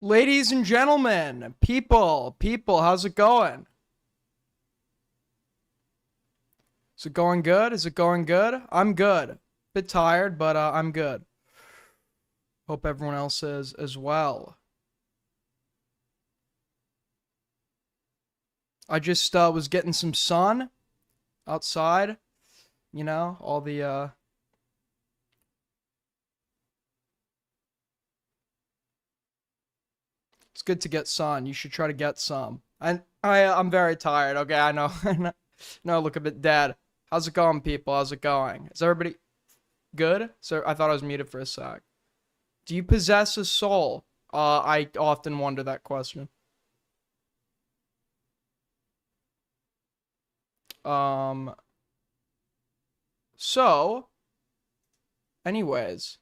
Ladies and gentlemen, people, how's it going? Is it going good? Is it going good? I'm good. Bit tired, but I'm good. Hope everyone else is as well. I just was getting some sun outside. You know, all the it's good to get sun. You should try to get some. I'm very tired. Okay, I know. No, look a bit dead. How's it going, people? How's it going? Is everybody good? So I thought I was muted for a sec. Do you possess a soul? I often wonder that question. So, anyways,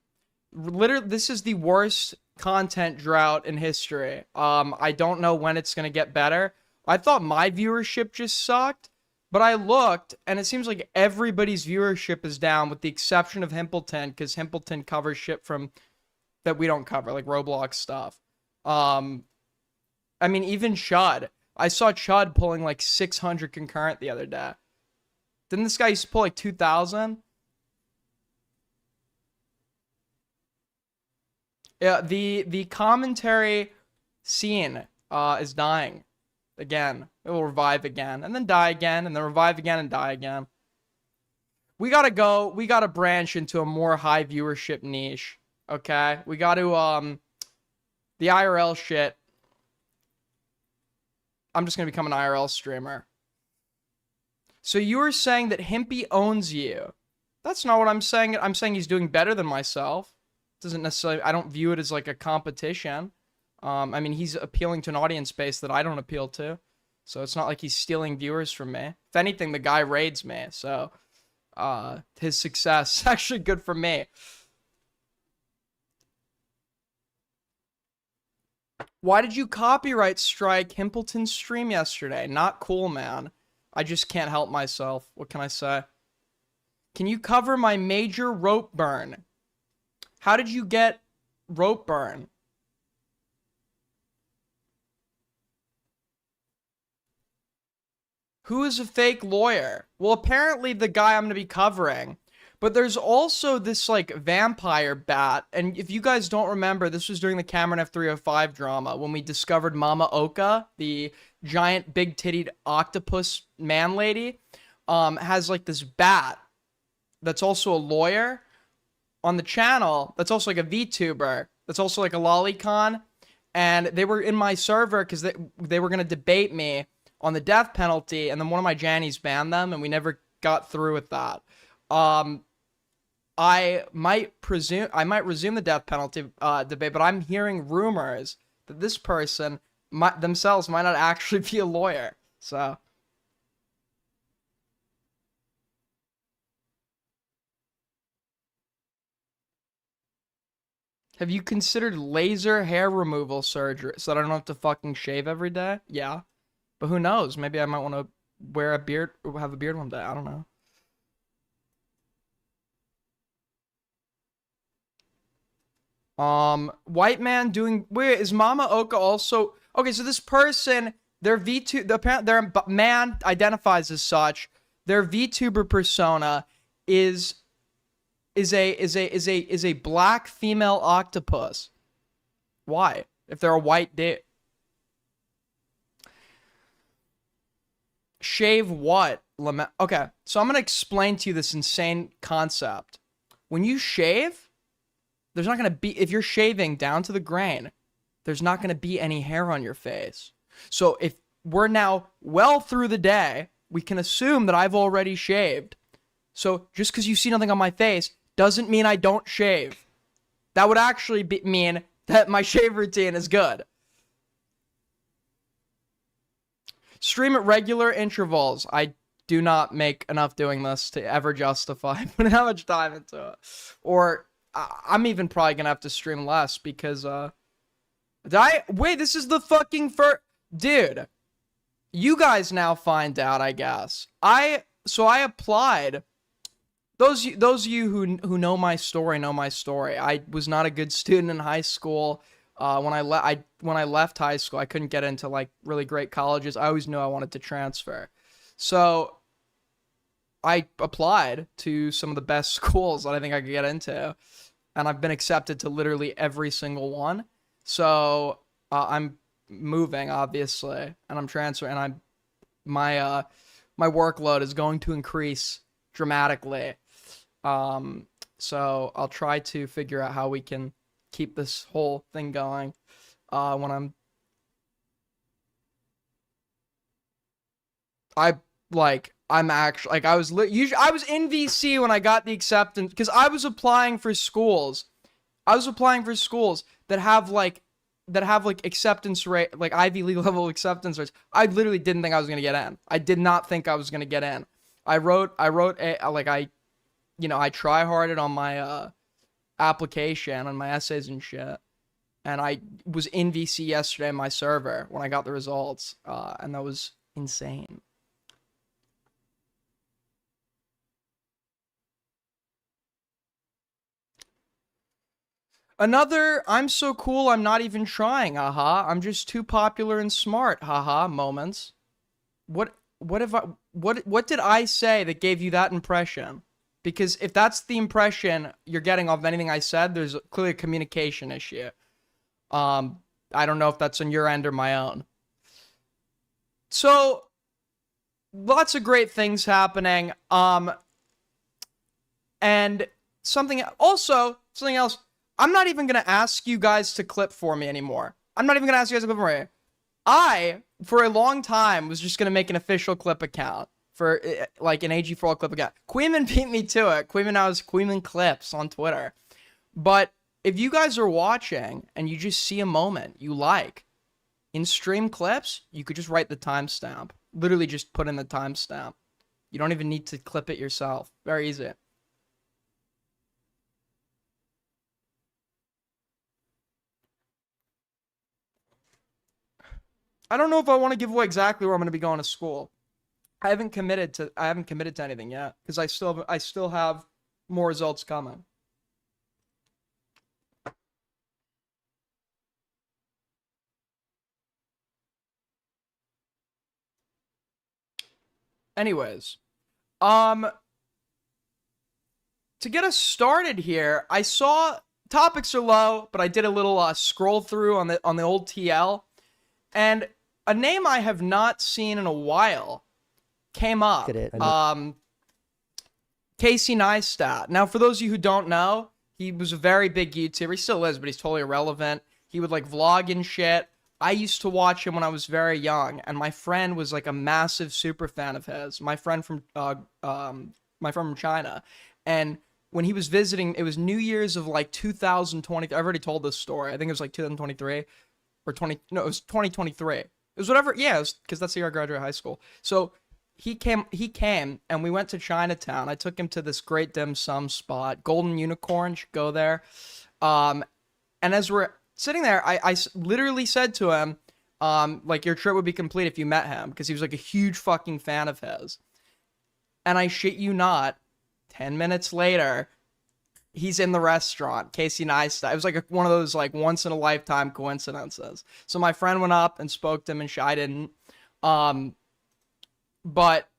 literally, this is the worst content drought in history. I don't know when it's gonna get better. I thought my viewership just sucked, but I looked, and it seems like everybody's viewership is down, with the exception of Himpleton, because Himpleton covers shit from that we don't cover, like Roblox stuff. I mean, even Chud. I saw Chud pulling like 600 concurrent the other day. Didn't this guy used to pull like 2,000? Yeah, the commentary scene is dying again. It will revive again, and then die again, and then revive again and die again. We gotta branch into a more high viewership niche. Okay? We gotta the IRL shit. I'm just gonna become an IRL streamer. So you were saying that Himpy owns you. That's not what I'm saying. I'm saying he's doing better than myself. Doesn't necessarily, I don't view it as like a competition. I mean, he's appealing to an audience base that I don't appeal to. So it's not like he's stealing viewers from me. If anything, the guy raids me. So his success is actually good for me. Why did you copyright strike Himpleton's stream yesterday? Not cool, man. I just can't help myself. What can I say? Can you cover my major rope burn? How did you get rope burn? Who is a fake lawyer? Well, apparently the guy I'm going to be covering. But there's also this, like, vampire bat. And if you guys don't remember, this was during the Cameron F305 drama when we discovered Mama Oka, the giant big-tittied octopus man lady, has, like, this bat that's also a lawyer on the channel, that's also like a VTuber, that's also like a lolicon, and they were in my server because they were going to debate me on the death penalty, and then one of my Jannies banned them, and we never got through with that. I might resume the death penalty debate, but I'm hearing rumors that this person themselves might not actually be a lawyer, so... Have you considered laser hair removal surgery so that I don't have to fucking shave every day? Yeah. But who knows? Maybe I might want to wear a beard or have a beard one day. I don't know. White man doing... Wait, is Mama Oka also... Okay, so this person, their man identifies as such. Their VTuber persona is a black female octopus. Why? If they're a white dude. Shave what? Okay, so I'm gonna explain to you this insane concept. When you shave, there's not gonna be, if you're shaving down to the grain, there's not gonna be any hair on your face. So if we're now well through the day, we can assume that I've already shaved. So just because you see nothing on my face doesn't mean I don't shave. That would actually mean that my shave routine is good. Stream at regular intervals. I do not make enough doing this to ever justify putting how much time into it. Or I'm even probably gonna have to stream less because wait, this is the fucking first... Dude, you guys now find out, I guess. So I applied... Those of you who know my story know my story. I was not a good student in high school. When I left high school, I couldn't get into like really great colleges. I always knew I wanted to transfer. So I applied to some of the best schools that I think I could get into, and I've been accepted to literally every single one. So I'm moving, obviously, and I'm transferring, and my workload is going to increase dramatically. So I'll try to figure out how we can keep this whole thing going when I'm actually like I was in VC when I got the acceptance because I was applying for schools. I was applying for schools that have like acceptance rate, like Ivy League level acceptance rates. I literally didn't think I was gonna get in. I did not think I was gonna get in. I try harded on my application and my essays and shit, and I was in VC yesterday on my server when I got the results, and that was insane. Another I'm so cool I'm not even trying, haha. I'm just too popular and smart, haha moments. What did I say that gave you that impression? Because if that's the impression you're getting off anything I said, there's clearly a communication issue. I don't know if that's on your end or my own. So lots of great things happening. And something else. I'm not even going to ask you guys to clip for me anymore. I'm not even going to ask you guys to clip for me. I, for a long time, was just going to make an official clip account for, like, an AG4 clip account. Queeman beat me to it. Queeman Clips on Twitter. But if you guys are watching and you just see a moment you like, in stream clips, you could just write the timestamp. Literally just put in the timestamp. You don't even need to clip it yourself. Very easy. I don't know if I want to give away exactly where I'm going to be going to school. I haven't committed to anything yet because I still have more results coming. Anyways, to get us started here, I saw topics are low, but I did a little scroll through on the old TL, and a name I have not seen in a while came up. Casey Neistat. Now, for those of you who don't know, he was a very big YouTuber. He still is, but he's totally irrelevant. He would like vlog and shit. I used to watch him when I was very young, and my friend was like a massive super fan of his. My friend from China, and when he was visiting, it was New Year's of like 2020. I've already told this story. I think it was like 2023 or 20. No, it was 2023. It was whatever. Yeah, it was because that's the year I graduated high school. So he came, and we went to Chinatown. I took him to this great dim sum spot, Golden Unicorn. You should go there. And as we're sitting there, I literally said to him, like, your trip would be complete if you met him, because he was like a huge fucking fan of his. And I shit you not, 10 minutes later, he's in the restaurant, Casey Neistat. It was like one of those like once in a lifetime coincidences. So my friend went up and spoke to him, and I didn't. But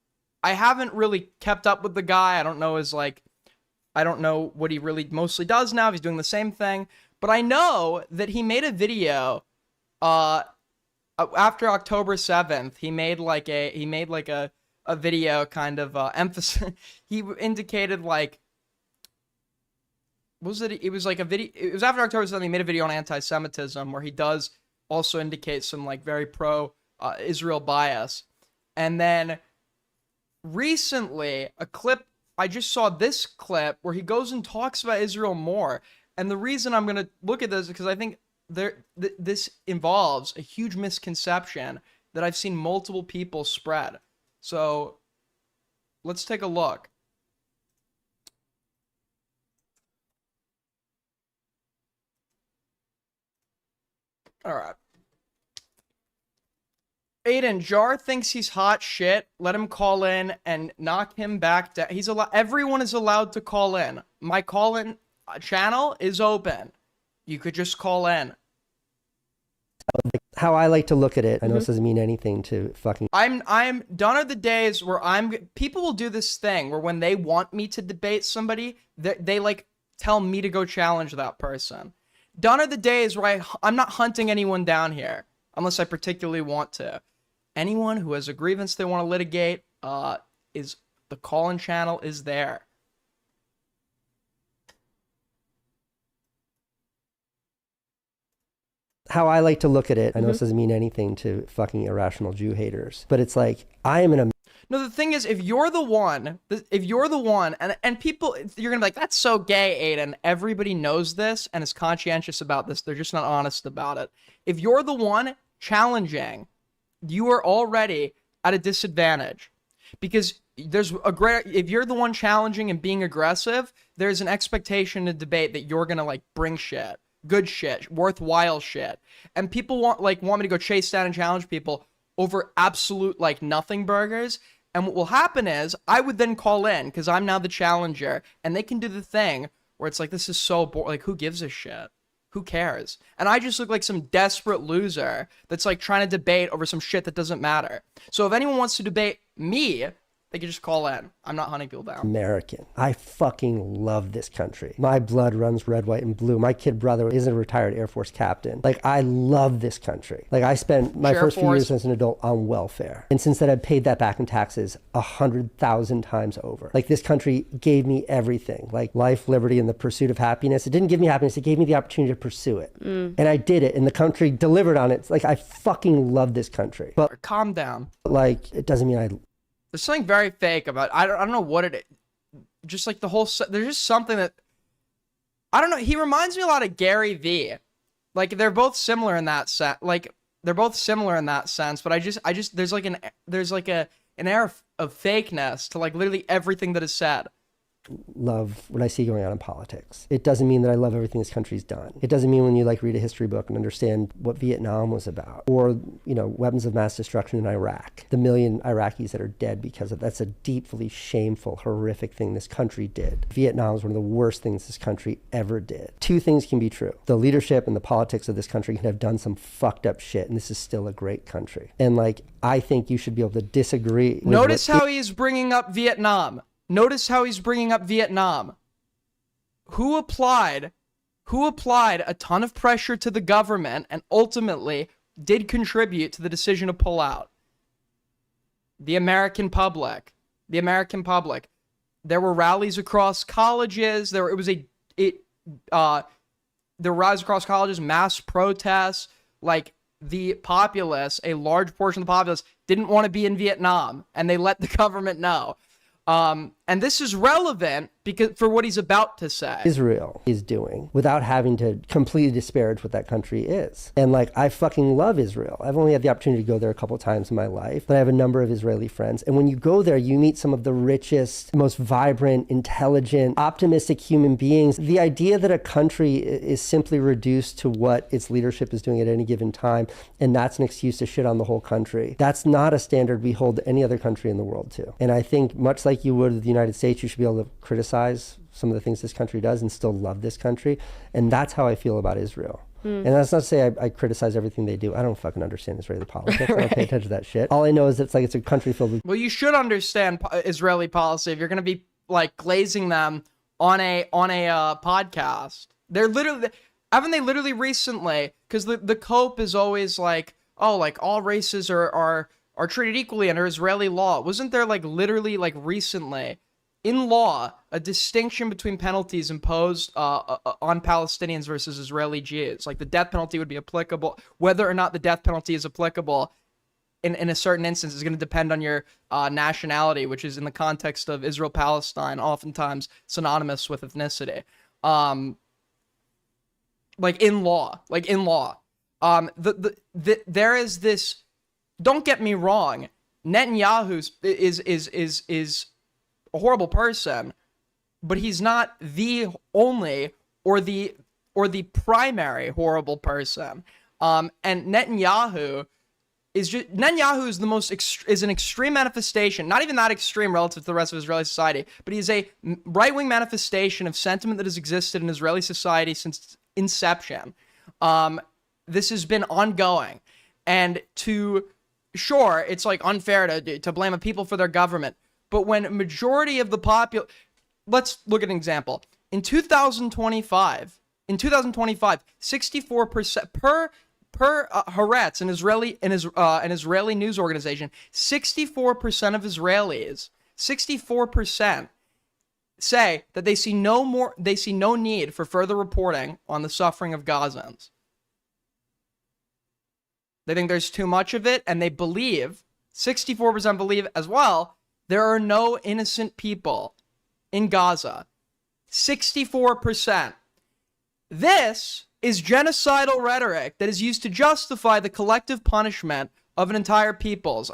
I haven't really kept up with the guy. I don't know what he really mostly does now. If he's doing the same thing. But I know that he made a video after October 7th. He made like a video kind of emphasis. He indicated like, what was it? It was like a video. It was after October 7th. He made a video on antisemitism where he does also indicate some like very pro Israel bias. And then recently, I just saw this clip where he goes and talks about Israel more. And the reason I'm going to look at this is because I think this involves a huge misconception that I've seen multiple people spread. So let's take a look. All right. Aiden, Jar thinks he's hot shit. Let him call in and knock him back down. Everyone is allowed to call in. My call-in channel is open. You could just call in. How I like to look at it, I know this doesn't mean anything to fucking... I'm done are the days where people will do this thing where when they want me to debate somebody, they like tell me to go challenge that person. Done are the days where I'm not hunting anyone down here unless I particularly want to. Anyone who has a grievance they want to litigate, is the call-in channel is there. How I like to look at it, I know this doesn't mean anything to fucking irrational Jew haters, but it's like, I am an... No, the thing is, if you're the one, and people, you're gonna be like, that's so gay, Aiden. Everybody knows this and is conscientious about this. They're just not honest about it. If you're the one challenging, you are already at a disadvantage because if you're the one challenging and being aggressive, there's an expectation in debate that you're gonna like bring shit, good shit, worthwhile shit, and people want me to go chase down and challenge people over absolute like nothing burgers. And what will happen is I would then call in because I'm now the challenger, and they can do the thing where it's like, this is so boring. Like, who gives a shit? Who cares? And I just look like some desperate loser that's like trying to debate over some shit that doesn't matter. So if anyone wants to debate me, they can just call in. I'm not hunting people down. American. I fucking love this country. My blood runs red, white, and blue. My kid brother is a retired Air Force captain. Like, I love this country. Like, I spent my first few years as an adult on welfare. And since then, I've paid that back in taxes 100,000 times over. Like, this country gave me everything. Like, life, liberty, and the pursuit of happiness. It didn't give me happiness. It gave me the opportunity to pursue it. And I did it. And the country delivered on it. It's like, I fucking love this country. But calm down. Like, it doesn't mean I... There's something very fake about I don't know what it is. Just like the whole there's just something that I don't know. He reminds me a lot of Gary Vee. Like they're both similar in that sense. But I just there's like an air of fakeness to like literally everything that is said. Love what I see going on in politics. It doesn't mean that I love everything this country's done. It doesn't mean when you like read a history book and understand what Vietnam was about, or weapons of mass destruction in Iraq, the million Iraqis that are dead because of that's a deeply shameful, horrific thing this country did. Vietnam was one of the worst things this country ever did. Two things can be true. The leadership and the politics of this country can have done some fucked up shit, and this is still a great country. And like, I think you should be able to disagree with Notice how he's bringing up Vietnam. Notice how he's bringing up Vietnam. Who applied a ton of pressure to the government and ultimately did contribute to the decision to pull out? The American public. The American public. There were rallies across colleges. There were rallies across colleges, mass protests. Like the populace, a large portion of the populace didn't want to be in Vietnam, and they let the government know. And this is relevant because for what he's about to say. Israel is doing without having to completely disparage what that country is. And like, I fucking love Israel. I've only had the opportunity to go there a couple of times in my life, but I have a number of Israeli friends. And when you go there, you meet some of the richest, most vibrant, intelligent, optimistic human beings. The idea that a country is simply reduced to what its leadership is doing at any given time, and that's an excuse to shit on the whole country, that's not a standard we hold any other country in the world to. And I think much like you would with the United States, you should be able to criticize some of the things this country does and still love this country. And that's how I feel about Israel. And that's not to say I criticize everything they do. I don't fucking understand Israeli politics. I don't pay attention to that shit. All I know is it's a country filled with... Well, you should understand Israeli policy if you're going to be like glazing them on a podcast. They're literally... Haven't they literally recently... Because the cope is always like, oh, like all races are treated equally under Israeli law. Wasn't there like literally like recently in law a distinction between penalties imposed on Palestinians versus Israeli Jews? Like the death penalty would be applicable. Whether or not the death penalty is applicable in a certain instance is going to depend on your nationality, which is in the context of Israel-Palestine oftentimes synonymous with ethnicity. Like in law. There is this. Don't get me wrong. Netanyahu is a horrible person, but he's not the only or the primary horrible person. And Netanyahu is an extreme manifestation, not even that extreme relative to the rest of Israeli society, but he's a right-wing manifestation of sentiment that has existed in Israeli society since inception. this has been ongoing. And sure, it's like unfair to blame a people for their government. But when a majority of the let's look at an example. In 2025, 64% per Haaretz, an Israeli news organization, 64% of Israelis, 64% say that they see no need for further reporting on the suffering of Gazans. They think there's too much of it, and 64% believe as well, there are no innocent people in Gaza. 64%. This is genocidal rhetoric that is used to justify the collective punishment of an entire peoples.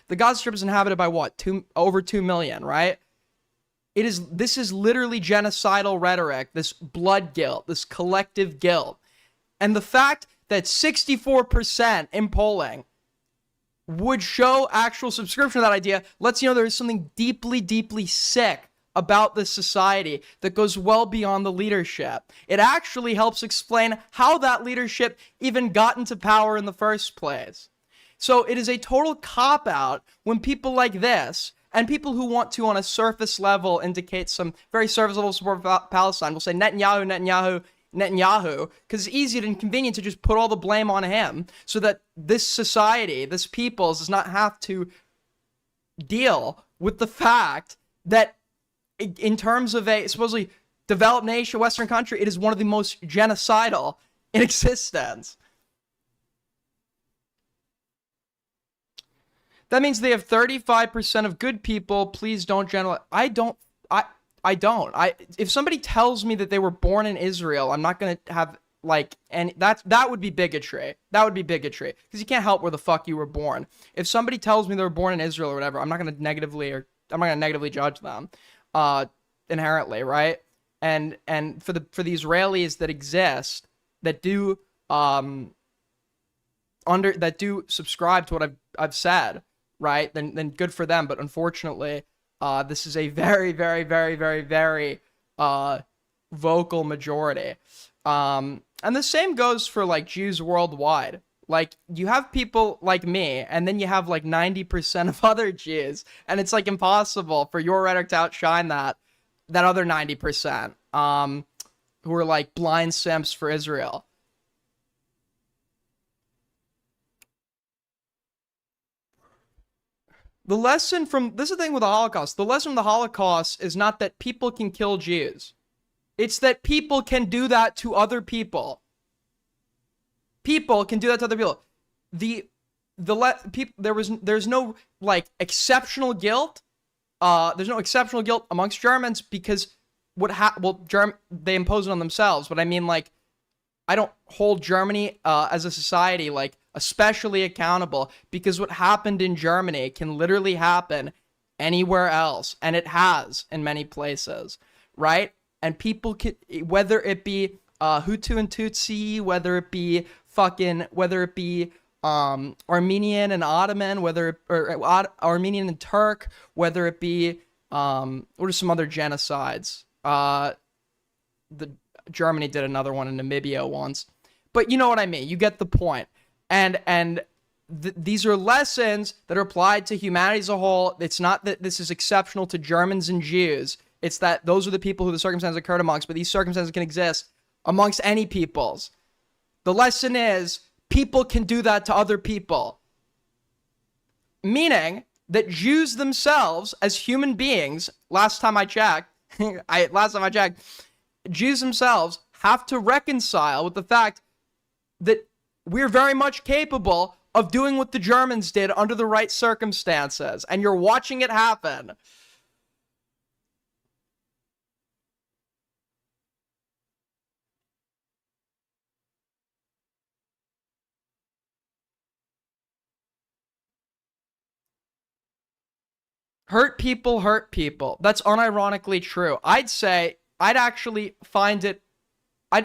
The Gaza Strip is inhabited by what? Over 2 million, right? This is literally genocidal rhetoric, this blood guilt, this collective guilt. And the fact that 64% in polling would show actual subscription to that idea lets you know there is something deeply, deeply sick about this society that goes well beyond the leadership. It actually helps explain how that leadership even got into power in the first place. So it is a total cop-out when people like this, and people who want to on a surface level indicate some very surface level support for Palestine, will say Netanyahu, because it's easy and convenient to just put all the blame on him so that this society, this peoples, does not have to deal with the fact that in terms of a supposedly developed nation, Western country, it is one of the most genocidal in existence. That means they have 35% of good people. Please don't generalize. I don't. If somebody tells me that they were born in Israel, I'm not going to have and that would be bigotry. That would be bigotry because you can't help where the fuck you were born. If somebody tells me they were born in Israel or whatever, I'm not going to negatively judge them, inherently, right? And for the Israelis that exist that do subscribe to what I've said, right? Then good for them. But unfortunately, this is a very, very, very, very, very vocal majority. And the same goes for Jews worldwide. You have people like me, and then you have 90% of other Jews, and it's impossible for your rhetoric to outshine that other 90%, who are blind simps for Israel. This is the thing with the Holocaust. The lesson from the Holocaust is not that people can kill Jews. It's that people can do that to other people. People can do that to other people. There's no exceptional guilt. There's no exceptional guilt amongst Germans because they impose it on themselves. But I mean, I don't hold Germany as a society especially accountable because what happened in Germany can literally happen anywhere else, and it has in many places, right? And people can, whether it be Hutu and Tutsi, whether it be Armenian and Ottoman, Armenian and Turk, whether it be what are some other genocides? Germany did another one in Namibia once, but you know what I mean. You get the point. And these are lessons that are applied to humanity as a whole. It's not that this is exceptional to Germans and Jews. It's that those are the people who the circumstances occurred amongst, but these circumstances can exist amongst any peoples. The lesson is people can do that to other people. Meaning that Jews themselves, as human beings, last time I checked, Jews themselves have to reconcile with the fact that we're very much capable of doing what the Germans did under the right circumstances, and you're watching it happen. Hurt people hurt people. That's unironically true. I'd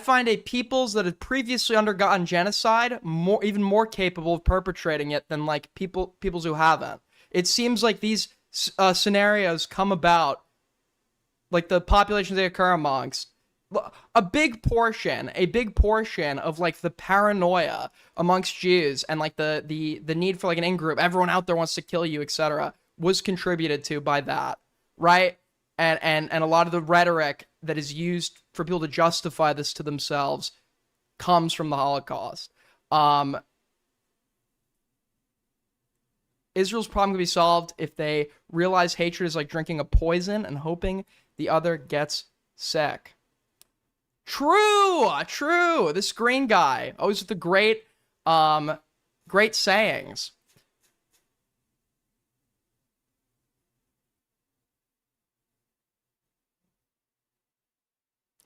find a peoples that had previously undergone genocide even more capable of perpetrating it than peoples who haven't. It seems like these scenarios come about, the populations they occur amongst, a big portion of like the paranoia amongst Jews and like the need for like an in-group, everyone out there wants to kill you, etc., was contributed to by that, right? And a lot of the rhetoric that is used for people to justify this to themselves comes from the Holocaust. Israel's problem can be solved if they realize hatred is like drinking a poison and hoping the other gets sick. True. This green guy, always with the great sayings.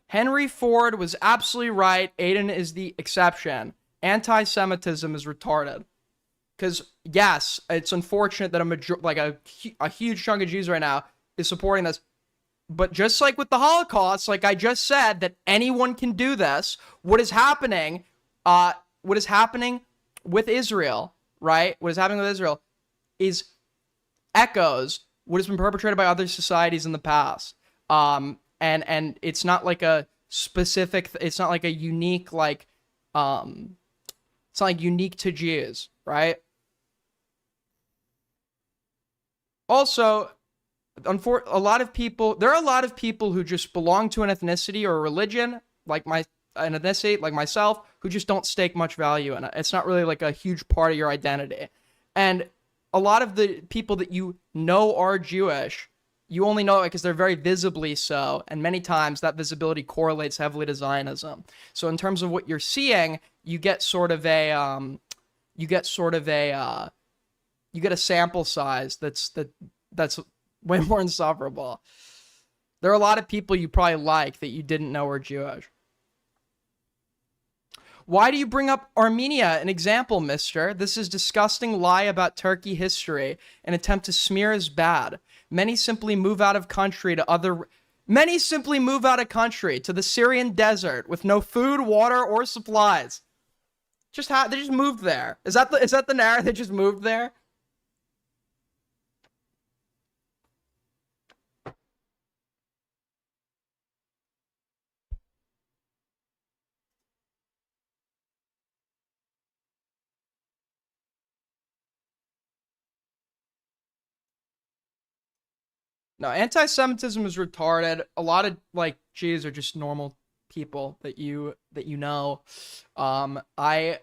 Henry Ford was absolutely right. Aiden is the exception. Anti-Semitism is retarded. Because, yes, it's unfortunate that a huge chunk of Jews right now is supporting this. But just like with the Holocaust, like I just said, that anyone can do this. What is happening with Israel, right? What is happening with Israel is echoes what has been perpetrated by other societies in the past. And it's not like a specific, it's not like a unique, like, it's not like unique to Jews, right? Also, there are a lot of people who just belong to an ethnicity or a religion, like an ethnicity, like myself, who just don't stake much value in it. It's not really like a huge part of your identity. And a lot of the people that you know are Jewish, you only know it because they're very visibly so, and many times that visibility correlates heavily to Zionism. So in terms of what you're seeing, you get a sample size that's way more insufferable. There are a lot of people you probably like that you didn't know were Jewish. Why do you bring up Armenia? An example, mister. This is disgusting lie about Turkey history, an attempt to smear as bad. Many simply move out of country to the Syrian desert with no food, water, or supplies. They just moved there. Is that the narrative? They just moved there? No, anti-Semitism is retarded. A lot of like Jews are just normal people that you know. I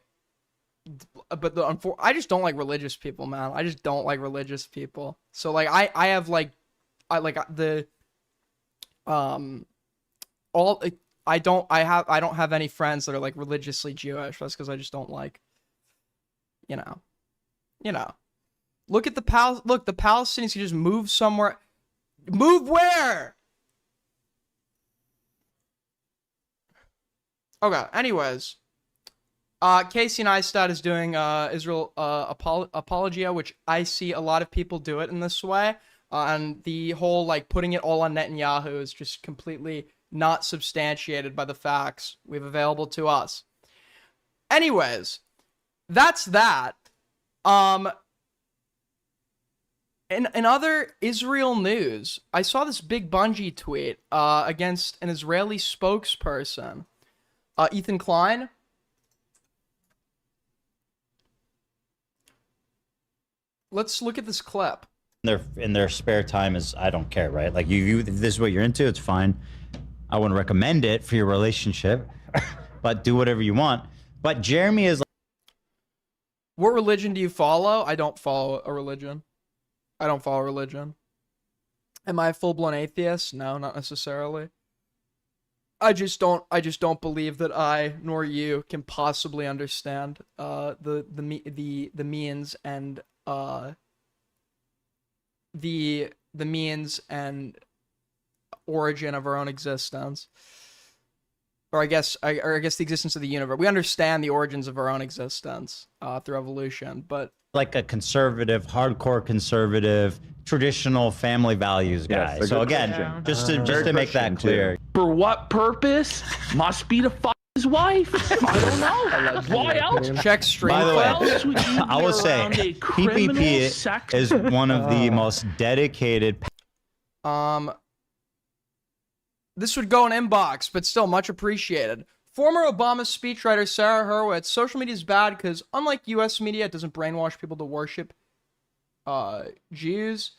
just don't like religious people, man. I just don't like religious people. So like I don't have any friends that are like religiously Jewish. That's because I just don't like, you know. Look at the Palestinians can just move somewhere. Move where? Okay, anyways. Casey Neistat is doing Israel apologia, which I see a lot of people do it in this way. And the whole, like, putting it all on Netanyahu is just completely not substantiated by the facts we have available to us. Anyways, that's that. In other Israel news, I saw this big Bungie tweet against an Israeli spokesperson, Ethan Klein. Let's look at this clip. In their spare time is, I don't care, right? Like if this is what you're into, it's fine. I wouldn't recommend it for your relationship, but do whatever you want. But Jeremy is like, what religion do you follow? I don't follow a religion. Am I a full-blown atheist? No, not necessarily. I just don't believe that I nor you can possibly understand the means and the means and origin of our own existence. Or I guess the existence of the universe. We understand the origins of our own existence through evolution, but like a conservative, hardcore conservative, traditional family values guy. Yes, so again, just to make that clear. For what purpose? Must be to fuck his wife. I don't know. Why else? Check stream. By the way, I I will say PPP is one of the most dedicated. This would go in inbox, but still much appreciated. Former Obama speechwriter Sarah Hurwitz, social media is bad because unlike US media, it doesn't brainwash people to worship Jews.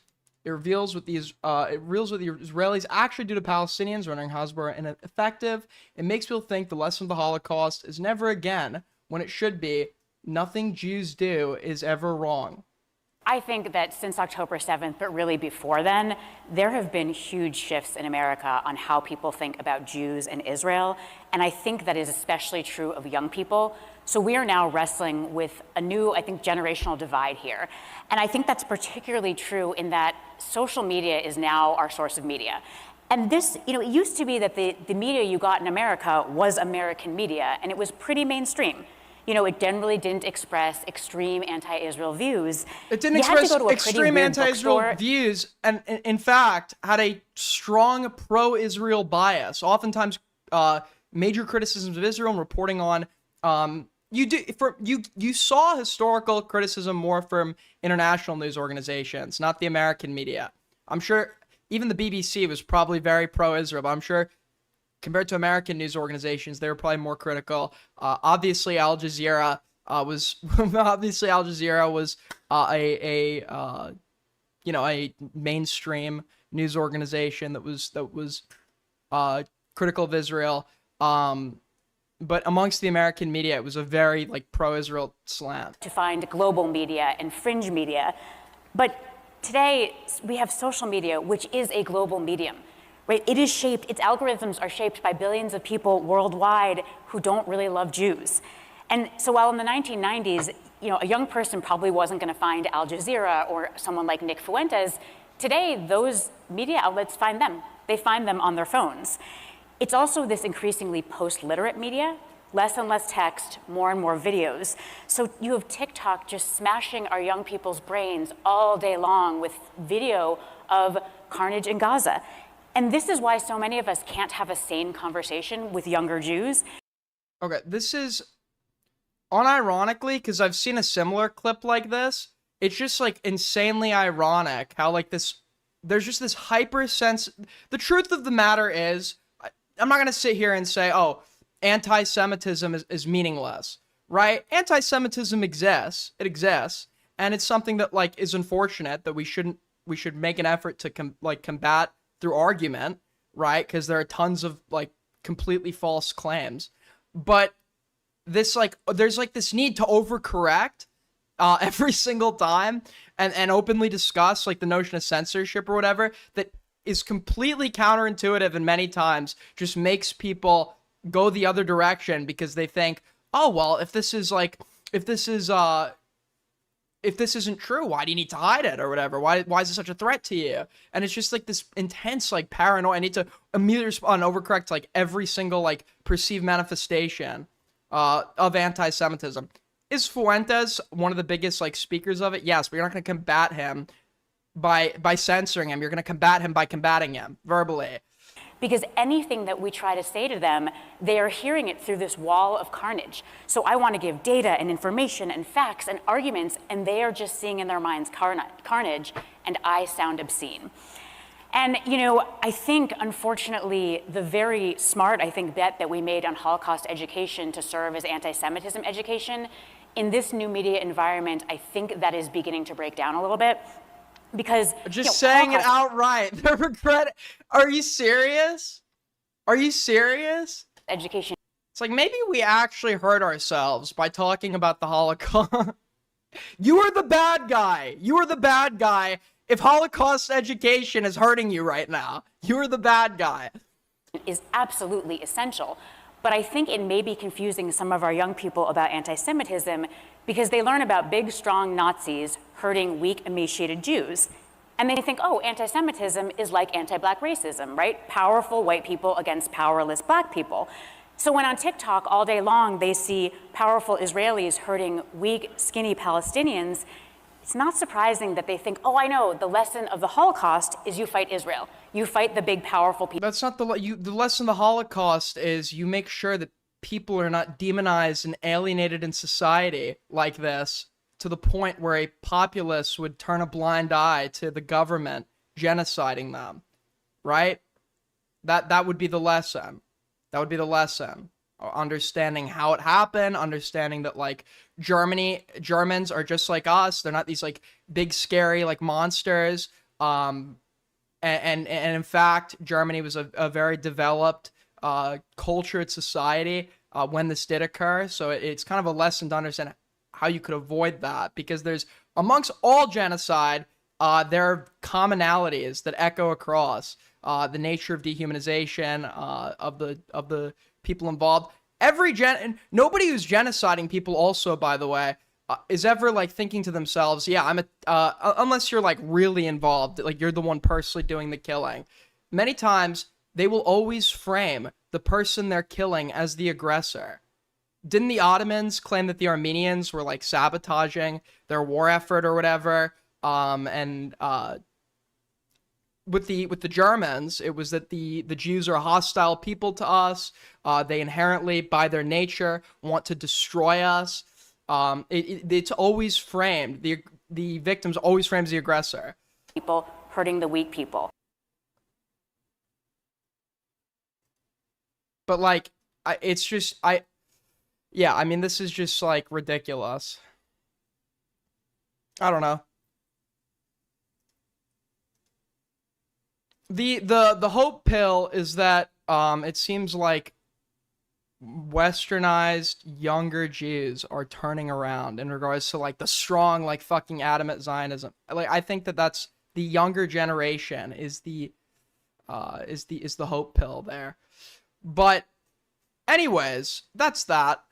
It reveals what the Israelis actually do to Palestinians, rendering Hasbara ineffective. It makes people think the lesson of the Holocaust is never again, when it should be, nothing Jews do is ever wrong. I think that since October 7th, but really before then, there have been huge shifts in America on how people think about Jews and Israel. And I think that is especially true of young people. So we are now wrestling with a new, I think, generational divide here. And I think that's particularly true in that social media is now our source of media. And this, it used to be that the media you got in America was American media, and it was pretty mainstream. It generally didn't express extreme anti-Israel views. It didn't express extreme anti-Israel views, and in fact, had a strong pro-Israel bias. Oftentimes, major criticisms of Israel and reporting on. You saw historical criticism more from international news organizations, not the American media. I'm sure even the BBC was probably very pro-Israel, but I'm sure compared to American news organizations, they were probably more critical. Obviously, Al Jazeera was a mainstream news organization that was critical of Israel. But amongst the American media, it was a very pro-Israel slant. To find global media and fringe media, but today we have social media, which is a global medium. Right? Its algorithms are shaped by billions of people worldwide who don't really love Jews. And so while in the 1990s, a young person probably wasn't going to find Al Jazeera or someone like Nick Fuentes, today those media outlets find them. They find them on their phones. It's also this increasingly post-literate media, less and less text, more and more videos. So you have TikTok just smashing our young people's brains all day long with video of carnage in Gaza. And this is why so many of us can't have a sane conversation with younger Jews. Okay, this is unironically, because I've seen a similar clip like this. It's just insanely ironic how there's just this hyper sense. The truth of the matter is, I'm not going to sit here and say, oh, anti-Semitism is meaningless, right? Anti-Semitism exists. It exists. And it's something that is unfortunate that we should make an effort to combat through argument, right? Because there are tons of completely false claims, but this there's this need to overcorrect every single time and openly discuss the notion of censorship or whatever that is completely counterintuitive and many times just makes people go the other direction because they think, oh well, if this isn't true, why do you need to hide it or whatever? Why is it such a threat to you? And it's just this intense paranoia. I need to immediately respond and overcorrect to every single perceived manifestation of anti-Semitism. Is Fuentes one of the biggest speakers of it? Yes, but you're not going to combat him by censoring him. You're going to combat him by combating him verbally. Because anything that we try to say to them, they are hearing it through this wall of carnage. So I want to give data and information and facts and arguments, and they are just seeing in their minds carnage, and I sound obscene. And, I think, unfortunately, the very smart, bet that we made on Holocaust education to serve as anti-Semitism education, in this new media environment, I think that is beginning to break down a little bit. Because just saying it outright, the regret. Are you serious? Are you serious? Education. It's maybe we actually hurt ourselves by talking about the Holocaust. You are the bad guy. You are the bad guy. If Holocaust education is hurting you right now, you are the bad guy. Is absolutely essential. But I think it may be confusing some of our young people about anti-Semitism because they learn about big, strong Nazis hurting weak, emaciated Jews. And they think, oh, anti-Semitism is like anti-black racism, right? Powerful white people against powerless black people. So when on TikTok all day long they see powerful Israelis hurting weak, skinny Palestinians, it's not surprising that they think, oh, I know, the lesson of the Holocaust is you fight Israel. You fight the big, powerful people. That's not the lesson of the Holocaust is you make sure that people are not demonized and alienated in society like this to the point where a populace would turn a blind eye to the government genociding them, right? That would be the lesson. That would be the lesson. Understanding how it happened, understanding that like Germans are just like us. They're not these like big scary like monsters. And in fact, Germany was a very developed, cultured society when this did occur. So it's kind of a lesson to understand how you could avoid that, because there's amongst all genocide, there are commonalities that echo across the nature of dehumanization of the people involved. Nobody who's genociding people, also, by the way, is ever like thinking to themselves, yeah, unless you're like really involved, like you're the one personally doing the killing. Many times they will always frame the person they're killing as the aggressor. Didn't the Ottomans claim that the Armenians were like sabotaging their war effort or whatever? With the Germans, it was that the Jews are a hostile people to us. They inherently, by their nature, want to destroy us. It's always framed, the victims always frames the aggressor. People hurting the weak people. But like, this is just like ridiculous. I don't know. The hope pill is that it seems like westernized younger Jews are turning around in regards to like the strong like fucking adamant Zionism. Like I think that's the younger generation is the hope pill there. But anyways, that's that.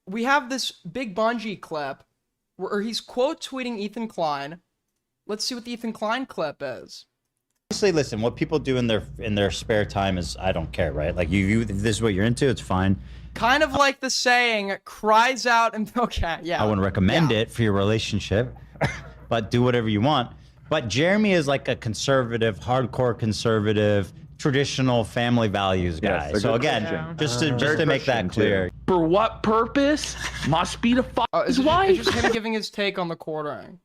We have this big Bungie clip where he's quote tweeting Ethan Klein. Let's see what the Ethan Klein clip is. Honestly, listen, what people do in their spare time is, I don't care, right? Like if this is what you're into, it's fine. Kind of like the saying, cries out and okay, yeah. I wouldn't recommend it for your relationship, but do whatever you want. But Jeremy is like a conservative, hardcore conservative, traditional family values guy. Yes, so again, just to make that clear. For what purpose? Must be to fuck his wife. It's just him giving his take on the quartering.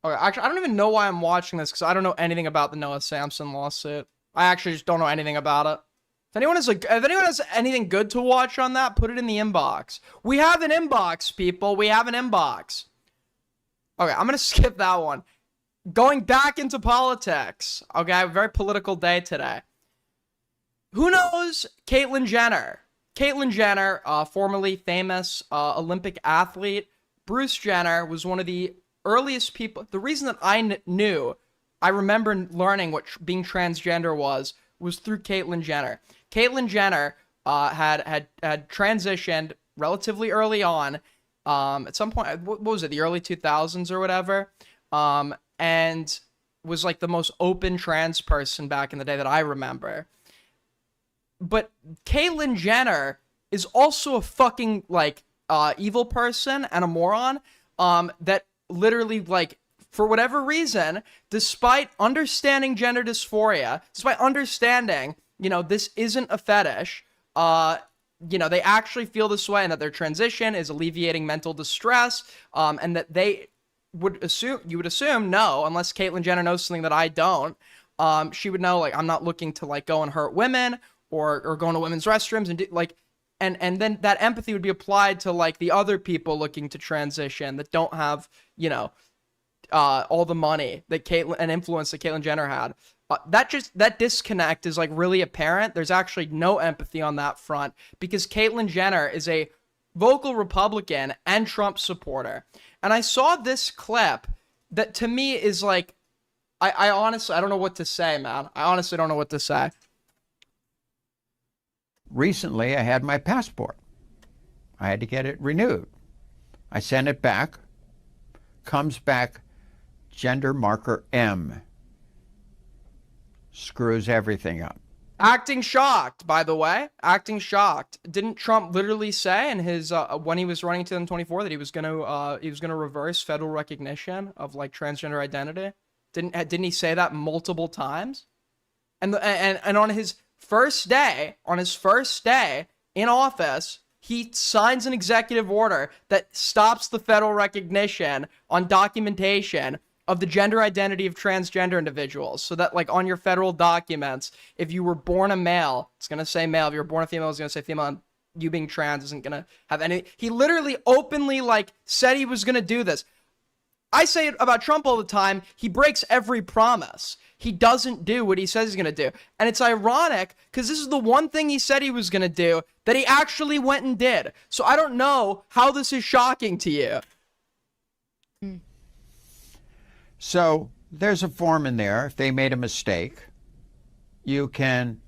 Okay, actually, I don't even know why I'm watching this, because I don't know anything about the Noah Samson lawsuit. I actually just don't know anything about it. If anyone has anything good to watch on that, put it in the inbox. We have an inbox, people. We have an inbox. Okay, I'm gonna skip that one. Going back into politics. Okay, a very political day today. Who knows Caitlyn Jenner? Caitlyn Jenner, formerly famous Olympic athlete. Bruce Jenner was one of the earliest people. The reason that I remember learning what being transgender was through Caitlyn Jenner. Caitlyn Jenner had transitioned relatively early on, at some point. What was it? The early 2000s or whatever. And was like the most open trans person back in the day that I remember. But Caitlyn Jenner is also a fucking like evil person and a moron. That literally, like, for whatever reason, despite understanding gender dysphoria, despite understanding, this isn't a fetish, they actually feel this way, and that their transition is alleviating mental distress, and that you would assume, no, unless Caitlyn Jenner knows something that I don't, she would know, like, I'm not looking to, like, go and hurt women, or go into women's restrooms, and do, like, and then that empathy would be applied to like the other people looking to transition that don't have, all the money that Caitlyn and influence that Caitlyn Jenner had. That disconnect is like really apparent. There's actually no empathy on that front, because Caitlyn Jenner is a vocal Republican and Trump supporter. And I saw this clip that to me is like, I honestly, I don't know what to say, man. I honestly don't know what to say. Recently, I had my passport. I had to get it renewed. I sent it back. Comes back gender marker M. Screws everything up. Acting shocked, by the way. Acting shocked. Didn't Trump literally say in his when he was running in 2024 that he was gonna reverse federal recognition of like transgender identity? Didn't he say that multiple times? And on his first day in office, he signs an executive order that stops the federal recognition on documentation of the gender identity of transgender individuals, so that like on your federal documents, if you were born a male, it's going to say male. If you were born a female, it's going to say female. And you being trans isn't going to have any. He literally openly like said he was going to do this. I say it about Trump all the time. He breaks every promise. He doesn't do what he says he's going to do. And it's ironic because this is the one thing he said he was going to do that he actually went and did. So I don't know how this is shocking to you. So there's a form in there. If they made a mistake, you can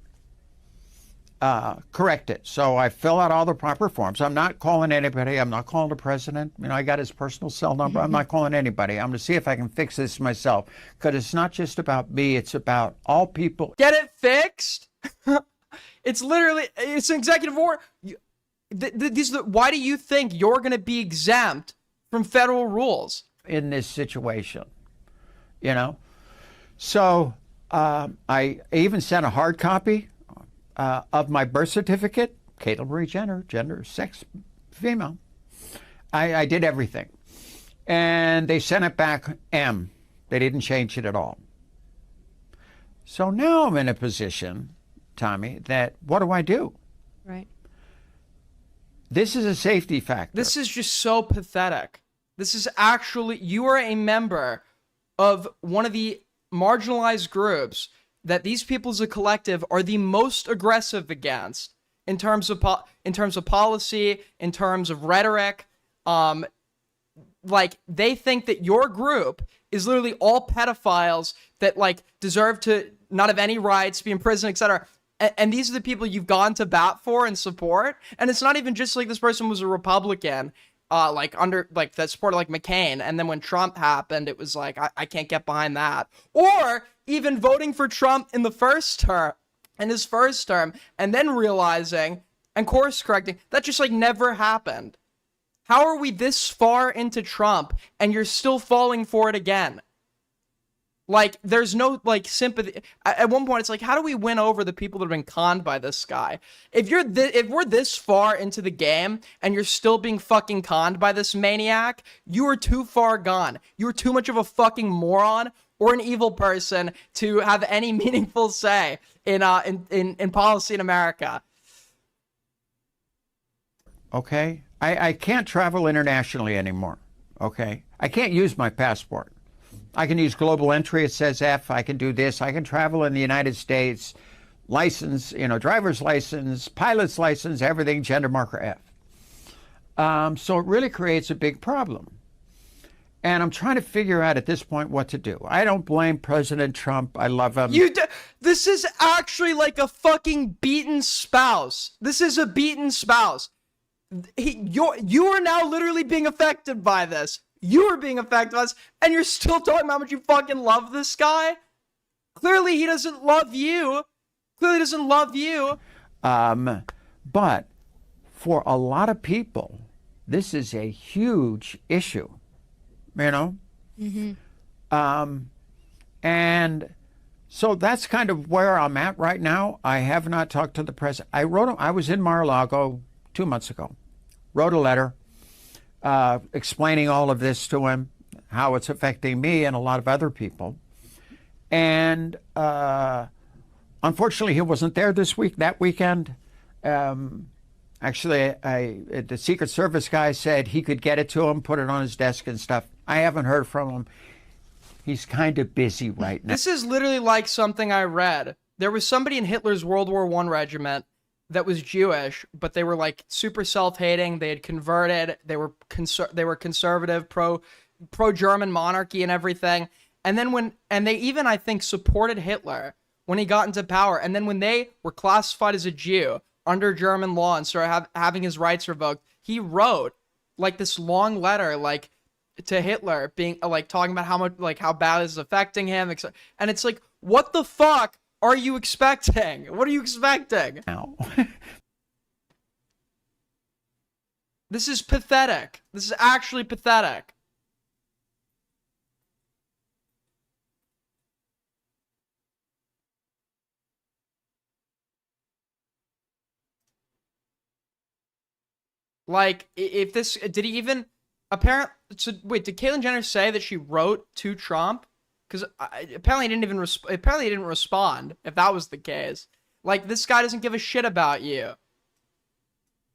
correct it. So I fill out all the proper forms. I'm not calling anybody. I'm not calling the president. You know, I got his personal cell number. I'm not calling anybody. I'm going to see if I can fix this myself, because it's not just about me. It's about all people. Get it fixed? It's literally, it's an executive order. Why do you think you're going to be exempt from federal rules In this situation, you know? So I even sent a hard copy of my birth certificate, Caitlyn Marie Jenner, gender, sex, female. I did everything. And they sent it back M. They didn't change it at all. So now I'm in a position, Tommy, that what do I do? Right. This is a safety factor. This is just so pathetic. This is actually, you are a member of one of the marginalized groups that these people as a collective are the most aggressive against in terms of policy, in terms of rhetoric. Like, they think that your group is literally all pedophiles that like deserve to not have any rights, be in prison, etc. And these are the people you've gone to bat for and support. And it's not even just like this person was a Republican, that supported like McCain. And then when Trump happened, it was like, I can't get behind that. Or even voting for Trump in his first term, and then realizing and course correcting that just like never happened. How are we this far into Trump and you're still falling for it again? Like, there's no, like, sympathy. At one point, it's like, how do we win over the people that have been conned by this guy? If we're this far into the game and you're still being fucking conned by this maniac, you are too far gone. You are too much of a fucking moron or an evil person to have any meaningful say in policy in America. Okay? I can't travel internationally anymore. Okay? I can't use my passport. I can use global entry. It says F. I can do this. I can travel in the United States. License, driver's license, pilot's license, everything, gender marker F. So it really creates a big problem. And I'm trying to figure out at this point what to do. I don't blame President Trump. I love him. This is actually like a fucking beaten spouse. This is a beaten spouse. You are now literally being affected by this. You are being affected by this, and you're still talking about how much you fucking love this guy? Clearly he doesn't love you. But for a lot of people, this is a huge issue, Mm-hmm. And so that's kind of where I'm at right now. I have not talked to the president. I was in Mar-a-Lago 2 months ago, wrote a letter explaining all of this to him, how it's affecting me and a lot of other people. And unfortunately, he wasn't there that weekend. Actually, the Secret Service guy said he could get it to him, put it on his desk and stuff. I haven't heard from him. He's kind of busy right now. This is literally like something I read. There was somebody in Hitler's World War I regiment that was Jewish, but they were like super self-hating. They had converted. They were conservative, pro-German monarchy and everything. And then they even, I think, supported Hitler when he got into power. And then when they were classified as a Jew under German law and started having his rights revoked, he wrote like this long letter, like to Hitler, being like talking about how much, like how bad this is affecting him. And it's like, what the fuck are you expecting? What are you expecting? Now. This is pathetic. This is actually pathetic. Like, if this, did he even, apparently, so wait, did Caitlyn Jenner say that she wrote to Trump? Because apparently he didn't respond. If that was the case, like, this guy doesn't give a shit about you.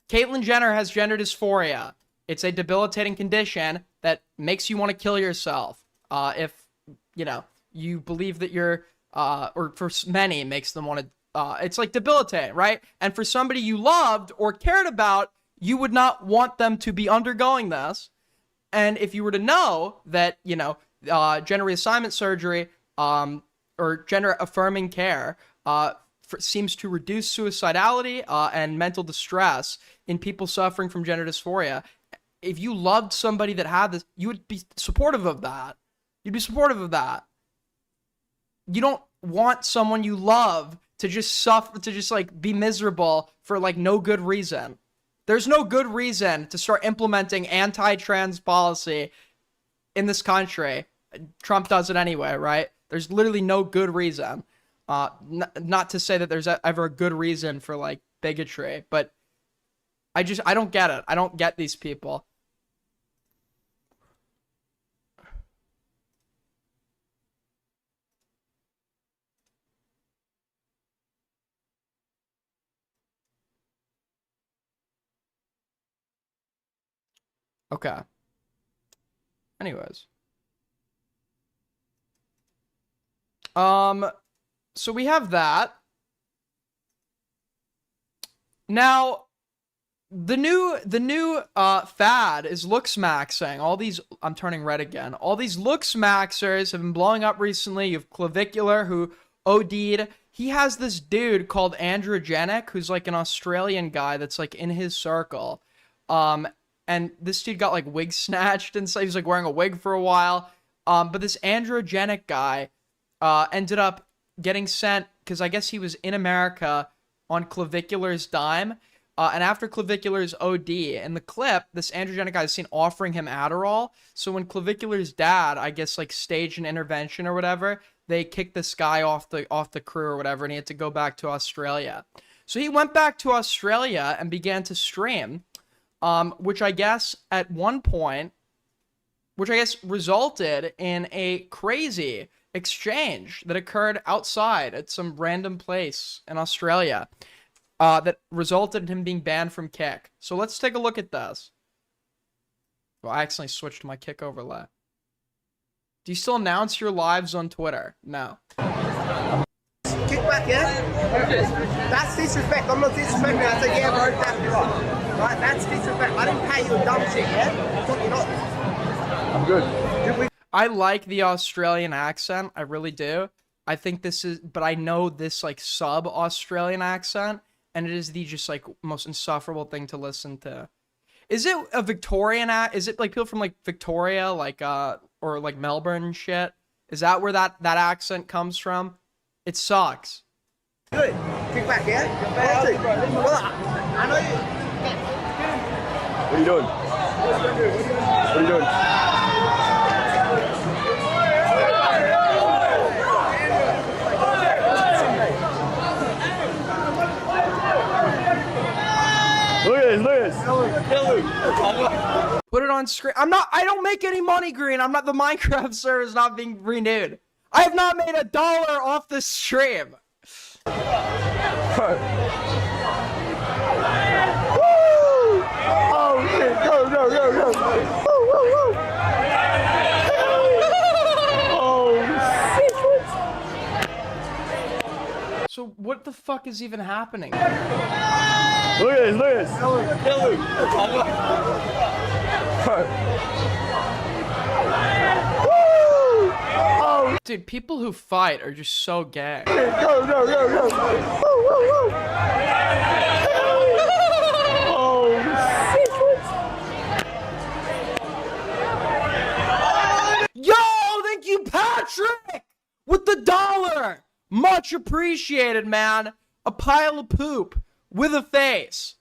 Caitlyn Jenner has gender dysphoria. It's a debilitating condition that makes you want to kill yourself. If you know you believe that you're, or for many, makes them want to. It's like debilitating, right? And for somebody you loved or cared about, you would not want them to be undergoing this. And if you were to know that, you know, gender reassignment surgery or gender affirming care seems to reduce suicidality and mental distress in people suffering from gender dysphoria. If you loved somebody that had this, you would be supportive of that. You'd be supportive of that. You don't want someone you love to just suffer, to just like be miserable for like no good reason. There's no good reason to start implementing anti-trans policy in this country. Trump does it anyway, right? There's literally no good reason. Not to say that there's ever a good reason for like bigotry, but I don't get it. I don't get these people. Okay. Anyways. So we have that. Now, the new fad is looks maxing. All these, I'm turning red again. All these looks maxers have been blowing up recently. You have Clavicular, who OD'd. He has this dude called Androgenic, who's like an Australian guy that's like in his circle. And this dude got like wig snatched and so he was like wearing a wig for a while. But this Androgenic guy ended up getting sent, because I guess he was in America on Clavicular's dime. And after Clavicular's OD, in the clip, this Androgenic guy is seen offering him Adderall. So when Clavicular's dad, I guess, like staged an intervention or whatever, they kicked this guy off the crew or whatever, and he had to go back to Australia. So he went back to Australia and began to stream. Which I guess at one point, resulted in a crazy exchange that occurred outside at some random place in Australia, that resulted in him being banned from Kick. So let's take a look at this. Well, I accidentally switched to my Kick overlay. Do you still announce your lives on Twitter? No. Kickback, yeah? That's disrespect. I'm not disrespecting. I said, yeah, bro, definitely right. Right, that's disrespect. I didn't pay you a dumb shit, yeah? You're not. I'm good. I like the Australian accent. I really do. I think this is, but I know this like sub-Australian accent, and it is the just like most insufferable thing to listen to. Is it a Victorian is it like people from like Victoria, like or like Melbourne and shit? Is that where that accent comes from? It sucks. Good. Kick back, yeah? I know you. What are you doing? What are you doing? Look at this. Put it on screen. I don't make any money, Green. I'm not, the Minecraft server is not being renewed. I have not made $1 off this stream. Oh shit, go. Woo, woo, woo. Oh shit. So what the fuck is even happening? Look at this. Oh. Dude, people who fight are just so gay. Go. Woo. Yo, thank you, Patrick, with the $1. Much appreciated, man. A pile of poop with a face.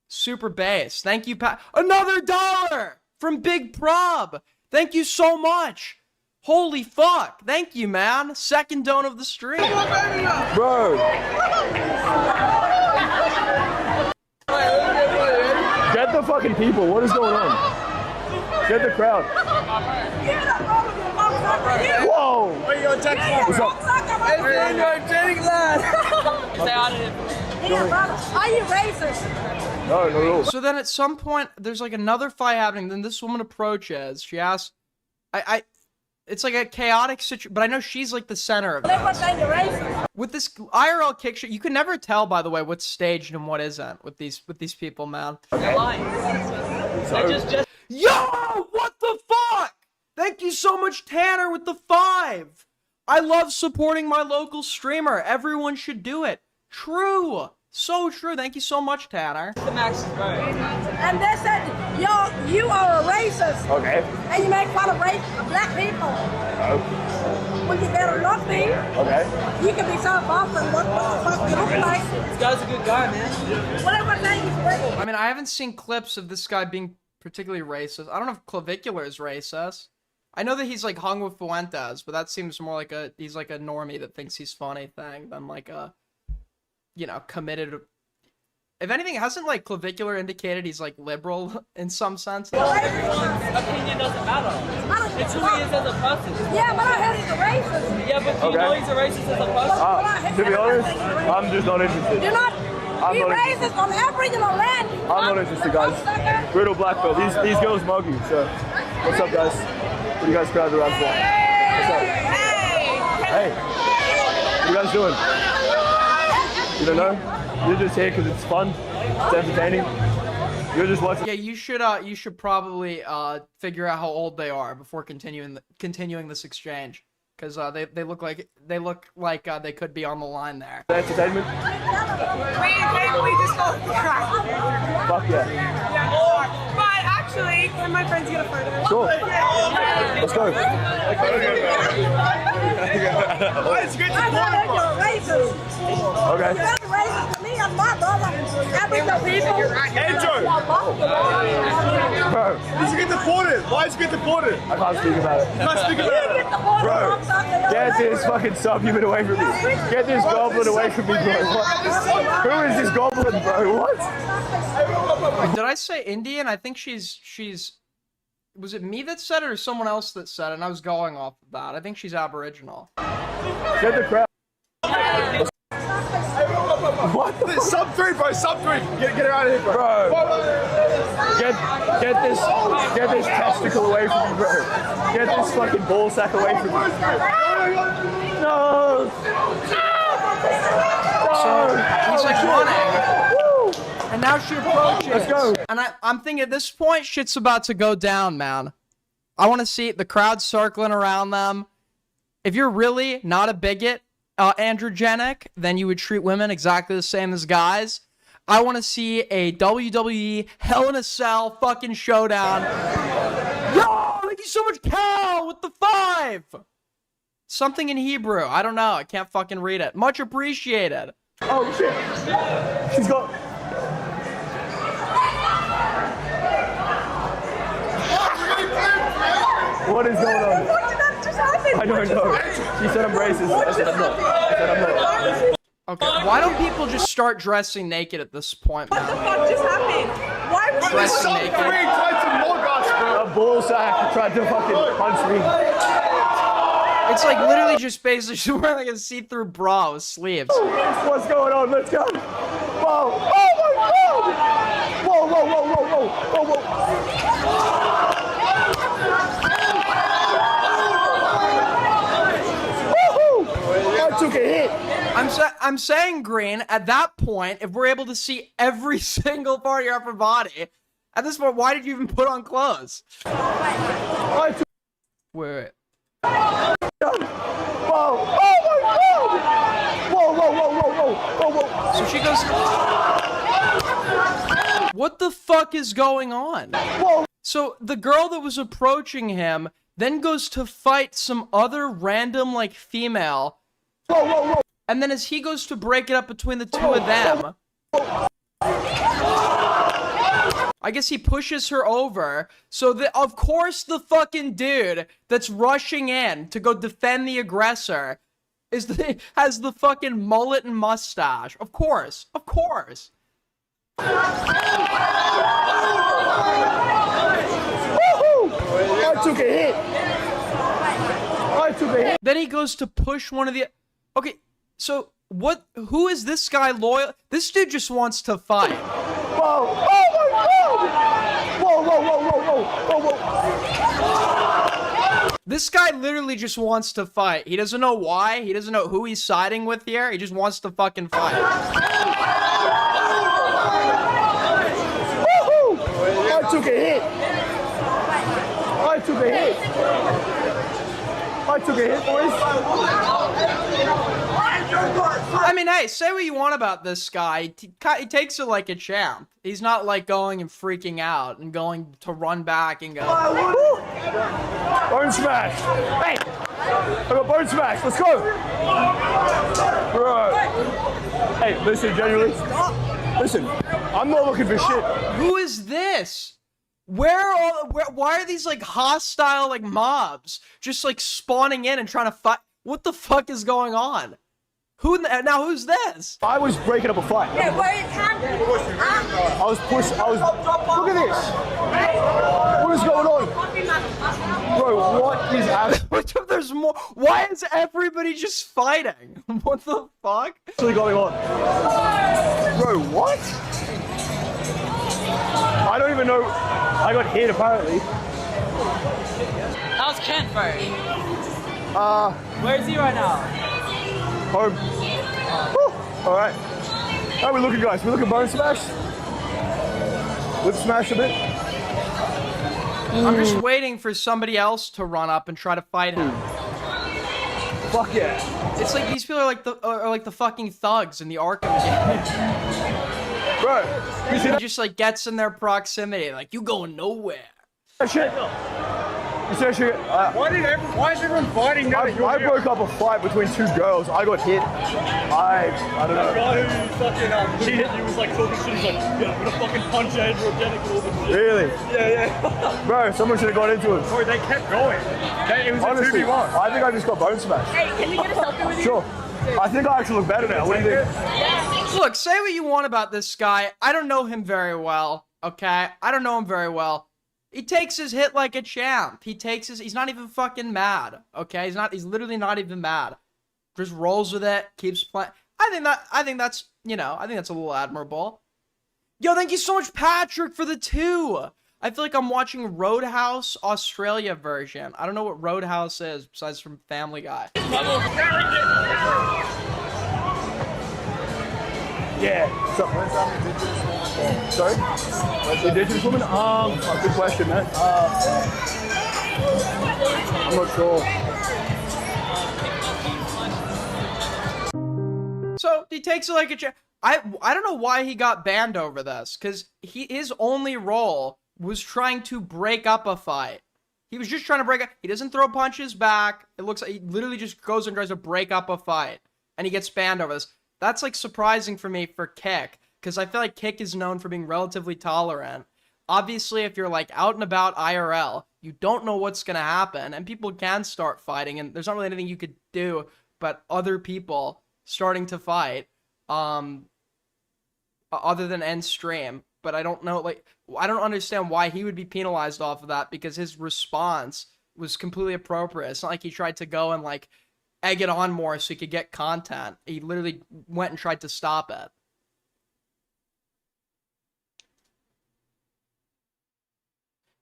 Super bass. Thank you, Pat. Another $1 from Big Prob. Thank you so much. Holy fuck. Thank you, man. Second don of the stream. Bro. Get the fucking people. What is going on? Get the crowd. Whoa! What's up? Are you racist? No, no, no. So then at some point, there's like another fight happening. Then this woman approaches. She asks, it's like a chaotic situation, but I know she's like the center of it. With this IRL kick shit, you can never tell, by the way, what's staged and what isn't with these people, man. Okay. Yo, what the fuck? Thank you so much, Tanner, with the 5. I love supporting my local streamer. Everyone should do it. True. So true. Thank you so much, Tanner. And they said, yo, you are a racist. Okay. And you make fun of black people. Oh. When you better not be. Okay. You can be so Boston. What the fuck you look like? This guy's a good guy, man. Whatever name he's racist. I mean, I haven't seen clips of this guy being particularly racist. I don't know if Clavicular is racist. I know that he's like hung with Fuentes, but that seems more like he's like a normie that thinks he's funny thing than like a, you know, committed. If anything, hasn't like Clavicular indicated he's like liberal in some sense? Everyone's opinion doesn't matter. It's who he is as a person. Yeah, but I heard he's a racist. Yeah, but do you know he's a racist as a person? To be honest, I'm just not interested. You're not. Be racist on Aboriginal land. I'm not interested, guys. Brutal black belt. These girls mug you. So, what's up, guys? What are you guys crowded around for? What's up? Hey, what are you guys doing? You don't know? You're just here because it's fun. It's entertaining. You're just watching. Yeah, you should probably figure out how old they are before continuing this exchange, because they look like they could be on the line there. Entertainment. We just go. Fuck yeah. But actually, can my friends get a photo? Sure. Let's go. Why is good I know you're racist. Okay. You're not racist to me. I'm not, brother. Aboriginal people. Andrew! Bro, He's get deported. Why is he get deported? I can't speak about it. You can't speak about it. Bro, get this fucking subhuman away from me. Get this goblin away from me, bro. What? Who is this goblin, bro? What? Wait, did I say Indian? I think she's. Was it me that said it or someone else that said it? And I was going off of that. I think she's Aboriginal. Get the crowd. What? Sub 3, bro. Sub 3. Get her out of here, bro. Get this testicle away from me, bro. Get this fucking ball sack away from me. No. So he's like running. And now she approaches. Let's go. And I'm thinking at this point, shit's about to go down, man. I want to see the crowd circling around them. If you're really not a bigot, androgenic, then you would treat women exactly the same as guys. I want to see a WWE Hell in a Cell fucking showdown. Yo, thank you so much, Cal, with the 5. Something in Hebrew. I don't know. I can't fucking read it. Much appreciated. Oh shit. She's got. What is going on? I don't know. She said I'm racist. I said I'm not. Okay, why don't people just start dressing naked at this point, man? What the fuck just happened? Why would you Dressing Sub 3 naked. tried to mug us, bro. A ball sack tried to fucking punch me. It's like literally just basically she's wearing like a see-through bra with sleeves. What's going on? Let's go. Whoa. Oh my god. Whoa, whoa, whoa, whoa, whoa, whoa, whoa. I took a hit. I'm saying, Green, at that point, if we're able to see every single part of your upper body, at this point, why did you even put on clothes? I took. Wait. Whoa. Oh my god. Whoa, whoa, whoa, whoa, whoa, whoa, whoa. So she goes. What the fuck is going on? Whoa. So the girl that was approaching him then goes to fight some other random, like, female. Whoa, whoa, whoa. And then as he goes to break it up between the two of them, I guess he pushes her over. So of course the fucking dude that's rushing in to go defend the aggressor has the fucking mullet and mustache. Of course. Of course. Then he goes to push one of the... Okay, so what? Who is this guy loyal? This dude just wants to fight. Whoa! Oh my God! Whoa! Whoa! Whoa! Whoa! Whoa! Whoa! Whoa! This guy literally just wants to fight. He doesn't know why. He doesn't know who he's siding with here. He just wants to fucking fight. Woohoo! I took a hit. I took a hit. I took a hit, boys. I mean, hey, say what you want about this guy. He takes it like a champ. He's not like going and freaking out and going to run back and go. Bone smash. Hey, I got bone smash. Let's go. Bro. Hey, listen, genuinely. Listen, I'm not looking for shit. Who is this? Why are these like hostile like mobs just like spawning in and trying to fight? What the fuck is going on? Who's this? I was breaking up a fight. Yeah, where is happening? I was pushed. Look at this. What is going on? Bro, what is happening? There's more. Why is everybody just fighting? What the fuck? What's really going on? Bro, what? I don't even know. I got hit apparently. How's Kent, bro? Where is he right now? Home. Alright. How are we looking, guys? We looking bone smash? Lip smash a bit? I'm just waiting for somebody else to run up and try to fight him. Fuck yeah. It's like these people are like the fucking thugs in the Arkham game. Bro, you see He that just like gets in their proximity, like you going nowhere. shit? You see that shit? Why is everyone fighting now? I broke up a fight between two girls. I got hit. I don't know. The guy who fucking hit you was like talking shit. He's like, yeah, I'm gonna fucking punch Androgenic a little bit. Really? Yeah. Bro, someone should have got into it. Sorry, they kept going. It was Honestly, a 2v1. I think I just got bone smashed. Hey, can you get a selfie with you? Sure. I think I actually look better now. What do you think? Look, say what you want about this guy. I don't know him very well, okay? I don't know him very well. He takes his hit like a champ. He's not even fucking mad, okay? He's literally not even mad. Just rolls with it, keeps playing. I think that's a little admirable. Yo, thank you so much, Patrick, for the 2. I feel like I'm watching Roadhouse Australia version. I don't know what Roadhouse is besides from Family Guy. Yeah. So, sorry? Indigenous woman? Good question, man. I'm not sure. So he takes it like a champ. I don't know why he got banned over this, because his only role was trying to break up a fight. He was just trying to break up. He doesn't throw punches back. It looks like he literally just goes and tries to break up a fight, and he gets banned over this. That's like surprising for me for Kick, because I feel like Kick is known for being relatively tolerant. Obviously, if you're like out and about IRL, you don't know what's gonna happen, and people can start fighting, and there's not really anything you could do but other people starting to fight, other than end stream. But I don't know, like, I don't understand why he would be penalized off of that, because his response was completely appropriate. It's not like he tried to go and like egg it on more so he could get content. He literally went and tried to stop it.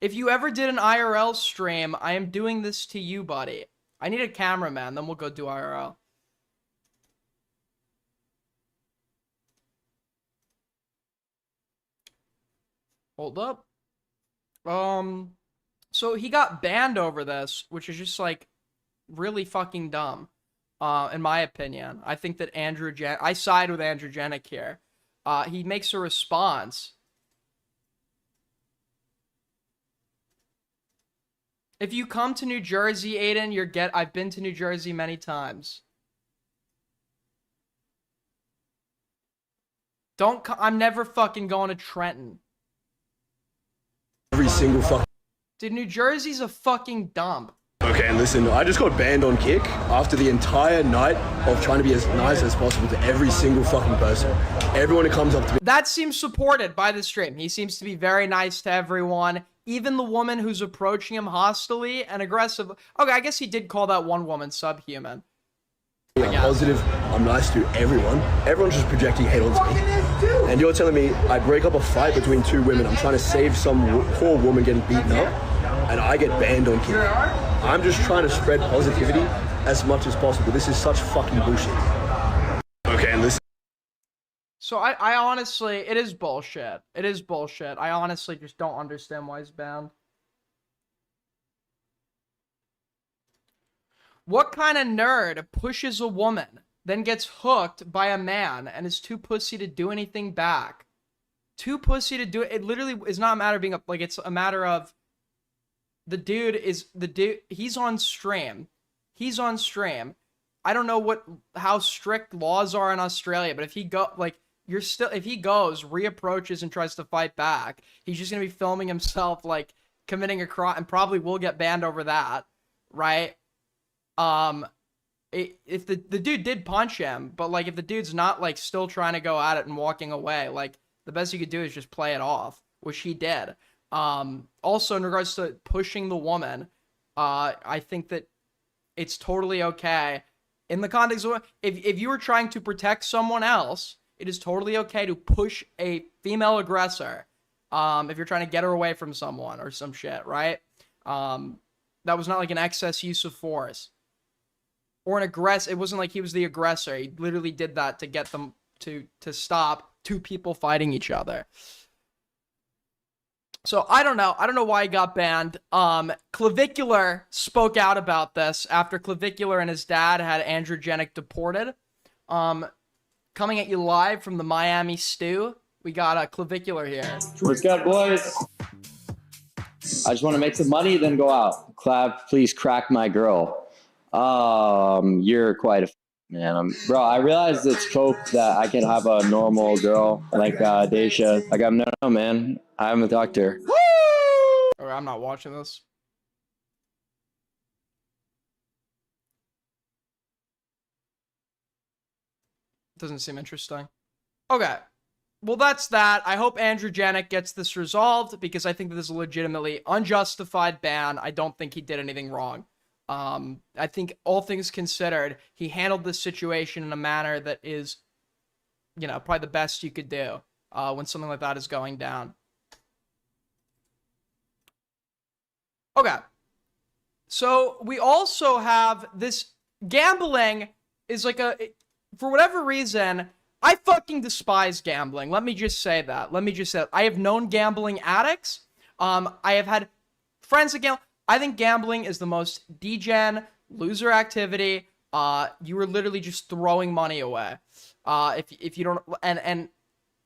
If you ever did an IRL stream, I am doing this to you, buddy. I need a cameraman, then we'll go do IRL. Hold up. So he got banned over this, which is just like really fucking dumb, in my opinion. I think that I side with Androgenic here. He makes a response. If you come to New Jersey, Aiden, I've been to New Jersey many times. I'm never fucking going to Trenton. Every single fucking. Dude, New Jersey's a fucking dump. Okay, and listen, I just got banned on Kick after the entire night of trying to be as nice as possible to every single fucking person. Everyone who comes up to me. That seems supported by the stream. He seems to be very nice to everyone. Even the woman who's approaching him hostily and aggressive. Okay, I guess he did call that one woman subhuman. I'm positive, I'm nice to everyone. Everyone's just projecting hate onto me. And you're telling me I break up a fight between two women. I'm trying to save some poor woman getting beaten up, and I get banned on Kick. I'm just trying to spread positivity as much as possible. This is such fucking bullshit. Okay, and listen. So I honestly, it is bullshit. It is bullshit. I honestly just don't understand why he's banned. What kind of nerd pushes a woman, then gets hooked by a man and is too pussy to do anything back? Too pussy to do it. It literally is not a matter of being like, it's a matter of the dude, he's on stream. He's on stream. I don't know how strict laws are in Australia, but if he if he goes, reapproaches and tries to fight back, he's just gonna be filming himself like committing a crime and probably will get banned over that, right? If the dude did punch him, but like if the dude's not like still trying to go at it and walking away, like the best you could do is just play it off, which he did. Also in regards to pushing the woman, I think that it's totally okay in the context of if you were trying to protect someone else, it is totally okay to push a female aggressor. If you're trying to get her away from someone or some shit, right? That was not like an excess use of force. Or an it wasn't like he was the aggressor. He literally did that to get them to stop two people fighting each other. So I don't know. I don't know why he got banned. Clavicular spoke out about this after Clavicular and his dad had Androgenic deported. Coming at you live from the Miami stew, we got a Clavicular here. What's good, boys? I just want to make some money, then go out. Clav, please crack my girl. You're quite a man. Bro, I realized it's cope that I can have a normal girl like Daisha. Like, no, man. I'm a doctor. Woo! Okay, I'm not watching this. Doesn't seem interesting. Okay. Well, that's that. I hope Androgenic gets this resolved because I think that this is a legitimately unjustified ban. I don't think he did anything wrong. I think all things considered, he handled this situation in a manner that is, you know, probably the best you could do when something like that is going down. Okay. So we also have this gambling is like for whatever reason, I fucking despise gambling. Let me just say that. I have known gambling addicts. I have had friends that gamble. I think gambling is the most degen loser activity. You are literally just throwing money away. If you don't, and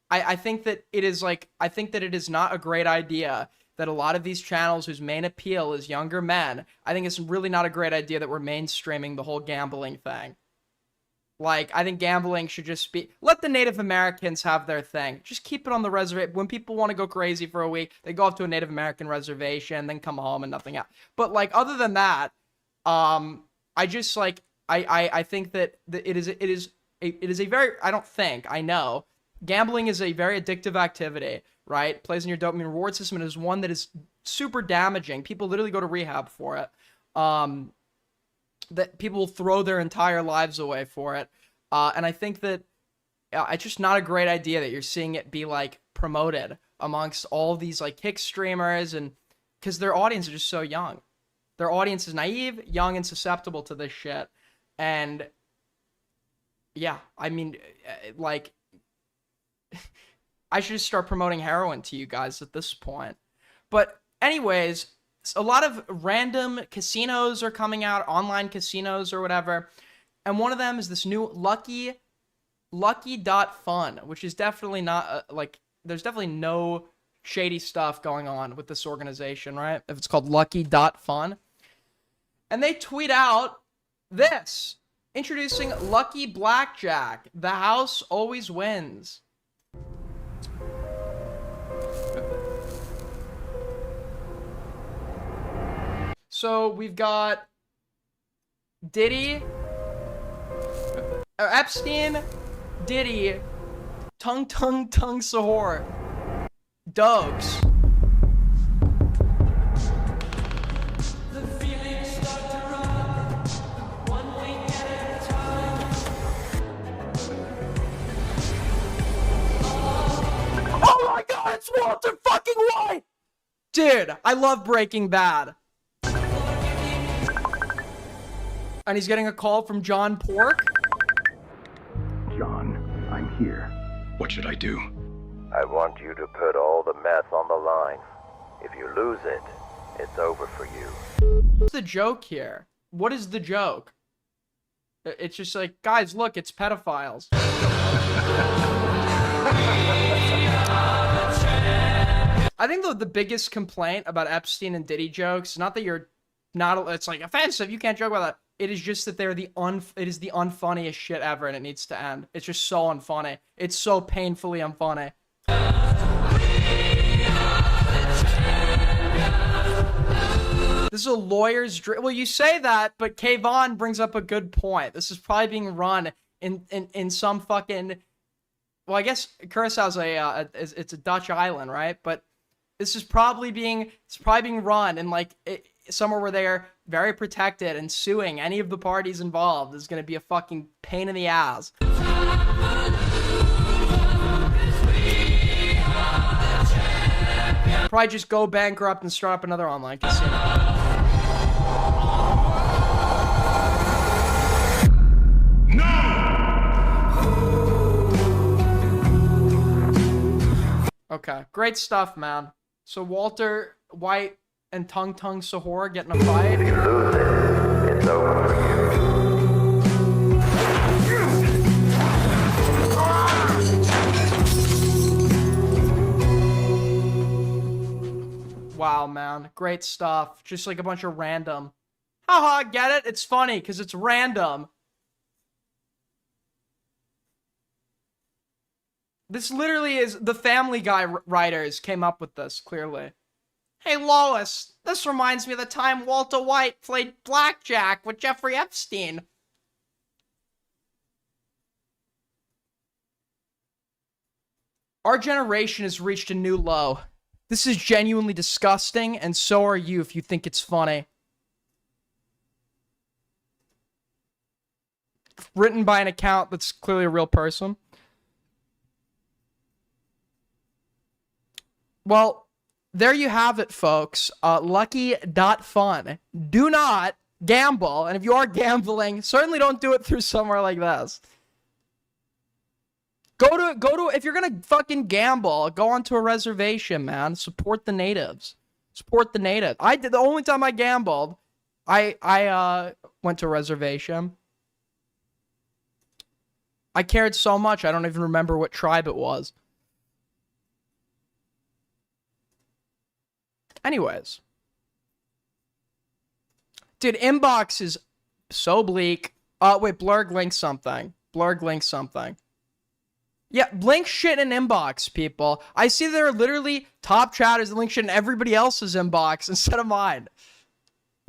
I think that it is not a great idea that a lot of these channels whose main appeal is younger men, I think it's really not a great idea that we're mainstreaming the whole gambling thing. Like, I think gambling should just be, let the Native Americans have their thing. Just keep it on the reservation. When people want to go crazy for a week, they go off to a Native American reservation, then come home and nothing else. But, like, other than that, I just, like, I think that it is a very, I know, gambling is a very addictive activity, right? Plays in your dopamine reward system, and is one that is super damaging. People literally go to rehab for it. That people will throw their entire lives away for it. And I think that it's just not a great idea that you're seeing it be, like, promoted amongst all these, like, Kick streamers, and because their audience is just so young. Their audience is naive, young, and susceptible to this shit. And yeah, I mean, like, I should just start promoting heroin to you guys at this point. But anyways, a lot of random casinos are coming out, online casinos or whatever. And one of them is this new Lucky.fun, which is definitely not, there's definitely no shady stuff going on with this organization, right? If it's called Lucky.fun. And they tweet out this, introducing Lucky Blackjack. The house always wins. So we've got Diddy, Epstein, Diddy, Tung Sahur, Dogs. Oh my god, it's Walter fucking White! Dude, I love Breaking Bad. And he's getting a call from John Pork. John, I'm here. What should I do? I want you to put all the meth on the line. If you lose it, it's over for you. What's the joke here? What is the joke? It's just like, guys, look, it's pedophiles. I think the biggest complaint about Epstein and Diddy jokes, not that you're not, it's like offensive, you can't joke about that. It is just that it is the unfunniest shit ever, and it needs to end. It's just so unfunny. It's so painfully unfunny. This is a lawyer's dream. Well, you say that, but Kayvon brings up a good point. This is probably being run in some fucking. Well, I guess Curaçao's it's a Dutch island, right? But this is probably being run in like somewhere where they're very protected, and suing any of the parties involved is going to be a fucking pain in the ass. Probably just go bankrupt and start up another online casino. Okay, great stuff, man. So Walter White and Tung Sahur getting a fight. If you lose it, it's over for you. Wow, man. Great stuff. Just like a bunch of random. Haha, get it? It's funny because it's random. This literally is the Family Guy writers came up with this, clearly. Hey, Lois, this reminds me of the time Walter White played blackjack with Jeffrey Epstein. Our generation has reached a new low. This is genuinely disgusting, and so are you if you think it's funny. Written by an account that's clearly a real person. Well, there you have it, folks. Lucky.fun. Do not gamble, and if you are gambling, certainly don't do it through somewhere like this. Go to if you're gonna fucking gamble, go onto a reservation, man. Support the natives. Support the natives. The only time I gambled, I went to a reservation. I cared so much I don't even remember what tribe it was. Anyways. Dude, inbox is so bleak. Wait, Blurg linked something. Blurg linked something. Yeah, link shit in inbox, people. I see there are literally top chatters that link shit in everybody else's inbox instead of mine.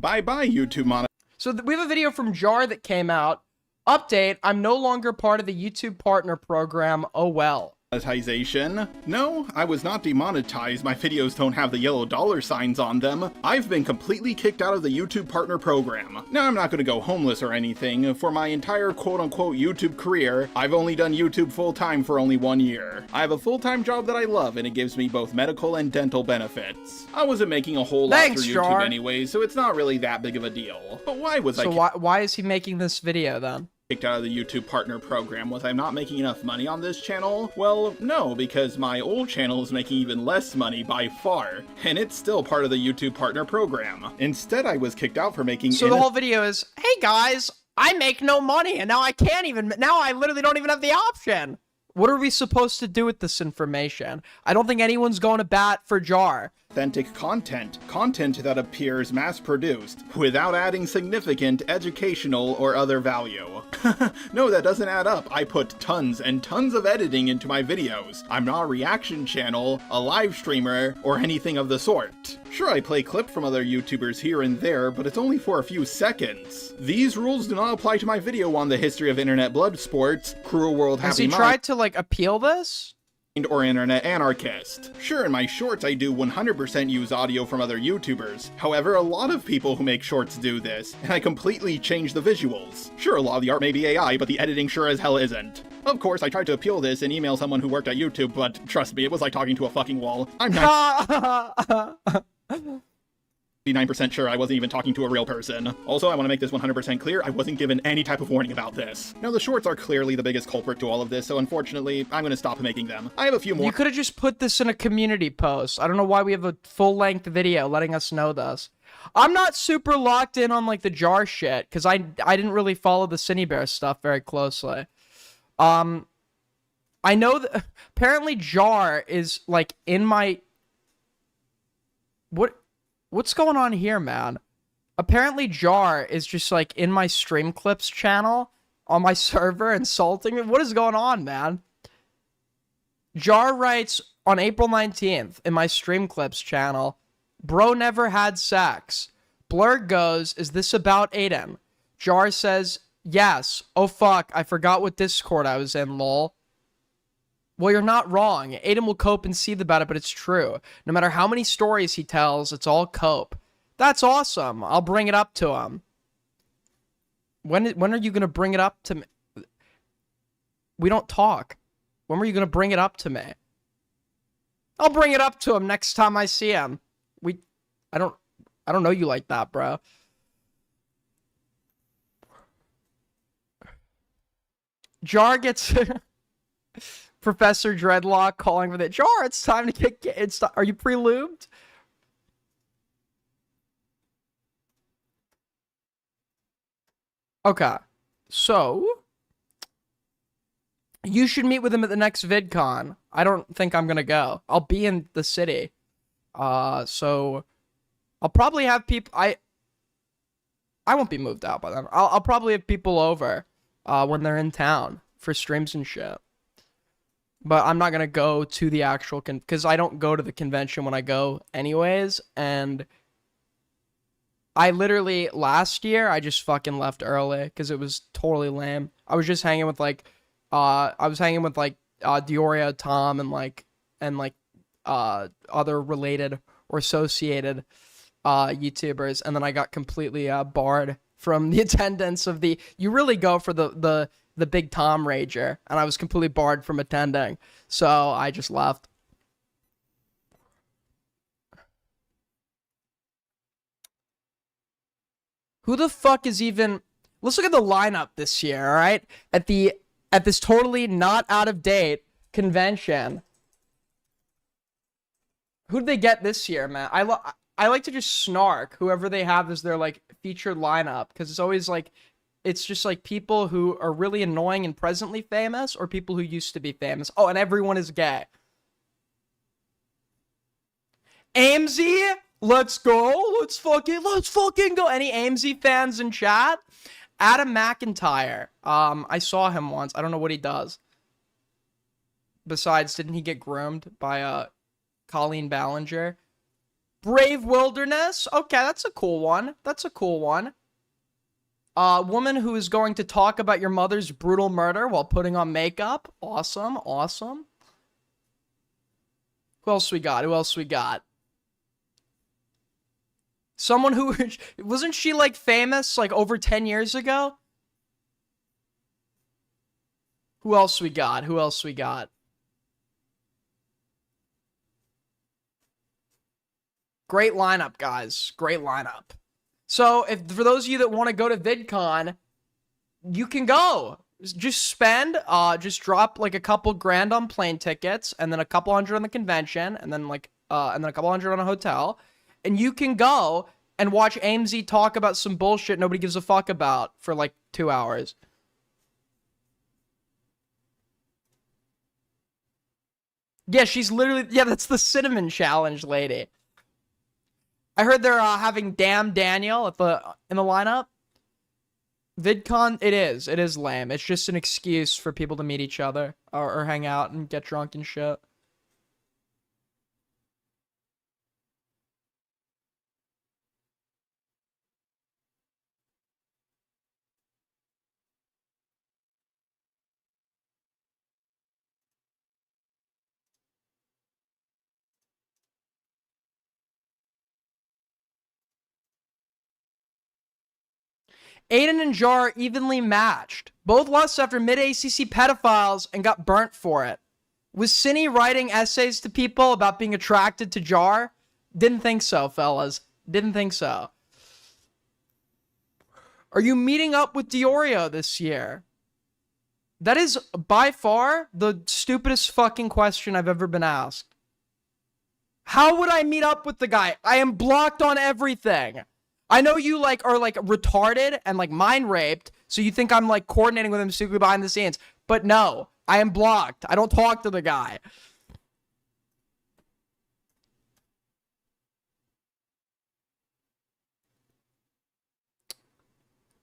Bye-bye, YouTube monitor. So we have a video from Jar that came out. Update, I'm no longer part of the YouTube partner program. Oh well. Monetization? No, I was not demonetized. My videos don't have the yellow dollar signs on them. I've been completely kicked out of the YouTube partner program. Now, I'm not going to go homeless or anything. For my entire quote-unquote YouTube career, I've only done YouTube full-time for only 1 year. I have a full-time job that I love, and it gives me both medical and dental benefits. I wasn't making a whole lot through YouTube anyway, so it's not really that big of a deal. But why was why is he making this video then? Kicked out of the YouTube partner program? Was I not making enough money on this channel? Well, no, because my old channel is making even less money by far, and it's still part of the YouTube partner program. Instead, I was kicked out for making— So the whole video is, hey guys, I make no money, and now I can't even— now I literally don't even have the option. What are we supposed to do with this information? I don't think anyone's going to bat for Jar. Authentic content that appears mass-produced, without adding significant educational or other value. No, that doesn't add up. I put tons and tons of editing into my videos. I'm not a reaction channel, a live streamer, or anything of the sort. Sure, I play clips from other YouTubers here and there, but it's only for a few seconds. These rules do not apply to my video on the history of internet blood sports, Cruel World Has Happy he Mind, tried to, like, appeal this? or Internet Anarchist. Sure, in my shorts I do 100% use audio from other YouTubers. However, a lot of people who make shorts do this, and I completely change the visuals. Sure, a lot of the art may be AI, but the editing sure as hell isn't. Of course, I tried to appeal this and email someone who worked at YouTube, but trust me, it was like talking to a fucking wall. I'm not 99% sure I wasn't even talking to a real person. Also, I want to make this 100% clear, I wasn't given any type of warning about this. Now, the shorts are clearly the biggest culprit to all of this, so unfortunately, I'm going to stop making them. I have a few more. You could have just put this in a community post. I don't know why we have a full-length video letting us know this. I'm not super locked in on, like, the jar shit, because I didn't really follow the Cine Bear stuff very closely. I know that apparently jar is, like, in my... What's going on here, man? Apparently jar is just, like, in my stream clips channel on my server insulting me. What is going on, man? Jar writes on April 19th in my stream clips channel, bro never had sex. Blur goes, is this about Aiden? Jar says, yes. Oh fuck, I forgot what Discord I was in, lol. Well, you're not wrong. Aiden will cope and seethe about it, but it's true. No matter how many stories he tells, it's all cope. That's awesome. I'll bring it up to him. When are you going to bring it up to me? We don't talk. When were you going to bring it up to me? I'll bring it up to him next time I see him. I don't know you like that, bro. Jar gets... Professor Dreadlock calling for the jar. It's time to get. Are you pre-lubed? Okay, so you should meet with him at the next VidCon. I don't think I'm gonna go. I'll be in the city. So I'll probably have people. I won't be moved out by then. I'll probably have people over when they're in town for streams and shit. But I'm not going to go to the actual because I don't go to the convention when I go anyways. And I literally, last year, I just fucking left early because it was totally lame. I was just hanging with, like, Dioria, Tom, and other related or associated YouTubers. And then I got completely barred from the attendance of you really go for the big Tom Rager, and I was completely barred from attending, so I just left. Who the fuck is even... Let's look at the lineup this year, alright? At this totally not out of date convention. Who did they get this year, man? I like to just snark whoever they have as their, like, featured lineup, because it's always, like... It's just, like, people who are really annoying and presently famous, or people who used to be famous. Oh, and everyone is gay. AMZ, let's go. Let's fucking go. Any AMZ fans in chat? Adam McIntyre. I saw him once. I don't know what he does. Besides, didn't he get groomed by, Colleen Ballinger? Brave Wilderness. Okay, that's a cool one. Woman who is going to talk about your mother's brutal murder while putting on makeup. Awesome. Who else we got? Someone who... Wasn't she, like, famous, like, over 10 years ago? Who else we got? Great lineup, guys. Great lineup. So, for those of you that want to go to VidCon, you can go. Just just drop like a couple grand on plane tickets, and then a couple hundred on the convention, and then a couple hundred on a hotel, and you can go and watch AMZ talk about some bullshit nobody gives a fuck about for like 2 hours. Yeah, she's literally... Yeah, that's the cinnamon challenge lady. I heard they're having Damn Daniel in the lineup. VidCon, it is lame. It's just an excuse for people to meet each other or hang out and get drunk and shit. Aiden and Jar evenly matched. Both lost after mid-ACC pedophiles and got burnt for it. Was Cinny writing essays to people about being attracted to Jar? Didn't think so, fellas. Didn't think so. Are you meeting up with Diorio this year? That is by far the stupidest fucking question I've ever been asked. How would I meet up with the guy? I am blocked on everything. I know you like are like retarded and like mind raped, so you think I'm like coordinating with him secretly behind the scenes. But no, I am blocked. I don't talk to the guy.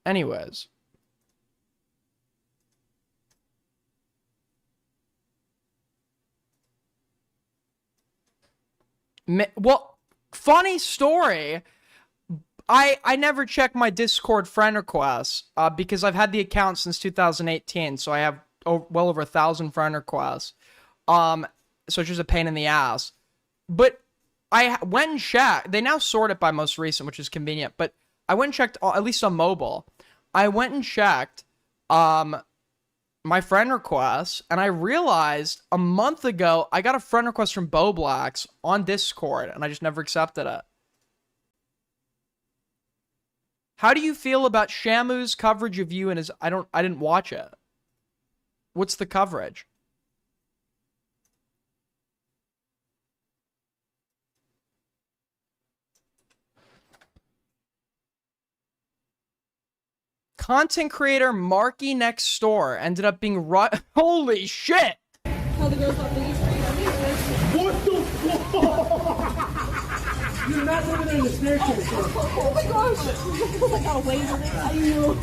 Anyways. Well, funny story. I never check my Discord friend requests because I've had the account since 2018, so I have well over 1,000 friend requests. So it's just a pain in the ass. But I went and checked. They now sort it by most recent, which is convenient. But I went and checked, at least on mobile. I went and checked my friend requests, and I realized a month ago I got a friend request from Bo Blacks on Discord, and I just never accepted it. How do you feel about Shamu's coverage of you and his... I didn't watch it. What's the coverage? Content creator Marky Next Door ended up being holy shit! What the fuck? You're not living in the staircase. Oh my gosh! I got away with it. I know.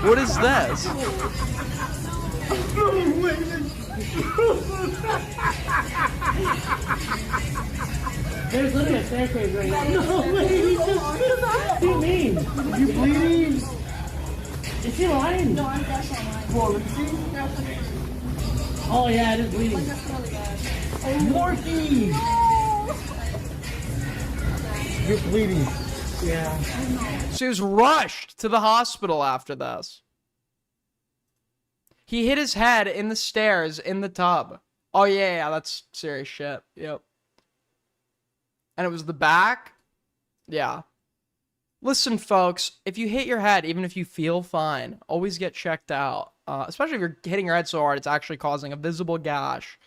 What is this? There's literally a staircase right now. No way! What do you mean? You bleeding? Is she lying? No, I'm definitely lying. Well, let me see. Oh yeah, it is bleeding. That's really bad. Morphine! No. You're bleeding. Yeah. She was rushed to the hospital after this. He hit his head in the stairs in the tub. Oh yeah, that's serious shit. Yep. And it was the back? Yeah. Listen, folks, if you hit your head, even if you feel fine, always get checked out. Especially if you're hitting your head so hard, it's actually causing a visible gash.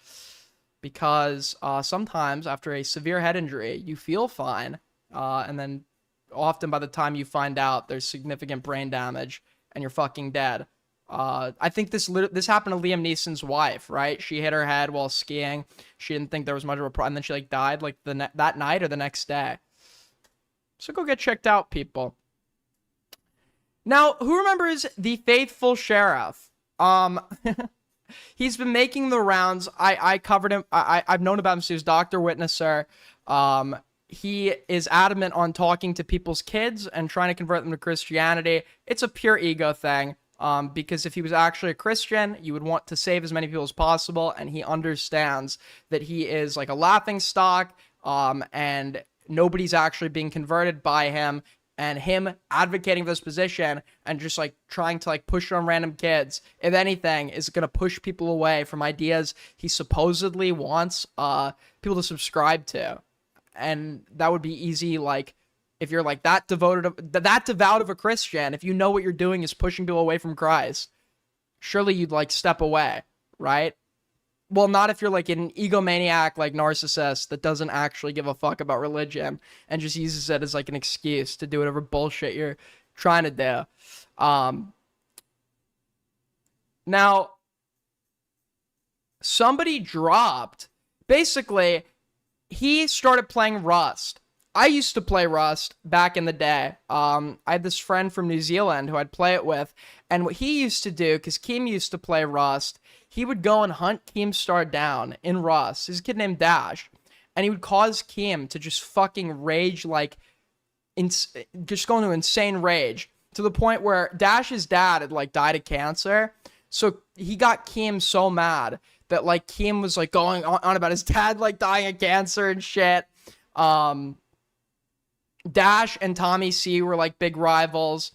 Because sometimes after a severe head injury, you feel fine. And then often by the time you find out, there's significant brain damage and you're fucking dead. I think this happened to Liam Neeson's wife, right? She hit her head while skiing. She didn't think there was much of a problem, and then she like died like that night or the next day. So go get checked out, people. Now, who remembers the faithful sheriff? He's been making the rounds. I covered him. I've known about him since he was Dr. Witnesser. He is adamant on talking to people's kids and trying to convert them to Christianity. It's a pure ego thing. Because if he was actually a Christian, you would want to save as many people as possible, and he understands that he is like a laughingstock, and nobody's actually being converted by him, and him advocating for this position and just like trying to like push it on random kids, if anything, is going to push people away from ideas he supposedly wants people to subscribe to. And that would be easy, like, if you're like that devout of a Christian, if you know what you're doing is pushing people away from Christ, surely you'd like step away, right? Well, not if you're like an egomaniac, like narcissist that doesn't actually give a fuck about religion and just uses it as like an excuse to do whatever bullshit you're trying to do. Now, somebody dropped, basically, he started playing Rust. I used to play Rust back in the day. I had this friend from New Zealand who I'd play it with, and what he used to do, because Keem used to play Rust, he would go and hunt Keemstar down in Rust. There's a kid named Dash, and he would cause Keem to just fucking rage, like, just go into insane rage, to the point where Dash's dad had, like, died of cancer, so he got Keem so mad that, like, Keem was, like, going on about his dad, like, dying of cancer and shit. Dash and Tommy C were like big rivals.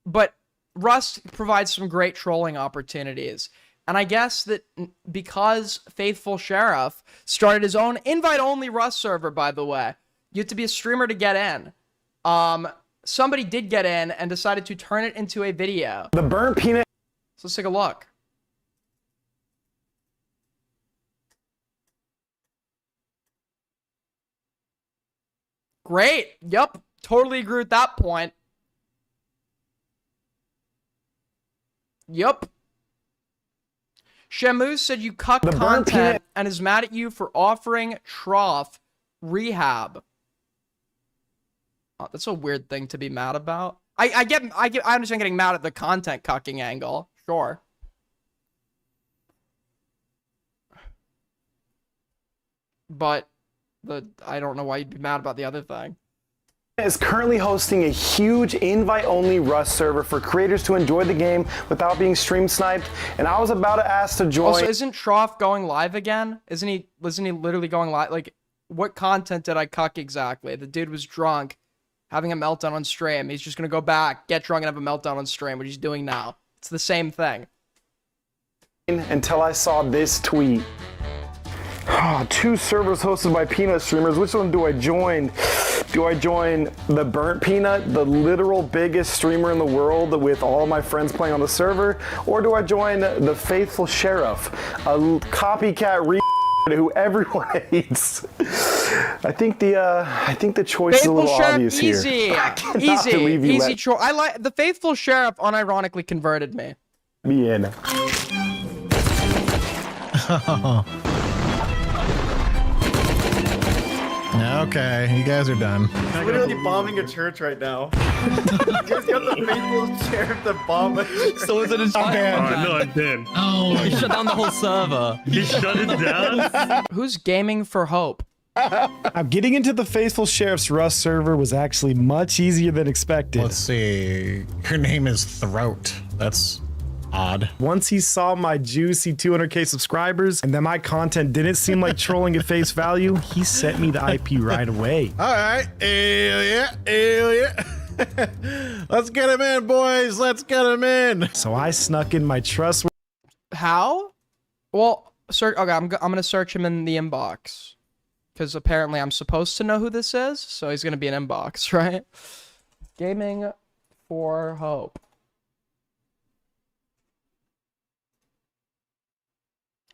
But Rust provides some great trolling opportunities. And I guess that because Faithful Sheriff started his own invite-only Rust server, by the way. You have to be a streamer to get in. Somebody did get in and decided to turn it into a video. The burnt peanut. So let's take a look. Great. Yep. Totally agree with that point. Yup. Shamu said you cuck content and is mad at you for offering Trough rehab. Oh, that's a weird thing to be mad about. I understand getting mad at the content cucking angle. Sure. But I don't know why you'd be mad about the other thing. Is currently hosting a huge invite-only Rust server for creators to enjoy the game without being stream sniped, and I was about to ask to join. Also, isn't Trough going live again? Wasn't he literally going live? Like, what content did I cuck exactly? The dude was drunk, having a meltdown on stream. He's just gonna go back, get drunk, and have a meltdown on stream, which he's doing now. It's the same thing. Until I saw this tweet. 2 servers hosted by peanut streamers. Which one do I join? Do I join the Burnt Peanut, the literal biggest streamer in the world with all my friends playing on the server? Or do I join the Faithful Sheriff, a copycat who everyone hates? I think the choice is a little obvious here. Easy choice. I like the Faithful Sheriff. Unironically converted me. Bien. Okay, you guys are done. I'm literally bombing a church right now. Just got the Faithful Sheriff to bomb a church. So is it his I'm no, I'm dead. Oh, he shut down the whole server. He shut it down? Who's gaming for hope? Getting into the Faithful Sheriff's Rust server was actually much easier than expected. Let's see. Her name is Throat. That's odd. Once he saw my juicy 200k subscribers and that my content didn't seem like trolling at face value, he sent me the IP right away. All right. Let's get him in, boys. Let's get him in. So I snuck in my trustworthy. How? Well, search. Okay, I'm gonna search him in the inbox because apparently I'm supposed to know who this is. So he's gonna be an inbox, right? Gaming for hope.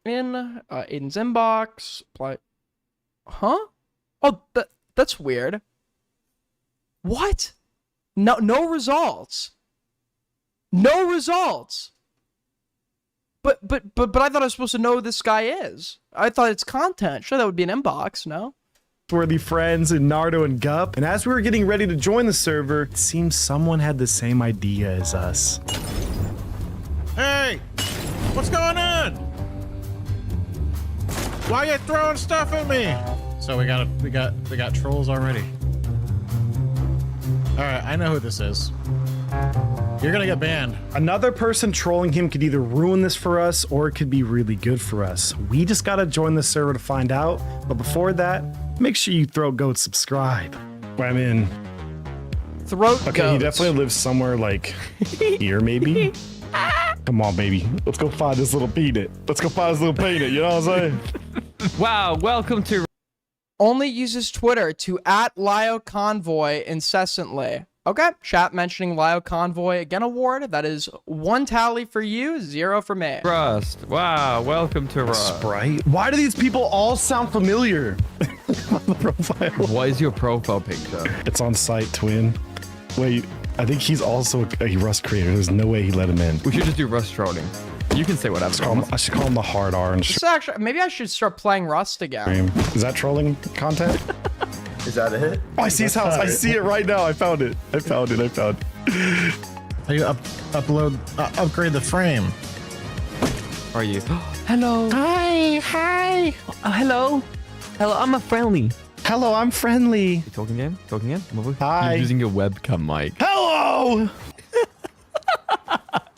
In Aiden's inbox. Huh? Oh, that's weird. What? No results. No results. But I thought I was supposed to know who this guy is. I thought it's content. Sure, that would be an inbox, no? Worthy friends in Nardo and Gup, and as we were getting ready to join the server, it seems someone had the same idea as us. Hey, what's going on? Why are you throwing stuff at me? So we got trolls already. All right, I know who this is. You're gonna get banned. Another person trolling him could either ruin this for us or it could be really good for us. We just gotta join the server to find out. But before that, make sure you throat goat subscribe. I'm in. Throat Okay, goats. he definitely lives somewhere like here, maybe. Come on, baby. Let's go find this little peanut. Let's go find this little peanut. You know what I'm saying? Wow, welcome to. Only uses Twitter to @LioConvoy incessantly. Okay, chat mentioning Lio Convoy again award. That is 1 tally for you, 0 for me. Rust. Wow, welcome to Rust. Sprite. Why do these people all sound familiar? On the profile. What is your profile picture? It's on site, twin. Wait, I think he's also a Rust creator. There's no way he let him in. We should just do Rust trolling. You can say whatever. I should call him the hard R and This actually, maybe I should start playing Rust again. Is that trolling content? Is that it? Oh, I see his house. I see it right now. I found it. I found it. How you upgrade the frame? Are you? Hello. Hi. Oh, hello. Hello, I'm a friendly. Hello, I'm friendly. You talking again? Talking again? Hi. You're using your webcam mic. Hello.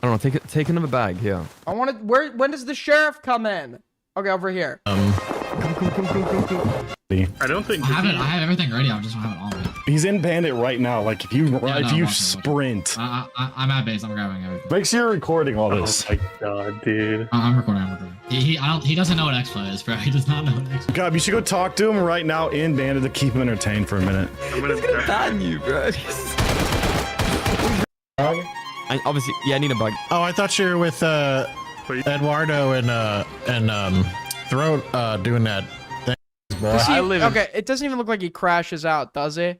I don't know. Take another bag here. I want to. When does the sheriff come in? Okay, over here. Come I don't think I have everything ready. I just don't have it on me. he's in bandit right now. Like if you sprint, I'm at base. I'm grabbing everything. make sure you're recording all this. Oh my god, dude. I'm recording. He doesn't know what Expo is, bro. He does not know what Expo is. God, you should go talk to him right now in bandit to keep him entertained for a minute. He's gonna ban you, bro. Obviously, yeah, I need a bug. Oh, I thought you were with Eduardo and Throat doing that thing. Bro. Okay, it doesn't even look like he crashes out, does he?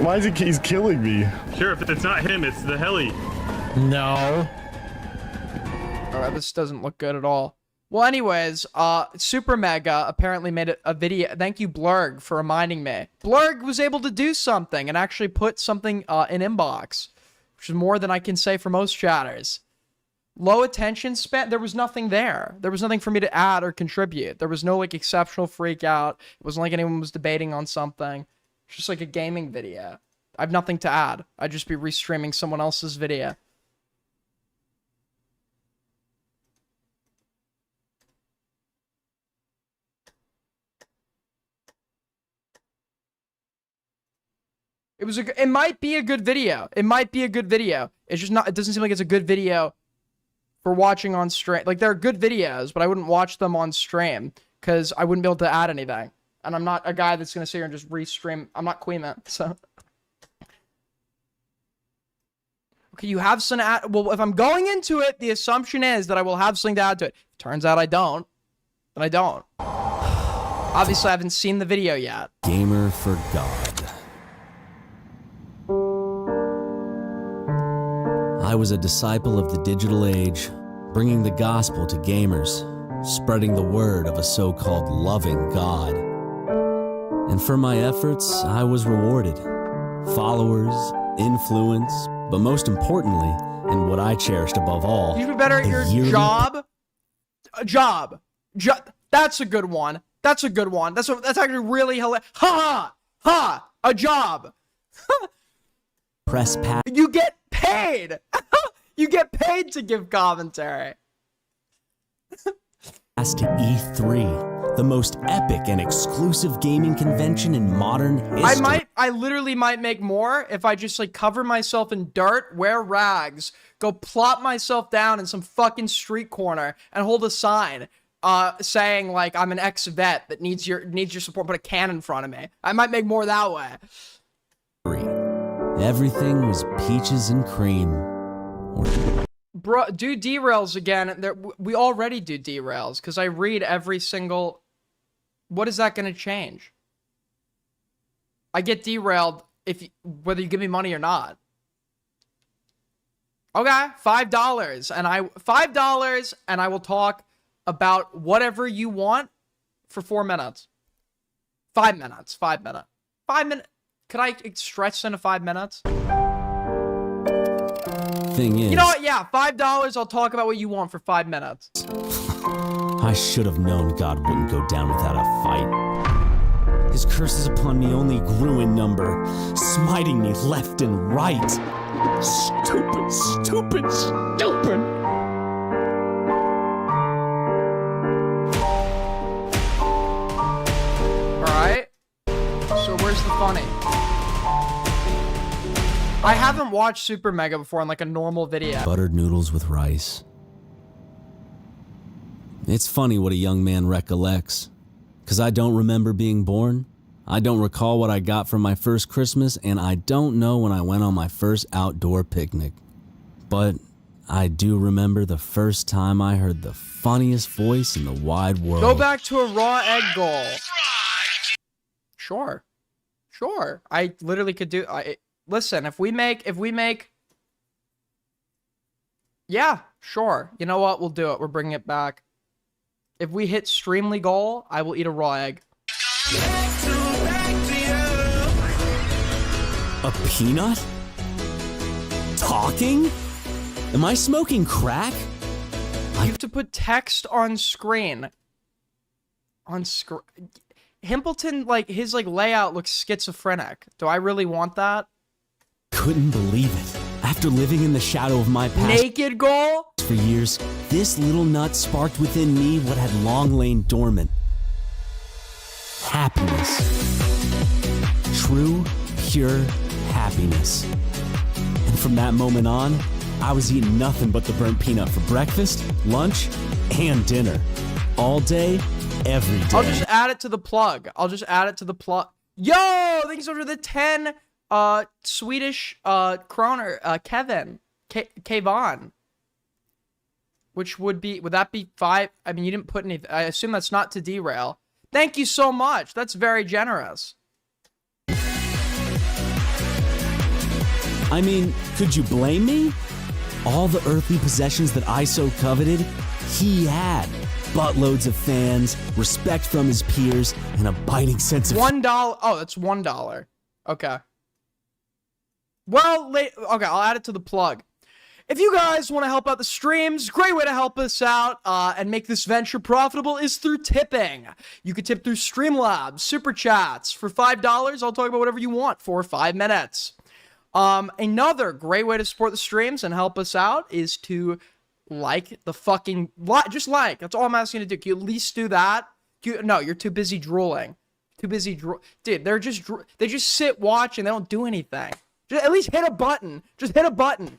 Why is he's killing me? Sure, if it's not him, it's the heli. No. Alright, this doesn't look good at all. Well, anyways, Super Mega apparently made a video. Thank you, Blurg, for reminding me. Blurg was able to do something and actually put something in inbox, which is more than I can say for most chatters. Low attention span, there was nothing there. There was nothing for me to add or contribute. There was no, like, exceptional freak out. It wasn't like anyone was debating on something. It's just like a gaming video. I have nothing to add. I'd just be restreaming someone else's video. It might be a good video. It might be a good video. It's just not, it doesn't seem like it's a good video for watching on stream. Like, there are good videos, but I wouldn't watch them on stream because I wouldn't be able to add anything. And I'm not a guy that's going to sit here and just restream. I'm not Queema, so. Okay, you have some add. Well, if I'm going into it, the assumption is that I will have something to add to it. Turns out I don't. Then I don't. Obviously, I haven't seen the video yet. Gamer for God. I was a disciple of the digital age, bringing the gospel to gamers, spreading the word of a so-called loving God. And for my efforts, I was rewarded. Followers, influence, but most importantly, and what I cherished above all, you'd be better at your job. A job. That's a good one. That's a good one. That's actually really hilarious. Ha! Ha! A job. Press pass. You get paid. You get paid to give commentary. Pass to E3, the most epic and exclusive gaming convention in modern history. I literally might make more if I just, like, cover myself in dirt, wear rags, go plop myself down in some fucking street corner and hold a sign saying, like, I'm an ex-vet that needs your support, put a can in front of me. I might make more that way. Everything was peaches and cream. Bro, do derails again. We already do derails because I read every single. What is that going to change? I get derailed whether you give me money or not. Okay, $5 and I will talk about whatever you want for 4 minutes. 5 minutes. 5 minutes. 5 minutes. Could I stretch into 5 minutes? Thing is, you know what? Yeah, $5. I'll talk about what you want for 5 minutes. I should have known God wouldn't go down without a fight. His curses upon me only grew in number, smiting me left and right. Stupid, stupid, stupid. Alright. So where's the funny? I haven't watched Super Mega before on, like, a normal video. Buttered noodles with rice. It's funny what a young man recollects. Because I don't remember being born. I don't recall what I got for my first Christmas, and I don't know when I went on my first outdoor picnic. But I do remember the first time I heard the funniest voice in the wide world. Go back to a raw egg goal. Sure. Sure. I literally could do... Listen, if we make... Yeah, sure. You know what? We'll do it. We're bringing it back. If we hit Streamly goal, I will eat a raw egg. A peanut? Talking? Am I smoking crack? You have to put text on screen. On screen. Himpleton, like, his, like, layout looks schizophrenic. Do I really want that? Couldn't believe it. After After living in the shadow of my past Naked goal? for years, this little nut sparked within me what had long lain dormant. Happiness. True, pure happiness. And from that moment on, I was eating nothing but the burnt peanut for breakfast, lunch, and dinner. All day, every day. I'll just add it to the plug. Yo, thank you so much for the 10 Swedish kroner, Kevin. Kevon. Which would that be 5? I mean, you didn't put anything. I assume that's not to derail. Thank you so much. That's very generous. I mean, could you blame me? All the earthly possessions that I so coveted, he had. Buttloads of fans, respect from his peers, and a biting sense of... $1. Oh, that's $1. Okay. Well, okay, I'll add it to the plug. If you guys want to help out the streams, great way to help us out and make this venture profitable is through tipping. You could tip through Streamlabs, Super Chats. For $5, I'll talk about whatever you want for 5 minutes. Another great way to support the streams and help us out is to like the fucking... Just like. That's all I'm asking you to do. Can you at least do that? No, you're too busy drooling. Dude, they just sit watching. They don't do anything. Just at least hit a button. Just hit a button.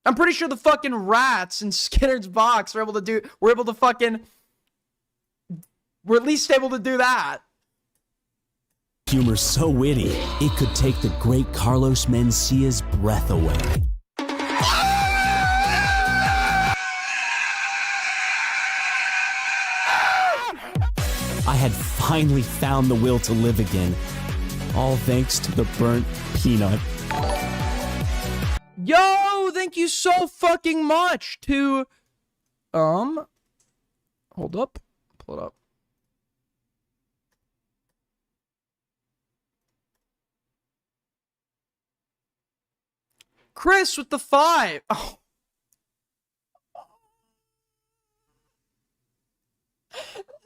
I'm pretty sure the fucking rats in Skinner's box we're at least able to do that. Humor so witty, it could take the great Carlos Mencia's breath away. I had finally found the will to live again, all thanks to the burnt peanut. Yo, thank you so fucking much to, hold up, pull it up. Chris with the 5. Oh.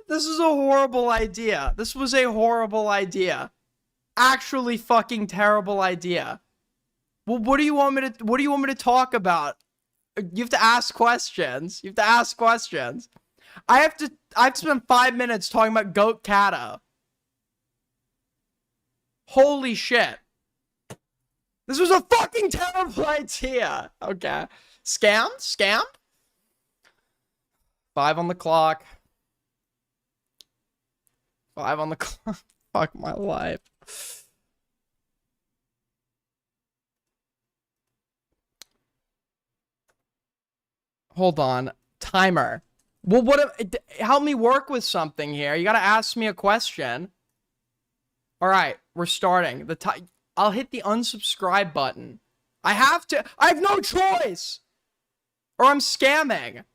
This is a horrible idea. This was a horrible idea. Actually fucking terrible idea. Well, what do you want me to talk about? You have to ask questions. I have to spend 5 minutes talking about Goat Cato. Holy shit. This was a fucking terrible idea. Okay. Scam? 5 on the clock. 5 on the clock. Fuck my life. Hold on. Timer. Well, help me work with something here. You gotta ask me a question. Alright, we're starting. I'll hit the unsubscribe button. I have no choice! Or I'm scamming.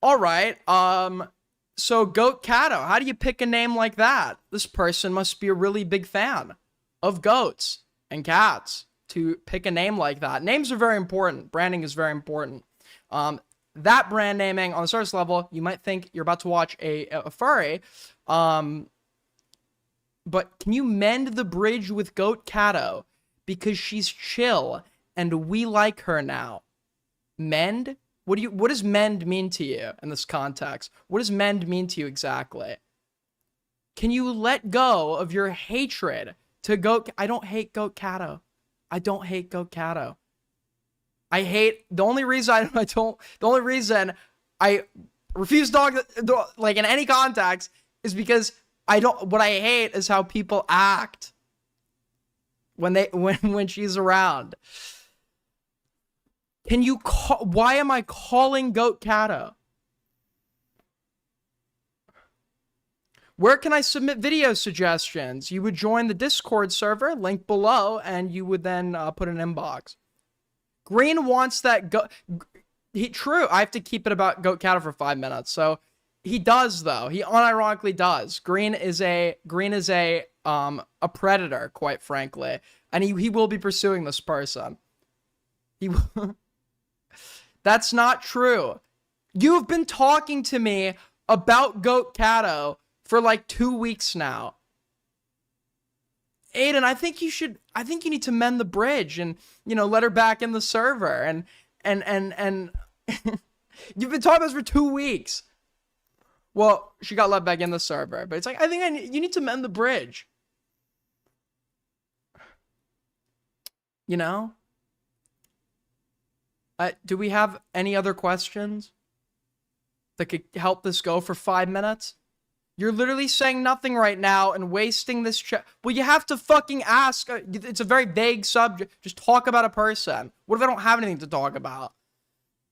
Alright, so Goat Cato, how do you pick a name like that? This person must be a really big fan of goats and cats to pick a name like that. Names are very important. Branding is very important. That brand naming on the surface level, you might think you're about to watch a furry. But can you mend the bridge with Goat Cato? Because she's chill and we like her now. Mend? What does mend mean to you in this context? What does mend mean to you exactly? Can you let go of your hatred to Goat? I don't hate Goat Cato. The only reason I refuse dog like in any context is because what I hate is how people act when she's around. Why am I calling Goat Cato? Where can I submit video suggestions? You would join the Discord server, link below, and you would then put an inbox. Green wants that true. I have to keep it about Goat Cato for 5 minutes. So he does though. He unironically does. Green is a predator, quite frankly, and he will be pursuing this person. That's not true. You've been talking to me about Goat Cato for like 2 weeks now. Aiden, I think you need to mend the bridge and, you know, let her back in the server. And you've been talking about this for 2 weeks. Well, she got let back in the server, but it's like, I think you need to mend the bridge. You know? Do we have any other questions that could help this go for 5 minutes? You're literally saying nothing right now and wasting this chat. Well, you have to fucking ask. It's a very vague subject. Just talk about a person. What if I don't have anything to talk about?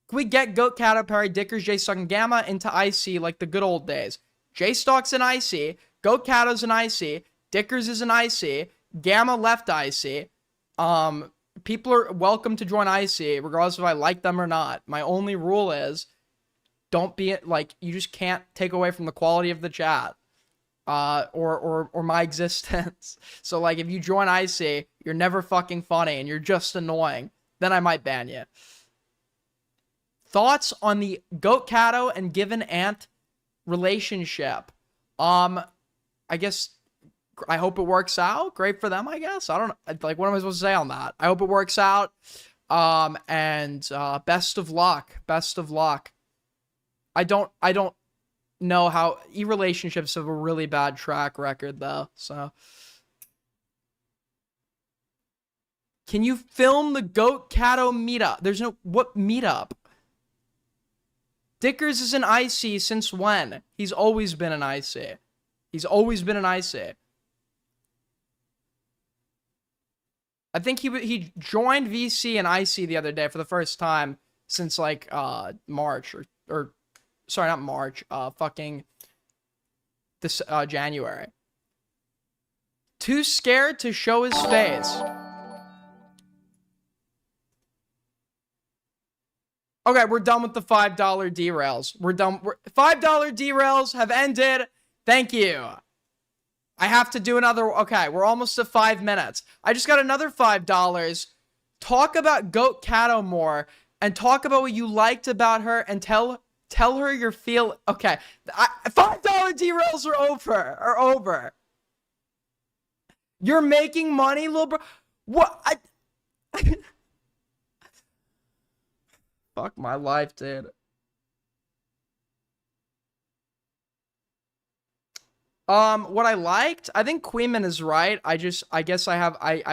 Can we get Goat, Cato, Perry, Dickers, J-Stock, and Gamma into IC like the good old days? J-Stock's in IC. Goat, Cato's in IC. Dickers is in IC. Gamma left IC. People are welcome to join IC, regardless if I like them or not. My only rule is, don't be like, you just can't take away from the quality of the chat, or my existence. So like, if you join IC, you're never fucking funny and you're just annoying, then I might ban you. Thoughts on the Goat Cato and Given Ant relationship? I guess, I hope it works out. Great for them, I guess. I don't know. Like, what am I supposed to say on that? I hope it works out. And best of luck. Best of luck. I don't know how relationships have a really bad track record though. So can you film the Goat Cato meetup? There's no, what meetup? Dickers is in IC since when? He's always been in IC. He's always been in IC. I think he joined VC and IC the other day for the first time since like March or sorry, not March, fucking this January. Too scared to show his face. Okay, we're done with the $5 derails. We're done. $5 derails have ended. Thank you. I have to do another. Okay, we're almost at 5 minutes. I just got another $5. Talk about Goat Cato more and talk about what you liked about her and tell her your feel. Okay, $5 derails are over. You're making money, little bro. What? Fuck my life, dude. What I liked, I think Queeman is right. I guess I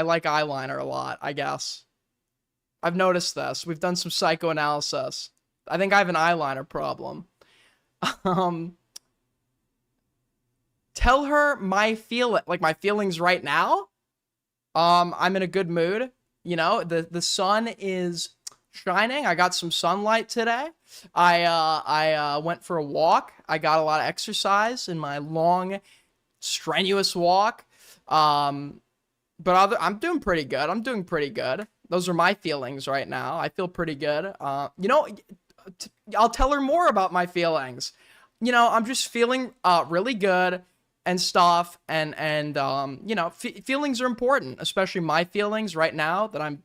like eyeliner a lot, I guess. I've noticed this. We've done some psychoanalysis. I think I have an eyeliner problem. Tell her my feelings right now. I'm in a good mood. You know, the sun is shining. I got some sunlight today. I went for a walk. I got a lot of exercise in my long, strenuous walk. But I'm doing pretty good. Those are my feelings right now. I feel pretty good. You know, I'll tell her more about my feelings. You know, I'm just feeling really good and stuff. And you know, feelings are important, especially my feelings right now that I'm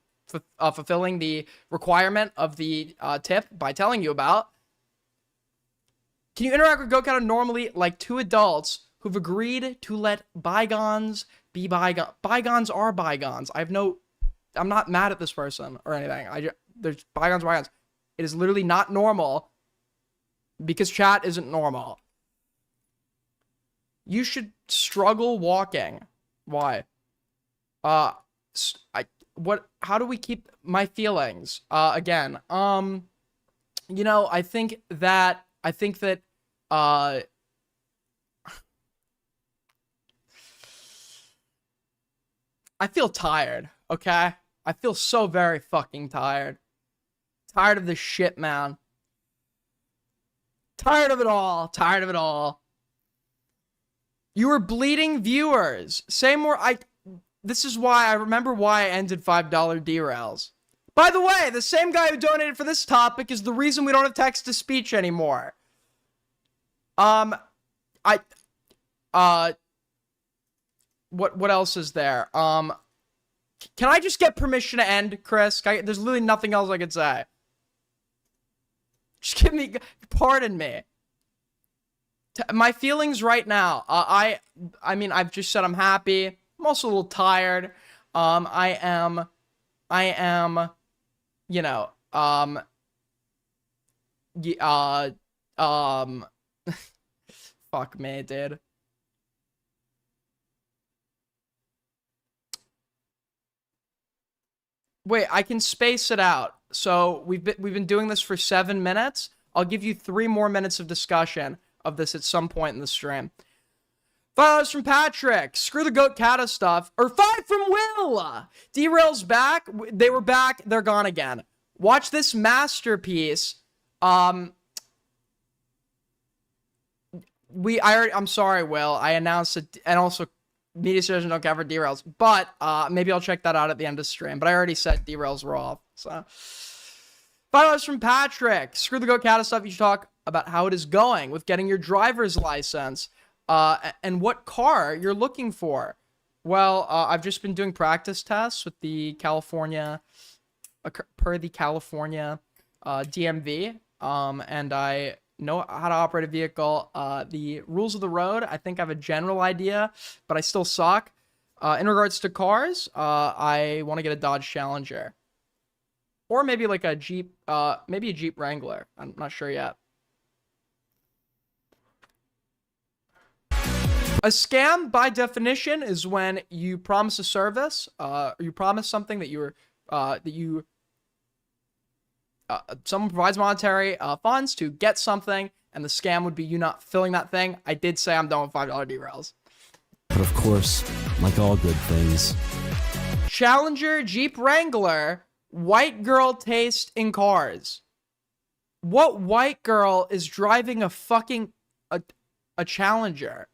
fulfilling the requirement of the tip by telling you about. Can you interact with Goat Cato normally like two adults who've agreed to let bygones be bygones? Bygones are bygones. I'm not mad at this person or anything. There's bygones are bygones. It is literally not normal because chat isn't normal. You should struggle walking. Why? How do we keep my feelings? Again, you know, I think that, I feel tired, okay? I feel so very fucking tired. Tired of this shit, man. Tired of it all. You were bleeding viewers. Say more. This is why I remember why I ended $5 derails. By the way, the same guy who donated for this topic is the reason we don't have text-to-speech anymore. What else is there? Can I just get permission to end, Chris? There's literally nothing else I could say. Just pardon me. My feelings right now. I mean, I've just said I'm happy. I'm also a little tired. I am, you know, fuck me, dude. Wait, I can space it out. So we've been doing this for 7 minutes. I'll give you 3 more minutes of discussion of this at some point in the stream. $5 from Patrick. Screw the goat cata stuff. Or 5 from Will. Derail's back. They were back. They're gone again. Watch this masterpiece. I'm sorry, Will. I announced it, and also media sessions don't cover derails, but maybe I'll check that out at the end of the stream. But I already said derails were off. So $5 from Patrick. Screw the goat cata stuff. You should talk about how it is going with getting your driver's license. And what car you're looking for. Well, I've just been doing practice tests with the California, per the California DMV, and I know how to operate a vehicle. The rules of the road, I think I have a general idea, but I still suck. In regards to cars, I want to get a Dodge Challenger. Or maybe like a Jeep, maybe a Jeep Wrangler. I'm not sure yet. A scam, by definition, is when you promise a service, or you promise something that someone provides monetary funds to get something, and the scam would be you not filling that thing. I did say I'm done with $5 derails. But of course, like all good things, Challenger, Jeep Wrangler, white girl taste in cars. What white girl is driving a fucking a Challenger?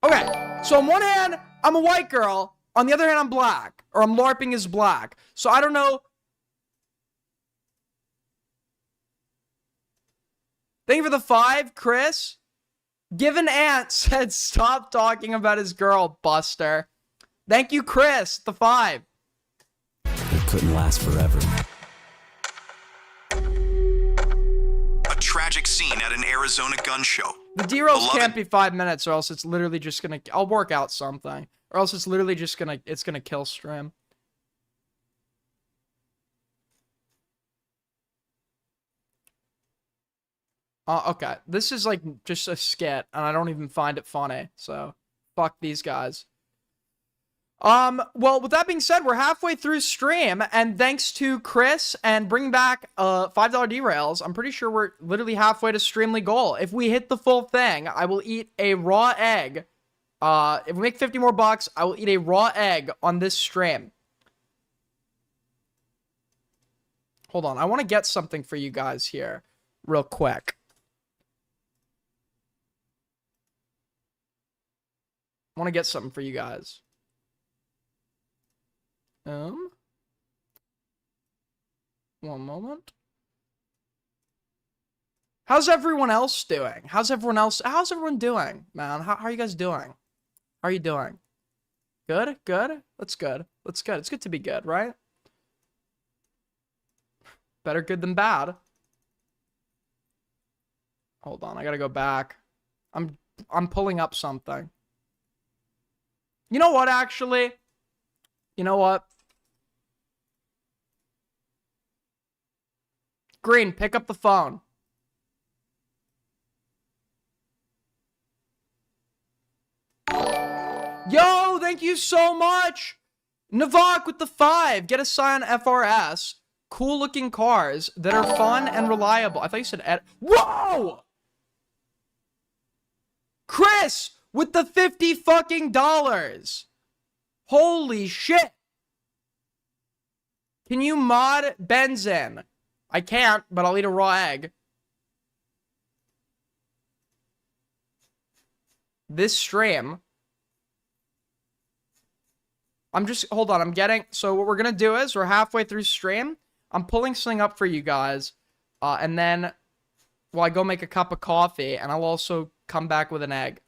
Okay, so on one hand, I'm a white girl. On the other hand, I'm black. Or I'm LARPing as black. So I don't know. Thank you for the 5, Chris. Given Ant said stop talking about his girl, Buster. Thank you, Chris. The 5. it couldn't last forever. A tragic scene at an Arizona gun show. The derails can't be 5 minutes, or else it's literally just gonna. I'll work out something, or else it's literally just gonna. It's gonna kill stream. Okay, this is like just a skit, and I don't even find it funny. So, fuck these guys. Well, with that being said, we're halfway through stream, and thanks to Chris and bringing back $5 derails, I'm pretty sure we're literally halfway to Streamly goal. If we hit the full thing, I will eat a raw egg. If we make 50 more bucks, I will eat a raw egg on this stream. Hold on, I want to get something for you guys here, real quick. I want to get something for you guys. One moment. How's everyone else doing? How's everyone doing, man? How are you guys doing? How are you doing? Good? Good? That's good. That's good. It's good to be good, right? Better good than bad. Hold on, I gotta go back. I'm pulling up something. You know what, actually? You know what? Green, pick up the phone. Yo, thank you so much. Navak with the 5. Get a Scion FRS. Cool looking cars that are fun and reliable. I thought you said Whoa! Chris with the $50 fucking dollars. Holy shit. Can you mod Benzin? I can't, but I'll eat a raw egg. This stream. Hold on, so what we're gonna do is, we're halfway through stream. I'm pulling something up for you guys. And then, well, I go make a cup of coffee, and I'll also come back with an egg.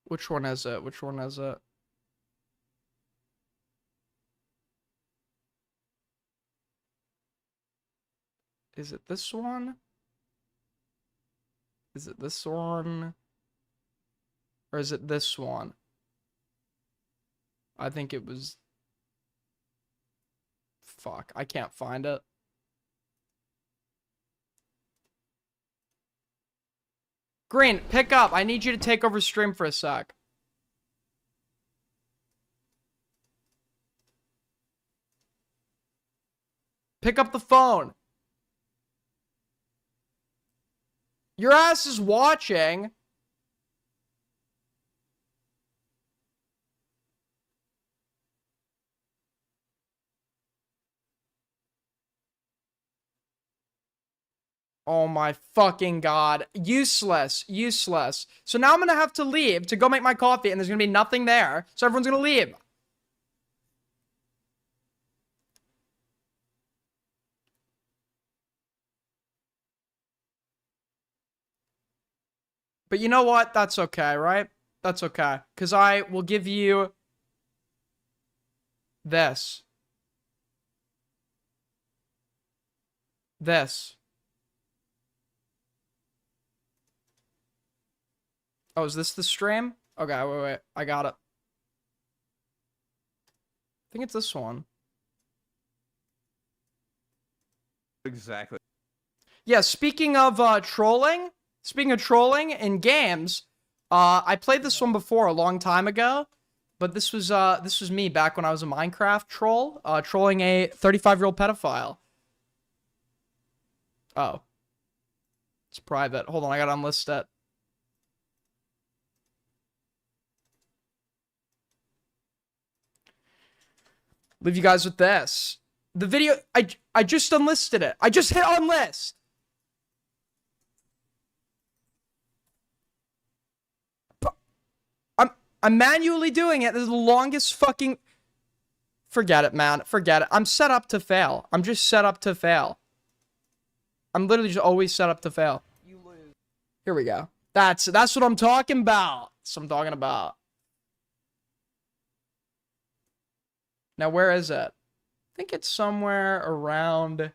Which one is it? Which one is it? Is it this one? Is it this one? Or is it this one? I think it was... Fuck, I can't find it. Green, pick up. I need you to take over stream for a sec. Pick up the phone. Your ass is watching. Oh my fucking god. Useless. Useless. So now I'm gonna have to leave to go make my coffee and there's gonna be nothing there. So everyone's gonna leave. But you know what? That's okay, right? That's okay. Because I will give you this. This. Oh, is this the stream? Okay, wait. I got it. I think it's this one. Exactly. Yeah, speaking of trolling in games, I played this one before a long time ago, but this was me back when I was a Minecraft troll, trolling a 35-year-old pedophile. Oh. It's private. Hold on, I gotta unlist it. Leave you guys with this. The video, I just unlisted it. I just hit unlist. I'm manually doing it. This is the longest fucking... Forget it, man. Forget it. I'm set up to fail. I'm just set up to fail. I'm literally just always set up to fail. You lose. Here we go. That's what I'm talking about. That's what I'm talking about. Now, where is it? I think it's somewhere around...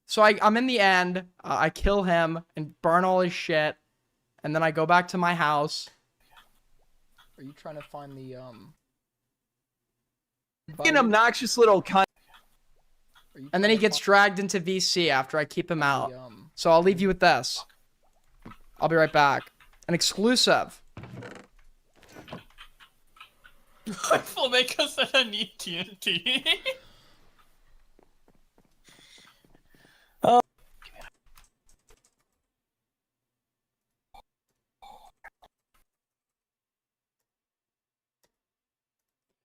So I'm in the end. I kill him and burn all his shit. And then I go back to my house. Are you trying to find the, An obnoxious little cunt. And then he gets dragged into VC after I keep him out. So I'll leave you with this. I'll be right back. An exclusive. Filmmaker said I need TNT.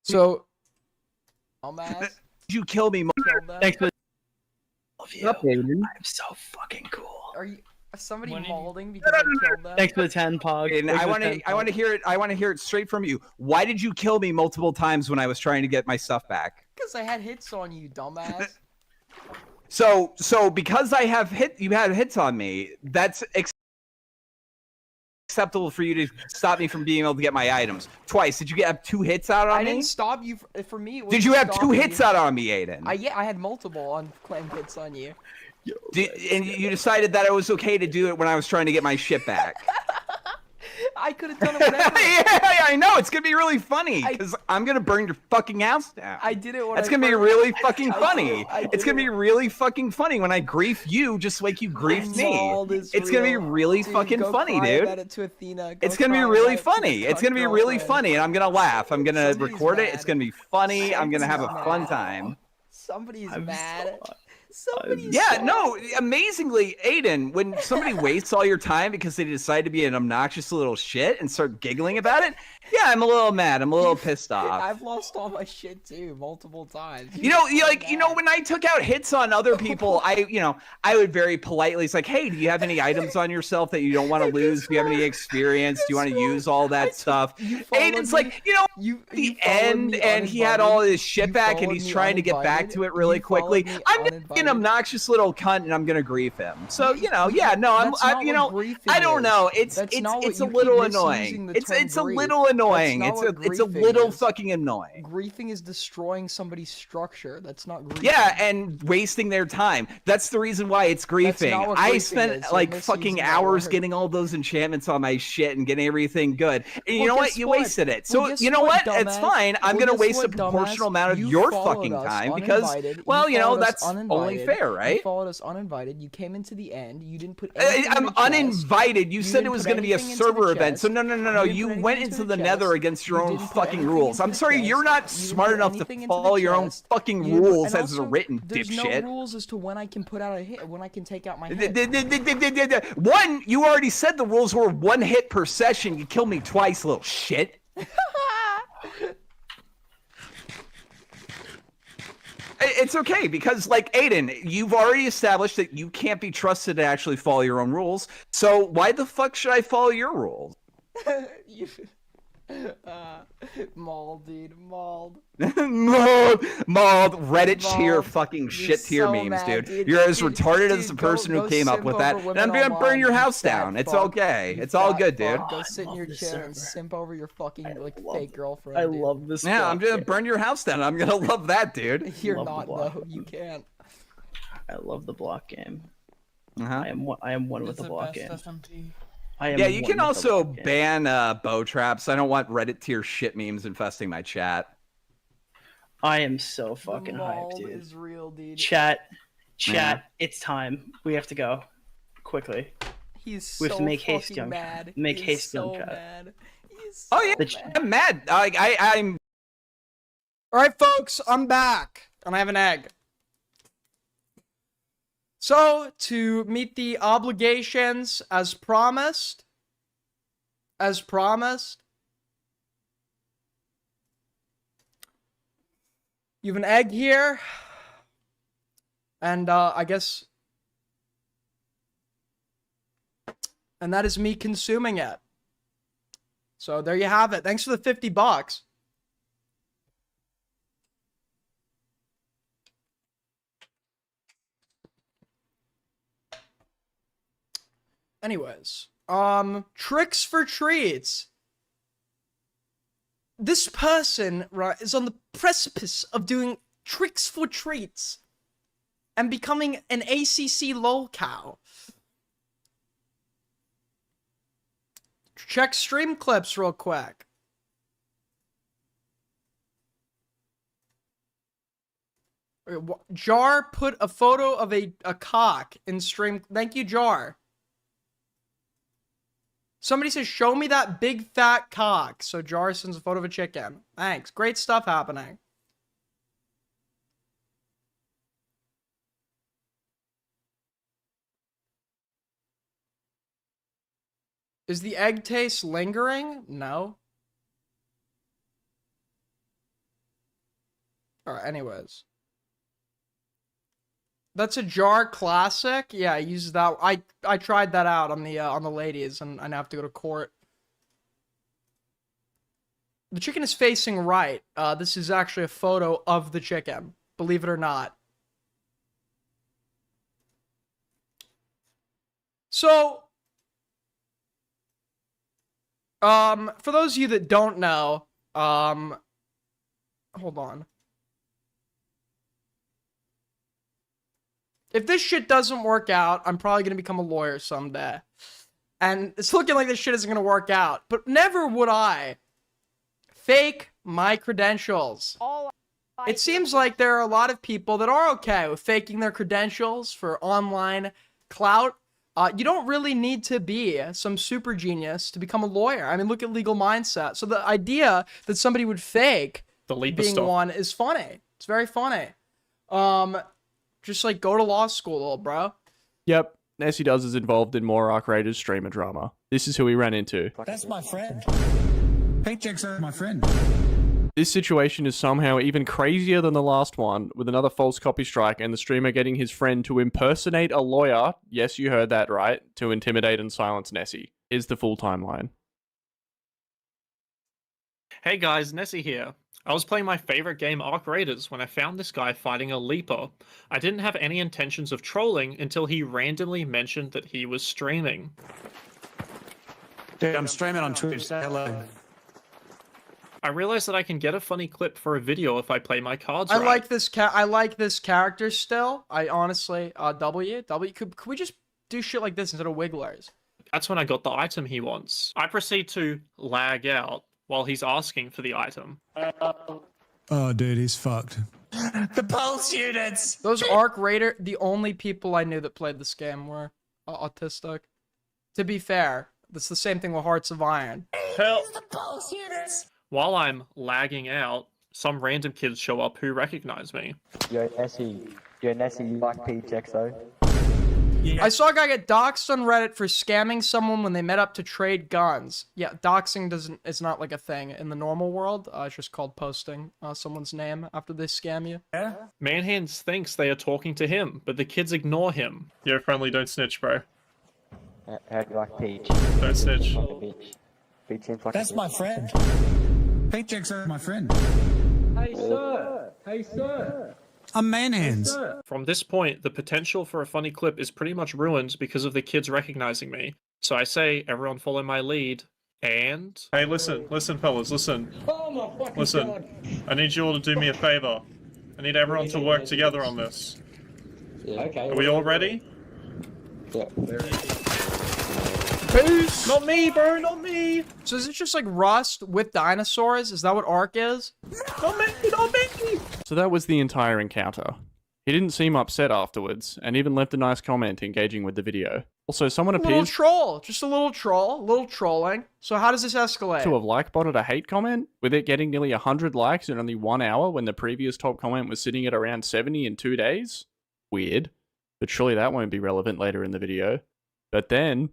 So, you kill me. Thanks for Aiden. I'm so fucking cool. Are you somebody molding because I killed them? Thanks for the 10, Pog. And I want to hear it. I want to hear it straight from you. Why did you kill me multiple times when I was trying to get my stuff back? Because I had hits on you, dumbass. So because I have you had hits on me. That's acceptable for you to stop me from being able to get my items twice. Did you have 2 hits out on me? I didn't stop you. For me, it did you have 2 hits out on me, Aiden? Yeah, I had multiple unclaimed hits on you. And you decided that it was okay to do it when I was trying to get my shit back. I could have done it whenever. Yeah, I know. It's going to be really funny because I'm going to burn your fucking house down. I did it when That's going to be really fucking funny. It's going to be really fucking funny when I grief you just like you griefed me. It's going to be really fucking funny, dude. It's going to be really funny. It's going to be really funny, and I'm going to laugh. I'm going to record it. It's going to be funny. I'm going to have a fun time. Somebody's mad. No, amazingly, Aiden, when somebody wastes all your time because they decide to be an obnoxious little shit and start giggling about it, yeah, I'm a little mad. I'm a little pissed off. I've lost all my shit too, multiple times. When I took out hits on other people, I would very politely, it's like, hey, do you have any items on yourself that you don't want to lose? Do you have any experience? Do you want to use all that stuff? Aiden's like, the end, and he had all his shit back, and he's trying to get back to it really quickly. I'm fucking obnoxious little cunt, and I'm gonna grief him. So you know, yeah, no, I don't know. It's a little annoying. It's a little annoying. It's a little fucking annoying. Griefing is destroying somebody's structure. That's not griefing. Yeah, and wasting their time. That's the reason why it's griefing. I spent like fucking hours getting all those enchantments on my shit and getting everything good. And you know what? You wasted it. So you know what? It's fine. I'm gonna waste a proportional amount of your fucking time because, well, you know, that's only fair, right? You followed us uninvited. You came into the end. You didn't put. I'm uninvited. You said it was gonna be a server event. So no. You went into the Nether against your own fucking rules. I'm sorry, you're not smart enough to follow your own fucking rules as written, dipshit. There's no rules as to when I can put out a hit, when I can take out my hit. One, you already said the rules were 1 hit per session. You killed me twice, little shit. It's okay because, like, Aiden, you've already established that you can't be trusted to actually follow your own rules. So why the fuck should I follow your rules? Mauled, dude, mauled. Mauled, Reddit tier fucking shit tier memes, dude. You're as retarded as the person who came up with that. And I'm gonna burn your house down. It's okay. It's all good, dude. Go sit in your chair and simp over your fucking fake girlfriend. I love this. Yeah, I'm gonna burn your house down. I'm gonna love that, dude. You're not though. You can't. I love the block game. Uh-huh. I am one with the block game. Yeah, you can also ban bow traps. I don't want Reddit tier shit memes infesting my chat. I am so fucking hyped, dude. Is real, dude. Chat, it's time. We have to go quickly. We have to make haste, fucking young. mad. Make He's haste, so young chat. mad. He's Oh yeah, I'm mad. I'm. All right, folks, I'm back, and I have an egg. So, to meet the obligations as promised, you have an egg here, and I guess, and that is me consuming it. So there you have it. Thanks for the $50. Anyways, tricks for treats. This person, right, is on the precipice of doing tricks for treats and becoming an ACC lolcow. Check stream clips real quick. Jar put a photo of a cock in stream. Thank you, Jar. Somebody says, show me that big fat cock. So Jar sends a photo of a chicken. Thanks. Great stuff happening. Is the egg taste lingering? No. Alright, anyways. That's a Jar classic. Yeah, I used that. I tried that out on the ladies, and I now have to go to court. The chicken is facing right. This is actually a photo of the chicken, believe it or not. So, for those of you that don't know, hold on. If this shit doesn't work out, I'm probably going to become a lawyer someday. And it's looking like this shit isn't going to work out. But never would I fake my credentials. It seems like there are a lot of people that are okay with faking their credentials for online clout. You don't really need to be some super genius to become a lawyer. I mean, look at Legal Mindset. So the idea that somebody would fake being one is funny. It's very funny. Just, like, go to law school, little bro. Yep, Nessie Does is involved in more arc-rated streamer drama. This is who we ran into. That's my friend. Paychecks are my friend. This situation is somehow even crazier than the last one, with another false copy strike and the streamer getting his friend to impersonate a lawyer, yes, you heard that right, to intimidate and silence Nessie. Is the full timeline. Hey guys, Nessie here. I was playing my favorite game, Arc Raiders, when I found this guy fighting a Leaper. I didn't have any intentions of trolling until he randomly mentioned that he was streaming. Dude, I'm streaming on Twitch. Say hello. I realized that I can get a funny clip for a video if I play my cards I right. like this character still. I honestly, W. Could we just do shit like this instead of wigglers? That's when I got the item he wants. I proceed to lag out while he's asking for the item. Oh, dude, he's fucked. The pulse units! Those Arc Raider, the only people I knew that played this game were autistic. To be fair, it's the same thing with Hearts of Iron. Help! The pulse units! While I'm lagging out, some random kids show up who recognize me. Yo, Nessie, you like Peach though? I saw a guy get doxxed on Reddit for scamming someone when they met up to trade guns. Yeah, doxing is not like a thing in the normal world. It's just called posting someone's name after they scam you. Yeah? Manhands thinks they are talking to him, but the kids ignore him. Yo, friendly, don't snitch, bro. How do you like Peach? Don't snitch. Peach seems like That's my friend. Peach is my friend. Hey, sir. Hey, sir. I'm Manhands. From this point, the potential for a funny clip is pretty much ruined because of the kids recognizing me. So I say, everyone follow my lead, and... Hey, listen, fellas, listen. Oh my fucking Listen, God. I need you all to do me a favor. I need everyone to work together on this. Yeah. Okay. Are we all ready? Yeah. Peace! Not me, bro, not me! So is it just like Rust with dinosaurs? Is that what Ark is? Not me, not me! So that was the entire encounter. He didn't seem upset afterwards, and even left a nice comment engaging with the video. Also, someone A little appears troll. Just a little troll. A little trolling. So how does this escalate? to have like-botted a hate comment, with it getting nearly 100 likes in only 1 hour when the previous top comment was sitting at around 70 in 2 days? Weird. But surely that won't be relevant later in the video. But then...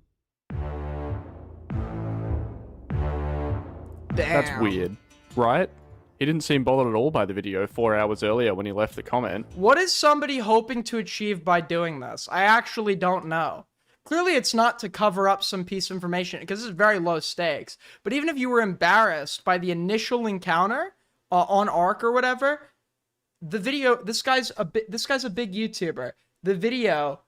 Damn. That's weird, right? He didn't seem bothered at all by the video 4 hours earlier when he left the comment. What is somebody hoping to achieve by doing this? I actually don't know. Clearly it's not to cover up some piece of information, because this is very low stakes. But even if you were embarrassed by the initial encounter on Ark or whatever, the video, this guy's a big YouTuber. The video,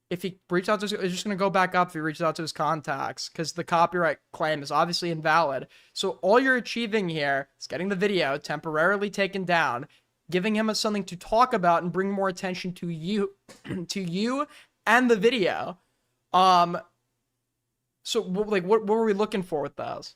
if he reached out to his, it's just going to go back up if he reaches out to his contacts, because the copyright claim is obviously invalid. So all you're achieving here is getting the video temporarily taken down, giving him something to talk about and bring more attention to you, and the video. So like, what were we looking for with those?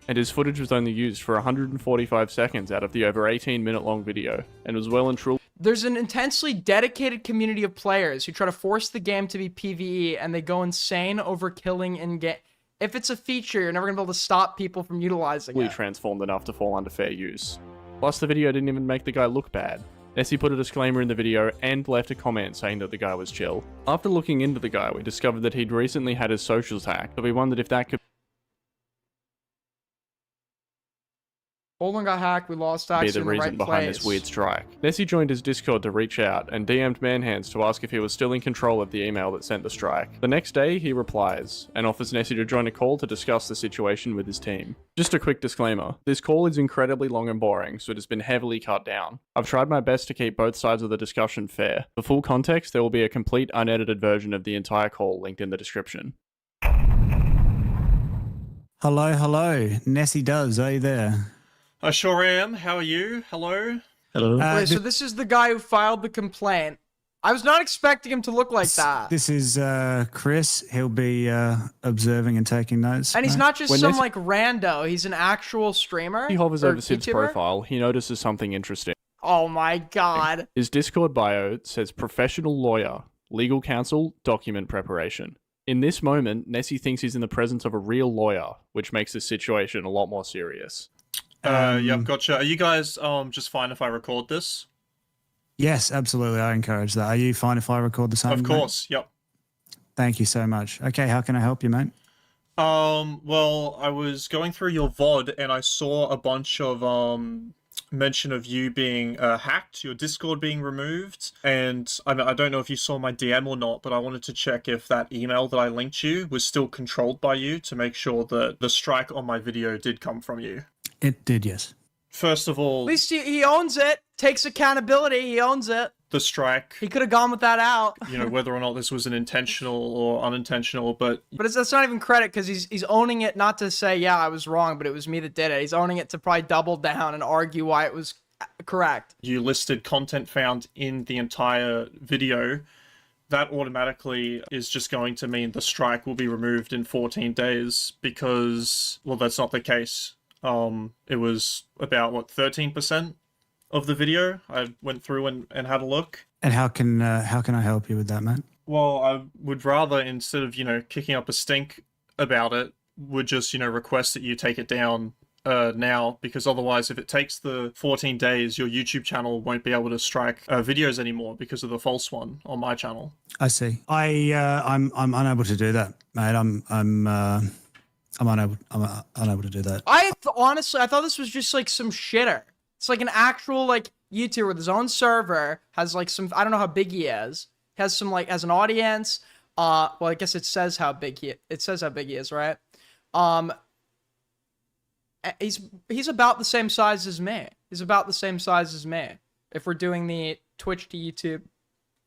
And his footage was only used for 145 seconds out of the over 18-minute long video, and was well and truly... There's an intensely dedicated community of players who try to force the game to be PvE, and they go insane over killing in-game. If it's a feature, you're never going to be able to stop people from utilizing it. transformed enough to fall under fair use. Plus, the video didn't even make the guy look bad. Nessie put a disclaimer in the video and left a comment saying that the guy was chill. After looking into the guy, we discovered that he'd recently had his socials hacked, so we wondered if that could Olin got hacked, we lost be access the in the reason right behind place. this weird strike. Nessie joined his Discord to reach out and DM'd Manhands to ask if he was still in control of the email that sent the strike. The next day, he replies and offers Nessie to join a call to discuss the situation with his team. Just a quick disclaimer, this call is incredibly long and boring, so it has been heavily cut down. I've tried my best to keep both sides of the discussion fair. For full context, there will be a complete unedited version of the entire call linked in the description. Hello. Nessie does, are you there? I sure am. How are you? Hello? Hello. Wait, so this is the guy who filed the complaint. I was not expecting him to look like that. This is Chris. He'll be observing and taking notes. And he's right? not just some like rando. He's an actual streamer. He hovers or over Siv's YouTuber? profile. He notices something interesting. Oh my god. His Discord bio says professional lawyer, legal counsel, document preparation. In this moment, Nessie thinks he's in the presence of a real lawyer, which makes this situation a lot more serious. Yep, gotcha. Are you guys just fine if I record this? Yes, absolutely. I encourage that. Are you fine if I record the same? Of course, yep. Thank you so much. Okay, how can I help you, mate? Well, I was going through your VOD and I saw a bunch of mention of you being hacked, your Discord being removed, and I don't know if you saw my DM or not, but I wanted to check if that email that I linked you was still controlled by you to make sure that the strike on my video did come from you. It did, yes. First of all, At least he owns it, takes accountability, he owns it. the strike, He could have gone with that out. you know, whether or not this was an intentional or unintentional, but that's not even credit because he's owning it not to say, yeah, I was wrong, but it was me that did it. He's owning it to probably double down and argue why it was correct. you listed content found in the entire video, that automatically is just going to mean the strike will be removed in 14 days because, well, that's not the case. It was about, what, 13% of the video? I went through and had a look. And how can I help you with that, Matt? Well, I would rather, instead of, you know, kicking up a stink about it, would just, you know, request that you take it down now, because otherwise if it takes the 14 days, your YouTube channel won't be able to strike videos anymore because of the false one on my channel. I see. I'm unable to do that, mate. I'm unable to do that. Honestly, I thought this was just like some shitter. It's like an actual like YouTuber with his own server, has like some, I don't know how big he is, has some like, has an audience. Well, I guess it says how big he is, right? He's about the same size as me. He's about the same size as me. If we're doing the Twitch to YouTube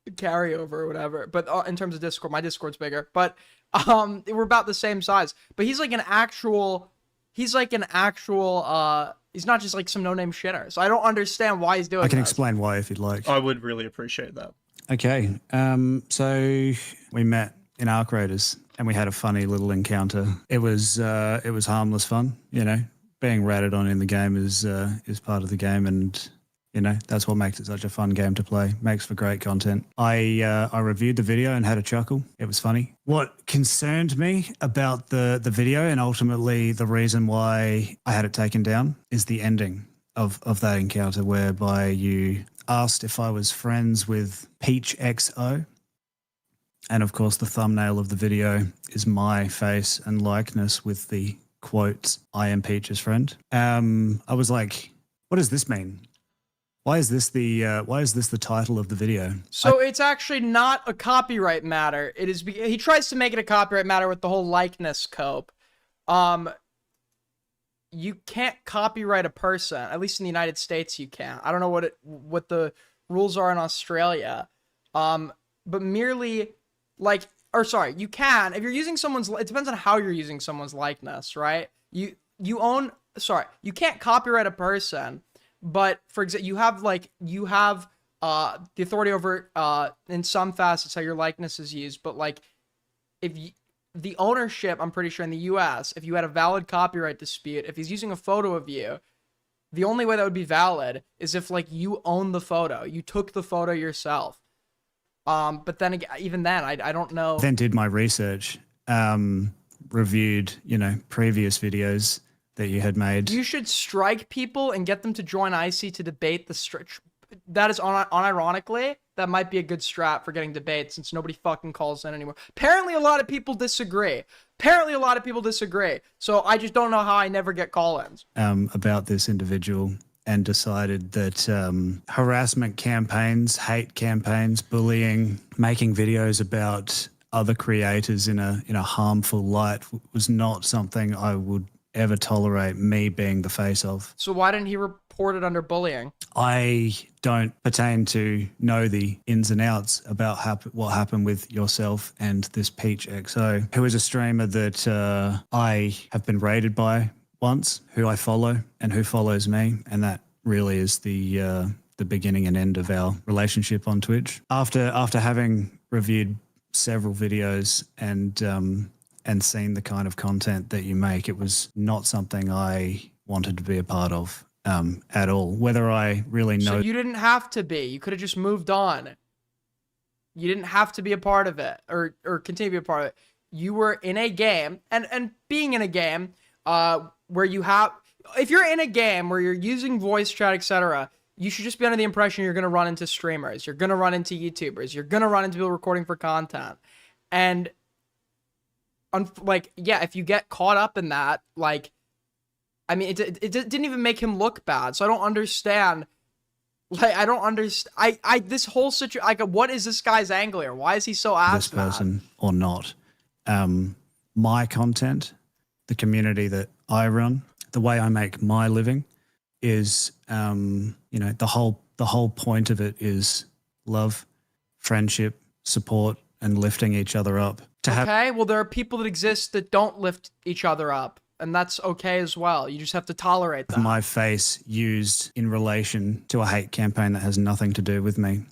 carryover or whatever, but in terms of Discord, my Discord's bigger. But we're about the same size. But he's like an actual. He's not just like some no-name shitter. So I don't understand why he's doing. I can this. explain why if you'd like. I would really appreciate that. Okay. So we met in Arc Raiders and we had a funny little encounter. It was harmless fun, you know. Being ratted on in the game is part of the game, and you know that's what makes it such a fun game to play. Makes for great content. I reviewed the video and had a chuckle. It was funny. What concerned me about the video, and ultimately the reason why I had it taken down, is the ending of that encounter, whereby you asked if I was friends with Peach XO. And of course, the thumbnail of the video is my face and likeness with the quotes, "I am Peach's friend." I was like, what does this mean? Why is this the title of the video? So it's actually not a copyright matter. It is. He tries to make it a copyright matter with the whole likeness cope. You can't copyright a person. At least in the United States, you can't. I don't know what the rules are in Australia. But merely like, or sorry, you can if you're using someone's. It depends on how you're using someone's likeness, right? You can't copyright a person. But for example, you have the authority over in some facets how your likeness is used. But like, the ownership, I'm pretty sure in the U.S., if you had a valid copyright dispute, if he's using a photo of you, the only way that would be valid is if like you own the photo, you took the photo yourself. But then again, even then, I don't know. Then did my research, reviewed previous videos that you had made. You should strike people and get them to join IC to debate the strike. That is unironically, that might be a good strat for getting debates since nobody fucking calls in anymore. Apparently a lot of people disagree. So I just don't know how I never get call-ins. About this individual, and decided that harassment campaigns, hate campaigns, bullying, making videos about other creators in a harmful light was not something I would ever tolerate, me being the face of. So why didn't he report it under bullying? I don't pertain to know the ins and outs about what happened with yourself and this Peach XO, who is a streamer that I have been raided by once, who I follow and who follows me, and that really is the beginning and end of our relationship on Twitch. After having reviewed several videos and seen the kind of content that you make, it was not something I wanted to be a part of at all. Whether I really know. So you didn't have to be. You could have just moved on. You didn't have to be a part of it or continue to be a part of it. You were in a game, and being in a game where you have, if you're in a game where you're using voice chat, etc., you should just be under the impression you're going to run into streamers, you're going to run into YouTubers, you're going to run into people recording for content. And if you get caught up in that, like, I mean, it didn't even make him look bad. So I don't understand. Like, I don't understand. This whole situation, like, what is this guy's angle here? Why is he so ass this person or not? My content, the community that I run, the way I make my living is, the whole point of it is love, friendship, support, and lifting each other up. Okay, well, there are people that exist that don't lift each other up, and that's okay as well. You just have to tolerate that. My face used in relation to a hate campaign that has nothing to do with me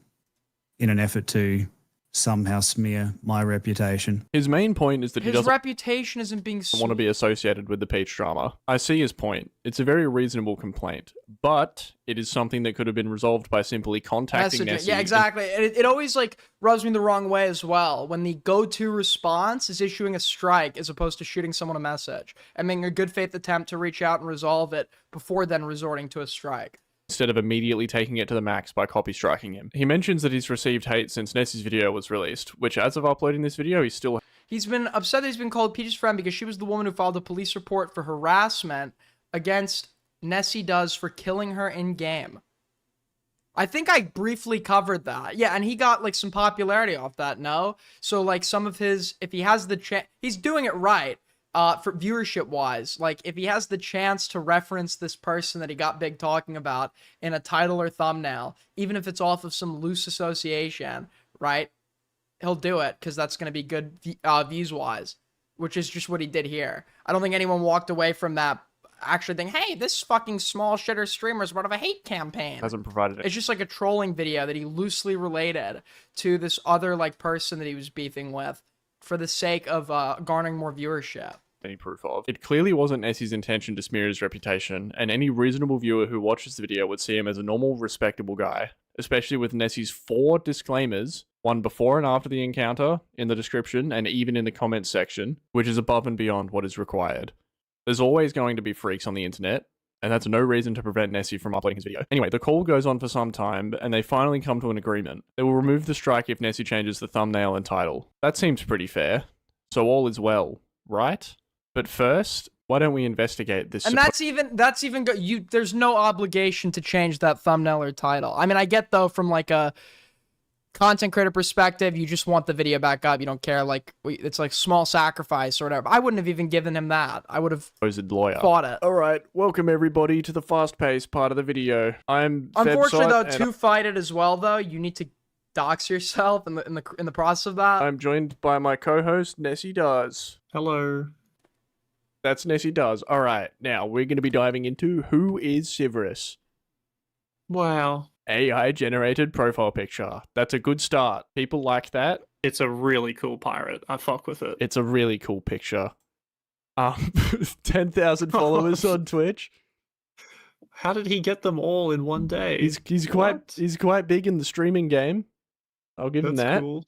in an effort to somehow smear my reputation. His main point is that he His doesn't reputation isn't being want to be associated with the Peach drama. I see his point. It's a very reasonable complaint, but it is something that could have been resolved by simply contacting Nessie. Yeah, exactly. It always like rubs me the wrong way as well when the go-to response is issuing a strike as opposed to shooting someone a message and making a good faith attempt to reach out and resolve it before then resorting to a strike, instead of immediately taking it to the max by copy striking him. He mentions that he's received hate since Nessie's video was released, which as of uploading this video, He's been upset that he's been called Peach's friend because she was the woman who filed a police report for harassment against Nessie does for killing her in-game. I think I briefly covered that. Yeah, and he got like some popularity off that, no? So like some of his, if he has the chance, he's doing it right. For viewership wise, like if he has the chance to reference this person that he got big talking about in a title or thumbnail, even if it's off of some loose association, right? He'll do it because that's going to be good views wise, which is just what he did here. I don't think anyone walked away from that actually thinking, hey, this fucking small shitter streamer is part of a hate campaign. hasn't provided it. It's just like a trolling video that he loosely related to this other like person that he was beefing with for the sake of garnering more viewership. Any proof of. It clearly wasn't Nessie's intention to smear his reputation, and any reasonable viewer who watches the video would see him as a normal, respectable guy, especially with Nessie's 4 disclaimers, one before and after the encounter, in the description, and even in the comments section, which is above and beyond what is required. There's always going to be freaks on the internet, and that's no reason to prevent Nessie from uploading his video. Anyway, the call goes on for some time, and they finally come to an agreement. They will remove the strike if Nessie changes the thumbnail and title. That seems pretty fair. So all is well, right? But first, why don't we investigate this? And that's even there's no obligation to change that thumbnail or title. I mean, I get though from like a content creator perspective, you just want the video back up. You don't care, like it's like small sacrifice or whatever. I wouldn't have even given him that. I would have fought it. All right, welcome everybody to the fast-paced part of the video. I'm unfortunately though to fight it as well though. You need to dox yourself in the process of that. I'm joined by my co-host Nessie Does. Hello. That's Nessie Does. All right, now we're going to be diving into who is Severus. Wow. AI-generated profile picture. That's a good start. People like that. It's a really cool pirate. I fuck with it. It's a really cool picture. 10,000 followers on Twitch. How did he get them all in one day? He's quite big in the streaming game. I'll give him that. Cool.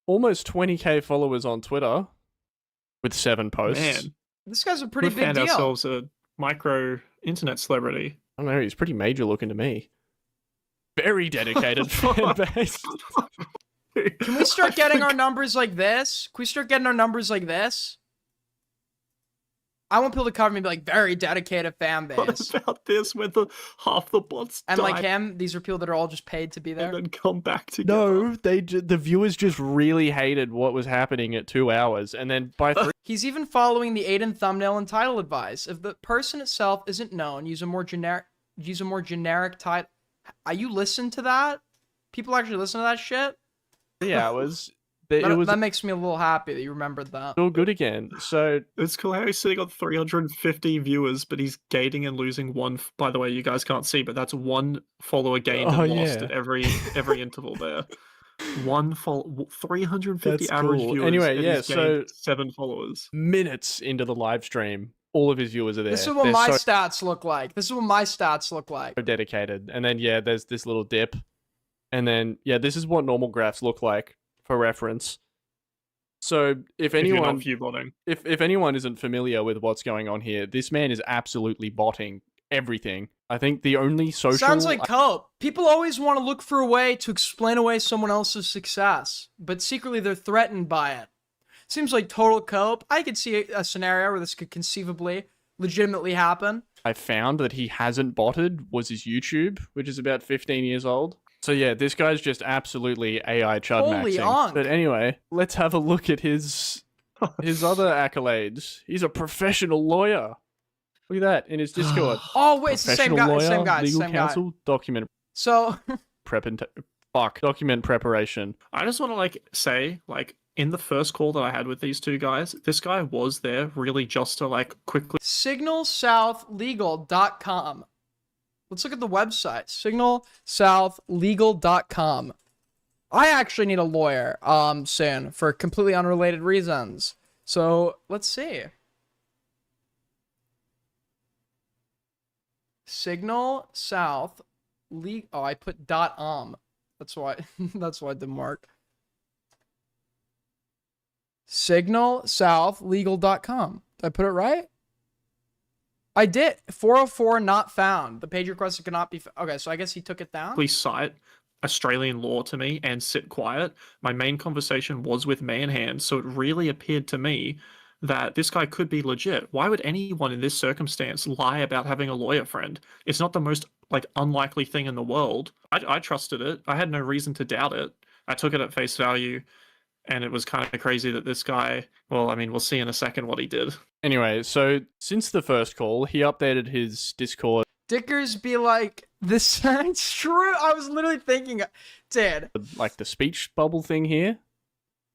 Almost 20k followers on Twitter with 7 posts. Man, this guy's a pretty big deal. We found ourselves a micro internet celebrity. I don't know, he's pretty major looking to me. Very dedicated fan base. Can we start getting our numbers like this? Can we start getting our numbers like this? I want people to cover me and be like, very dedicated fan base. What about this when half the bots and die? like him, these are people that are all just paid to be there? And then come back together. No, the viewers just really hated what was happening at 2 hours, and then by 3... He's even following the Aiden thumbnail and title advice. If the person itself isn't known, use a more generic title. You listen to that? People actually listen to that shit? 3 hours. That makes me a little happy that you remembered that. All good again. So it's cool how he's sitting on 350 viewers, but he's gaining and losing one. By the way, you guys can't see, but that's one follower gained and lost at every interval there. 350 that's average cool. viewers. Anyway, yeah, so 7 followers. Minutes into the live stream, all of his viewers are there. This is what my stats look like. So dedicated. And then yeah, there's this little dip. And then yeah, this is what normal graphs look like. For reference. So if anyone if anyone isn't familiar with what's going on here, this man is absolutely botting everything. I think the only social sounds like cope. People always want to look for a way to explain away someone else's success, but secretly they're threatened by it. Seems like total cope. I could see a scenario where this could conceivably legitimately happen. I found that he hasn't botted was his YouTube, which is about 15 years old. So yeah, this guy's just absolutely AI chud maxing. But anyway, let's have a look at his other accolades. He's a professional lawyer. Look at that in his Discord. Oh wait, it's the same Professional guy. lawyer, Same guy. legal Same counsel, guy. document So document preparation. I just want to like say, like, in the first call that I had with these two guys, this guy was there really just to like quickly signalsouthlegal.com. Let's look at the website. signalsouthlegal.com. I actually need a lawyer soon for completely unrelated reasons. So, let's see. Signal South Legal. Oh, I put .om. That's why that's why I didn't mark. signalsouthlegal.com. Did I put it right? I did. 404 not found. The page requested cannot be okay, so I guess he took it down. please cite Australian law to me and sit quiet. My main conversation was with Manhand, so it really appeared to me that this guy could be legit. Why would anyone in this circumstance lie about having a lawyer friend? It's not the most like unlikely thing in the world. I trusted it. I had no reason to doubt it. I took it at face value, and it was kind of crazy that this guy, well, I mean, we'll see in a second what he did. Anyway, so since the first call, he updated his Discord. Dickers be like, this sounds true. I was literally thinking, dude. Like the speech bubble thing here.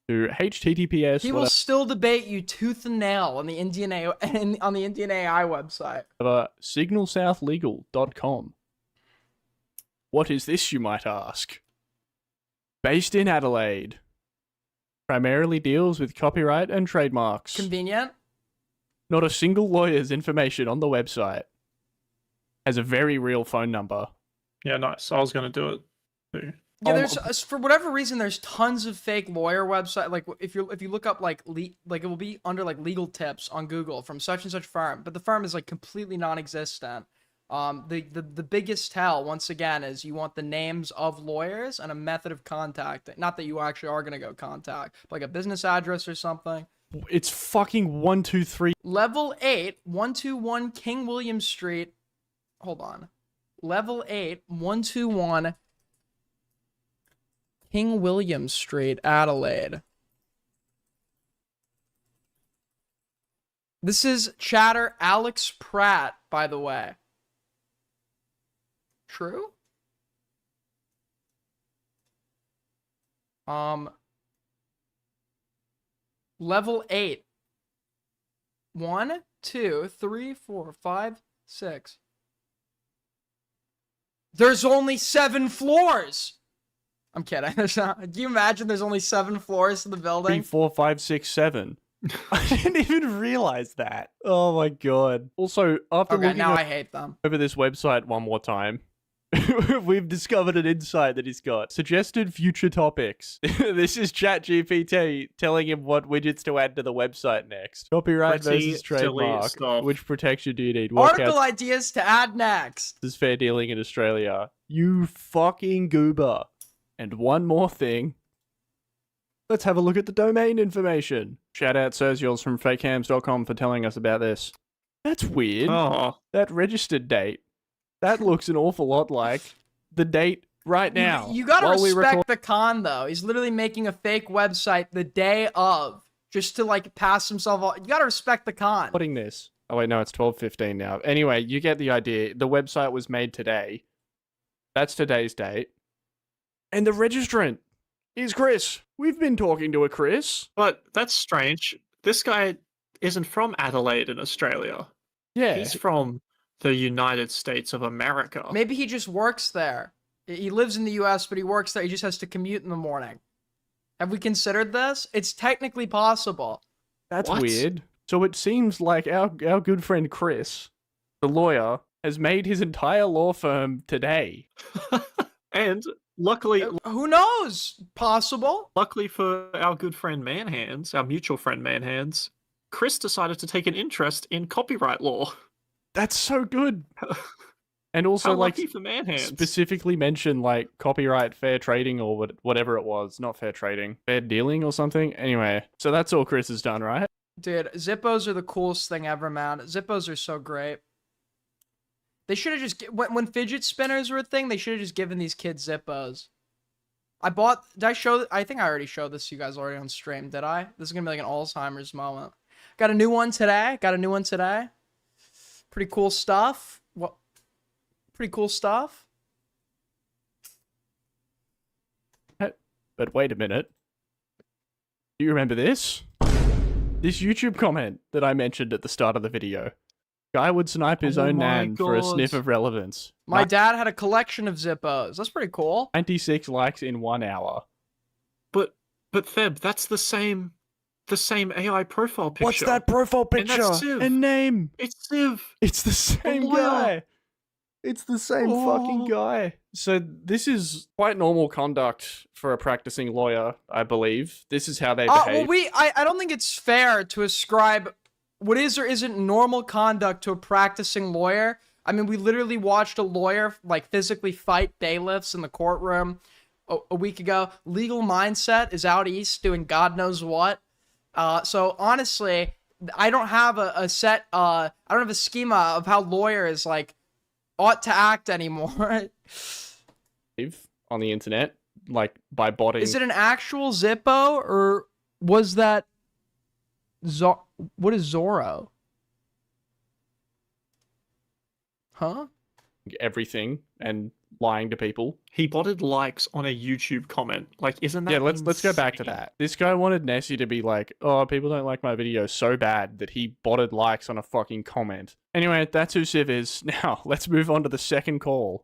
To HTTPS. He will still debate you tooth and nail on the Indian AI website. Signalsouthlegal.com. What is this, you might ask? Based in Adelaide. Primarily deals with copyright and trademarks. Convenient. Not a single lawyer's information on the website. Has a very real phone number. Yeah, nice. I was going to do it too. Yeah, there's for whatever reason there's tons of fake lawyer website. Like if you look up like it will be under like legal tips on Google from such and such firm, but the firm is like completely non-existent. The biggest tell once again is you want the names of lawyers and a method of contact. Not that you actually are gonna go contact, but like a business address or something. It's fucking 123. Level 8, 121 King William Street. Hold on. Level 8, 121 King William Street, Adelaide. This is chatter Alex Pratt, by the way. True? Level 8. 1, 2, 3, 4, 5, 6. There's only 7 floors! I'm kidding. Can you imagine there's only 7 floors to the building? 3, 4, 5, 6, 7. I didn't even realize that. Oh my god. Also, after okay, looking now I hate them. over this website one more time, we've discovered an insight that he's got. Suggested future topics. This is ChatGPT telling him what widgets to add to the website next. Copyright versus trademark. Which protection do you need? Article ideas to add next. This is fair dealing in Australia. You fucking goober. And one more thing. Let's have a look at the domain information. Shout out Sergio's from fakehams.com for telling us about this. That's weird. Oh. That registered date. That looks an awful lot like the date right now. You gotta respect the con, though. He's literally making a fake website the day of, just to, like, pass himself off. You gotta respect the con. Putting this. Oh, wait, no, it's 12:15 now. Anyway, you get the idea. The website was made today. That's today's date. And the registrant is Chris. We've been talking to a Chris. But that's strange. This guy isn't from Adelaide in Australia. Yeah. He's from the United States of America. Maybe he just works there. He lives in the US, but he works there. He just has to commute in the morning. Have we considered this? It's technically possible. That's weird. So it seems like our good friend Chris, the lawyer, has made his entire law firm today. And luckily... Who knows? Possible. Luckily for our good friend Manhands, our mutual friend Manhands, Chris decided to take an interest in copyright law. That's so good. And also, How like, lucky for Manhands. specifically mention, like, copyright fair trading or whatever it was. Not fair trading. Fair dealing or something. Anyway, so that's all Chris has done, right? Dude, Zippos are the coolest thing ever, man. Zippos are so great. They should have just... When fidget spinners were a thing, they should have just given these kids Zippos. I bought... Did I show... I think I already showed this to you guys already on stream, did I? This is going to be like an Alzheimer's moment. Got a new one today. Pretty cool stuff. What? Pretty cool stuff. But wait a minute. Do you remember this? This YouTube comment that I mentioned at the start of the video. Guy would snipe his own nan for a sniff of relevance. My dad had a collection of Zippos. That's pretty cool. 96 likes in 1 hour. But Theb, that's the same AI profile picture. What's that profile picture? And that's Civ. And name. It's Civ. It's the same guy. It's the same fucking guy. So this is quite normal conduct for a practicing lawyer, I believe. This is how they behave. Well, I don't think it's fair to ascribe what is or isn't normal conduct to a practicing lawyer. I mean, we literally watched a lawyer like physically fight bailiffs in the courtroom a week ago. Legal Mindset is out east doing God knows what. So honestly, I don't have a set. I don't have a schema of how lawyers like ought to act anymore. On the internet, like by botting. Is it an actual Zippo or was that what is Zorro? Huh? Everything and lying to people. He botted likes on a YouTube comment. Like, isn't that? Yeah, let's go back to that. This guy wanted Nessie to be like, oh, people don't like my video so bad that he botted likes on a fucking comment. Anyway, that's who Civ is. Now, let's move on to the second call.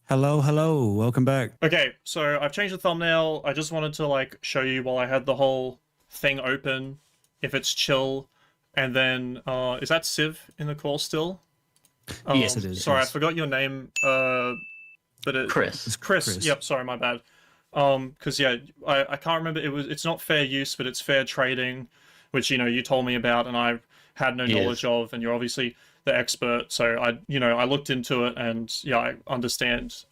Hello, welcome back. Okay, so I've changed the thumbnail. I just wanted to like show you while I had the whole thing open, if it's chill, and then is that Civ in the call still? Yes, it is. Sorry, yes. I forgot your name. But Chris. It's Chris. Yep. Sorry, my bad. Because yeah, I can't remember. It's not fair use, but it's fair trading, which you told me about, and I had no knowledge of, and you're obviously the expert. So I looked into it, and yeah, I understand.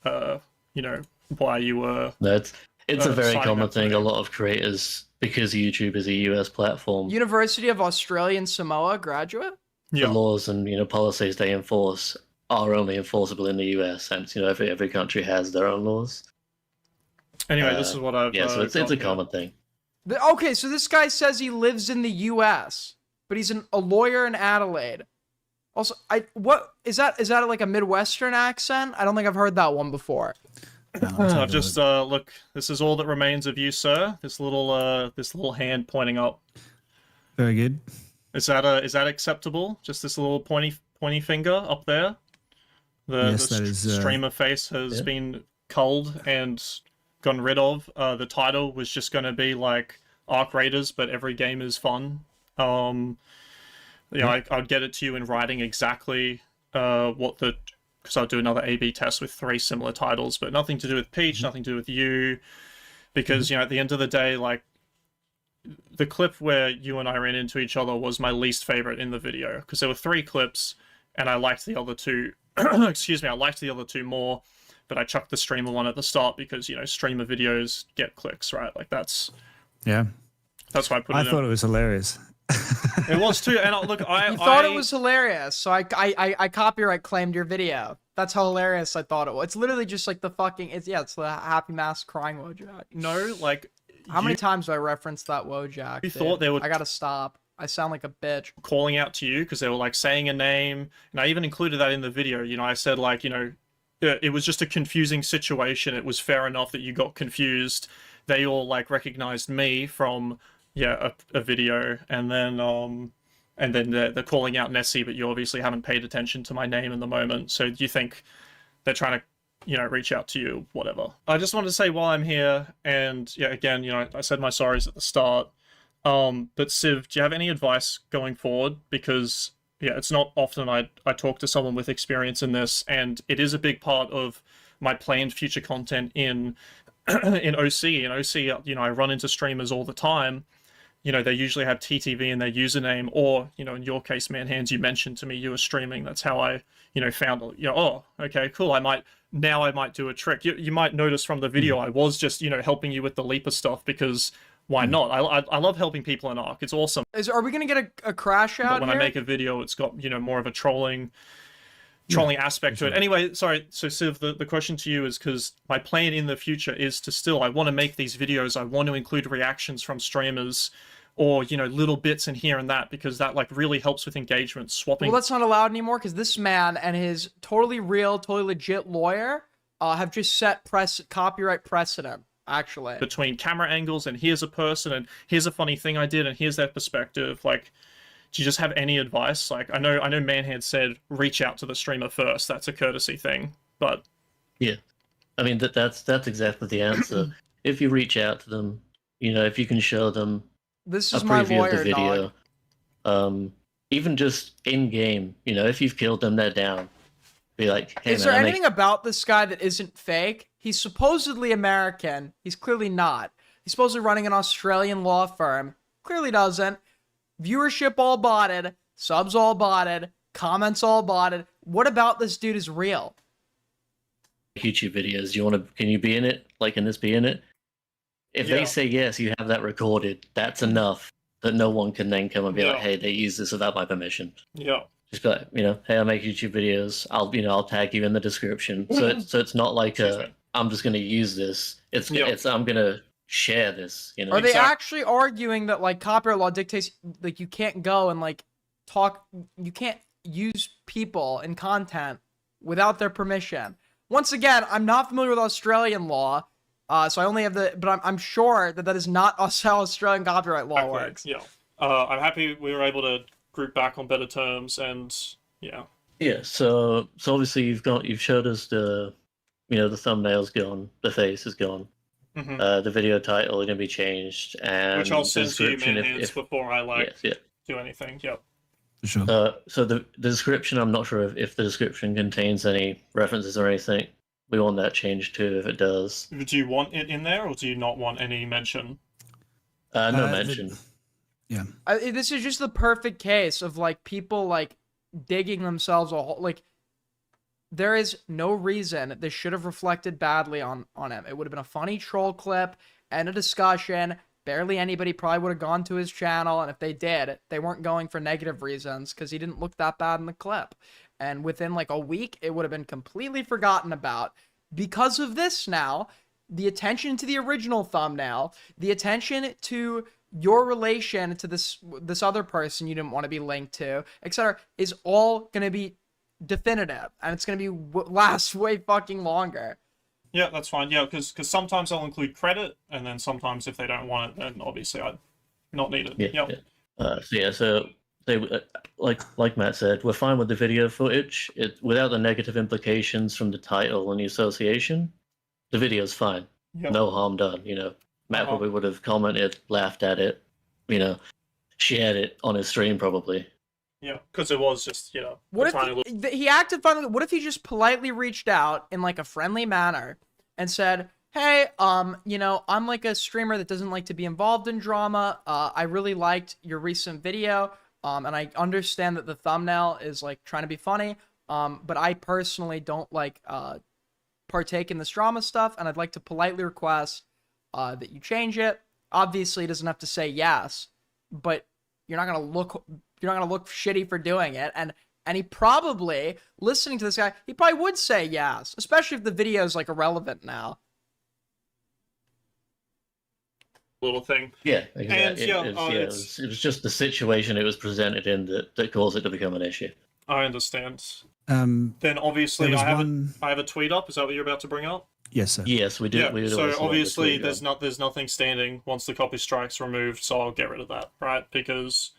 Why you were. It's a very common thing. A lot of creators, because YouTube is a US platform. University of Australian Samoa graduate. The laws and policies they enforce are only enforceable in the US, and every country has their own laws. Anyway, this is what I've so it's a common thing. Okay, so this guy says he lives in the US, but he's a lawyer in Adelaide. Also, what is that? Is that like a Midwestern accent? I don't think I've heard that one before. I've just look. This is all that remains of you, sir. This little hand pointing up. Very good. Is that acceptable? Just this little pointy finger up there. The streamer face has been culled and gotten rid of. The title was just going to be like Arc Raiders, but every game is fun. I'd get it to you in writing exactly because I'll do another A/B test with 3 similar titles, but nothing to do with Peach, nothing to do with you, because at the end of the day, like the clip where you and I ran into each other was my least favorite in the video, because there were 3 clips, and I liked the other 2. Excuse me, I liked the other 2 more, but I chucked the streamer one at the start because streamer videos get clicks, right? Like that's why I put it. I thought it was hilarious. It was too, and look, You thought it was hilarious, so I copyright claimed your video. That's how hilarious I thought it was. It's literally just like the fucking it's the Happy Mask crying Wojak. No, like how many times do I reference that Wojak? You thought they would. I gotta stop. I sound like a bitch. Calling out to you because they were like saying a name, and I even included that in the video. I said like it was just a confusing situation. It was fair enough that you got confused. They all like recognized me from a video, and then they're calling out Nessie, but you obviously haven't paid attention to my name in the moment. So do you think they're trying to reach out to you, whatever? I just wanted to say while I'm here, and again, I said my sorries at the start. But Civ, do you have any advice going forward? Because it's not often I talk to someone with experience in this, and it is a big part of my planned future content in OC. In OC, I run into streamers all the time. They usually have TTV in their username, or, in your case, Manhands, you mentioned to me you were streaming. That's how I, found, oh, okay, cool. I might do a trick. You might notice from the video, I was just, helping you with the Leaper stuff because why not? I love helping people in Arc. It's awesome. Are we going to get a crash out But when I make a video, it's got, more of a trolling aspect to it. Anyway, sorry, so Civ, the question to you is because my plan in the future is to I want to make these videos, I want to include reactions from streamers or, you know, little bits in here and that, because that like really helps with engagement, swapping. Well, that's not allowed anymore because this man and his totally real, totally legit lawyer have just set copyright precedent, actually. Between camera angles and here's a person and here's a funny thing I did and here's their perspective. Like, do you just have any advice? Like, I know Manhand said reach out to the streamer first. That's a courtesy thing, but yeah, I mean that's exactly the answer. If you reach out to them, you know, if you can show them this a is my preview lawyer, of the video, dog. Even just in game, you know, if you've killed them, they're down. Be like, hey, is man, there anything about this guy that isn't fake? He's supposedly American. He's clearly not. He's supposedly running an Australian law firm. Clearly doesn't. Viewership all botted. Subs all botted. Comments all botted. What about this dude is real? YouTube videos. Can you be in it? Like, can this be in it? If they say yes, you have that recorded. That's enough that no one can then come and be like, hey, they use this without my permission. Yeah. Just be like, you know, hey, I make YouTube videos. I'll tag you in the description. So it's not like I'm just gonna use this. It's I'm gonna share this. You know. Are they actually arguing that like copyright law dictates like you can't go and like talk? You can't use people in content without their permission. Once again, I'm not familiar with Australian law, so I only have but I'm sure that is not how Australian copyright law works. Yeah. I'm happy we were able to group back on better terms, and yeah. Yeah. So obviously you've showed us the thumbnail's gone, the face is gone, the video title is gonna be changed, and which I'll send to you, description if before I do anything. Yep. Sure. So the description, I'm not sure if the description contains any references or anything. We want that changed too, if it does. Do you want it in there, or do you not want any mention? No mention. Yeah. This is just the perfect case of like people like digging themselves a hole. Like, there is no reason this should have reflected badly on him. It would have been a funny troll clip and a discussion. Barely anybody probably would have gone to his channel, and if they did, they weren't going for negative reasons because he didn't look that bad in the clip. And within like a week, it would have been completely forgotten about. Because of this now, the attention to the original thumbnail, the attention to your relation to this other person you didn't want to be linked to, etc., is all going to be definitive, and it's going to be last way fucking longer. Yeah, that's fine. Yeah, because sometimes I'll include credit, and then sometimes if they don't want it, then obviously I'd not need it. So like Matt said, we're fine with the video footage. Without the negative implications from the title and the association, the video's fine. Yep. No harm done. You know, Matt probably would have commented, laughed at it, you know, shared it on his stream probably. Yeah, because it was just, you know, what if he acted funny? What if he just politely reached out in like a friendly manner and said, hey, you know, I'm like a streamer that doesn't like to be involved in drama. I really liked your recent video. And I understand that the thumbnail is like trying to be funny. But I personally don't like partake in this drama stuff, and I'd like to politely request that you change it. Obviously, he doesn't have to say yes, but you're not gonna look shitty for doing it. And he probably, listening to this guy, he probably would say yes, especially if the video is like irrelevant now. Little thing. Yeah, exactly. It was just the situation it was presented in that caused it to become an issue. I understand. Then obviously I have a tweet up. Is that what you're about to bring up? Yes, sir. Yes, we do. Yeah, so obviously there's nothing standing once the copy strike's removed, so I'll get rid of that, right? Because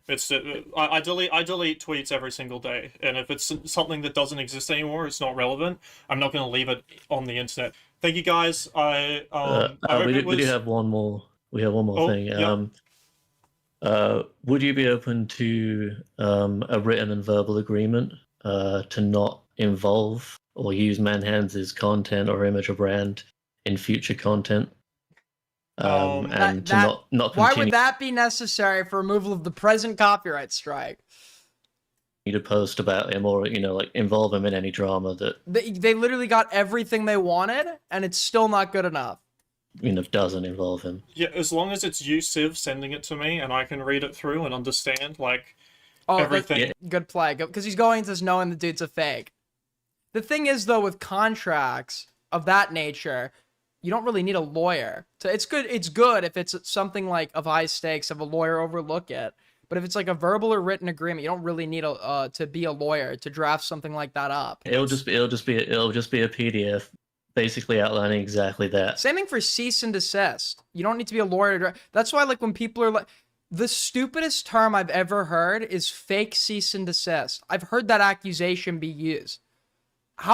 it's I delete tweets every single day, and if it's something that doesn't exist anymore, it's not relevant. I'm not going to leave it on the internet. Thank you guys. I we do have one more. We have one more thing. Yeah. Would you be open to a written and verbal agreement to not involve or use Manhands' content or image or brand in future content? And to not why continue would that be necessary for removal of the present copyright strike? to post about him or, you know, like involve him in any drama that... They literally got everything they wanted, and it's still not good enough. You know, doesn't involve him. Yeah, as long as it's you, Civ, sending it to me, and I can read it through and understand, like, everything. Yeah. Good play, because he's going to knowing the dude's a fake. The thing is, though, with contracts of that nature, you don't really need a lawyer. It's good if it's something like of high stakes, have a lawyer overlook it. But if it's like a verbal or written agreement, you don't really need to be a lawyer to draft something like that up. It'll just be a PDF basically outlining exactly that. Same thing for cease and desist. You don't need to be a lawyer. That's why, like, when people are like, the stupidest term I've ever heard is fake cease and desist. I've heard that accusation be used.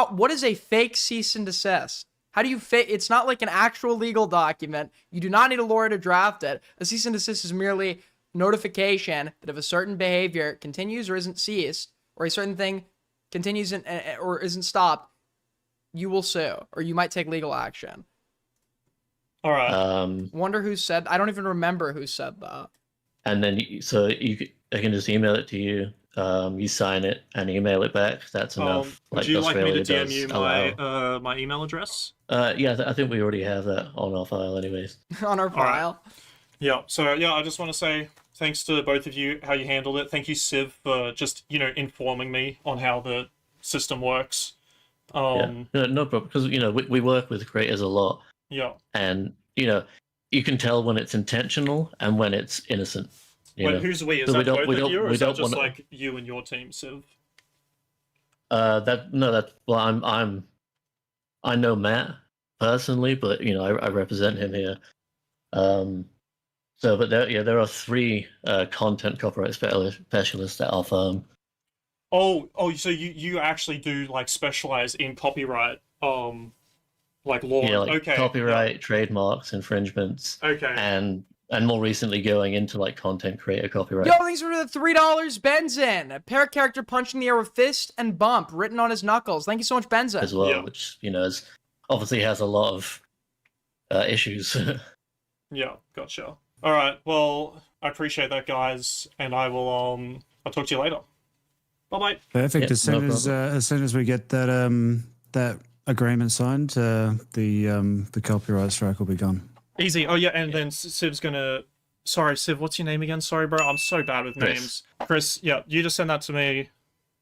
What is a fake cease and desist? How do you fake? It's not like an actual legal document. You do not need a lawyer to draft it. A cease and desist is merely notification that if a certain behavior continues or isn't ceased, or a certain thing continues or isn't stopped, you will sue, or you might take legal action. All right. Wonder who said. I don't even remember who said that. And then I can just email it to you. You sign it and email it back. That's enough. Would you like me to DM you my email address? Yeah, I think we already have that on our file, anyways. On our file. Right. Yeah. So yeah, I just want to say thanks to both of you how you handled it. Thank you, Civ, for just informing me on how the system works. No problem, because we work with creators a lot. Yeah. And you can tell when it's intentional and when it's innocent. Who's we? Is that both of you, or is that just like you and your team, Civ? I know Matt personally, but I represent him here. But there are 3 content copyright specialists at our firm. Oh, so you actually do like specialize in copyright, like law? Yeah, like okay. Copyright, trademarks, infringements. Okay. And more recently going into like content creator copyright. Yo, thanks for the $3, Benzin. A pair character punching the air with fist and bump written on his knuckles. Thank you so much, Benzin. As well, which obviously has a lot of issues. Yeah, gotcha. All right, well, I appreciate that, guys, and I will I'll talk to you later. Bye-bye. Perfect. As soon as we get that agreement signed, the copyright strike will be gone. Easy. Oh yeah, and then Civ's gonna. Sorry, Civ. What's your name again? Sorry, bro. I'm so bad with names. Chris. Yeah, you just send that to me.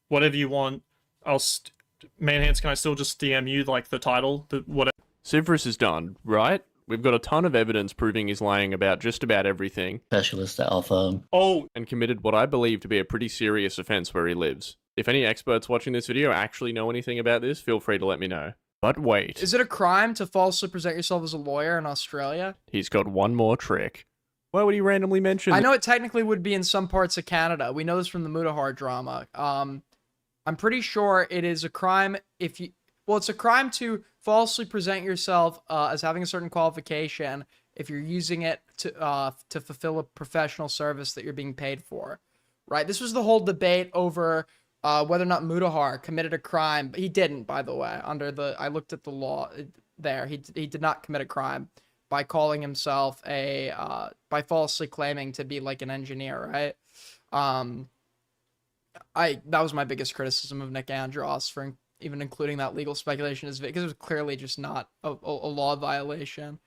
Whatever you want. Manhands. Can I still just DM you like the title? Whatever. Civrus is done, right? We've got a ton of evidence proving he's lying about just about everything. Specialist at our firm. Oh. And committed what I believe to be a pretty serious offense where he lives. If any experts watching this video actually know anything about this, feel free to let me know. But wait. Is it a crime to falsely present yourself as a lawyer in Australia? He's got one more trick. Why would he randomly mention... I know it technically would be in some parts of Canada. We know this from the Mutahar drama. I'm pretty sure it is a crime if you... Well, it's a crime to falsely present yourself as having a certain qualification if you're using it to fulfill a professional service that you're being paid for, right? This was the whole debate over whether or not Mutahar committed a crime. But he didn't, by the way. I looked at the law there. He did not commit a crime by calling himself by falsely claiming to be like an engineer, right? That was my biggest criticism of Nick Andros for even including that legal speculation because it was clearly just not a law violation.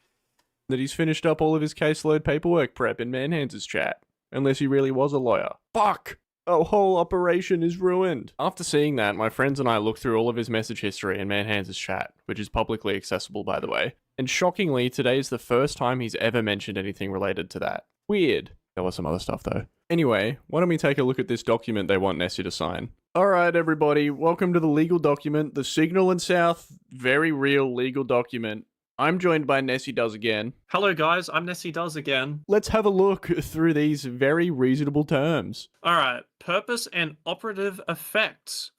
That he's finished up all of his caseload paperwork prep in Manhands' chat. Unless he really was a lawyer. Fuck! Our whole operation is ruined. After seeing that, my friends and I looked through all of his message history in Manhands' chat, which is publicly accessible, by the way. And shockingly, today is the first time he's ever mentioned anything related to that. Weird. There was some other stuff, though. Anyway, why don't we take a look at this document they want Nessie to sign. Alright, everybody, welcome to the legal document, the Signal and South very real legal document. I'm joined by Nessie Does again. Hello, guys, I'm Nessie Does again. Let's have a look through these very reasonable terms. Alright, purpose and operative effects.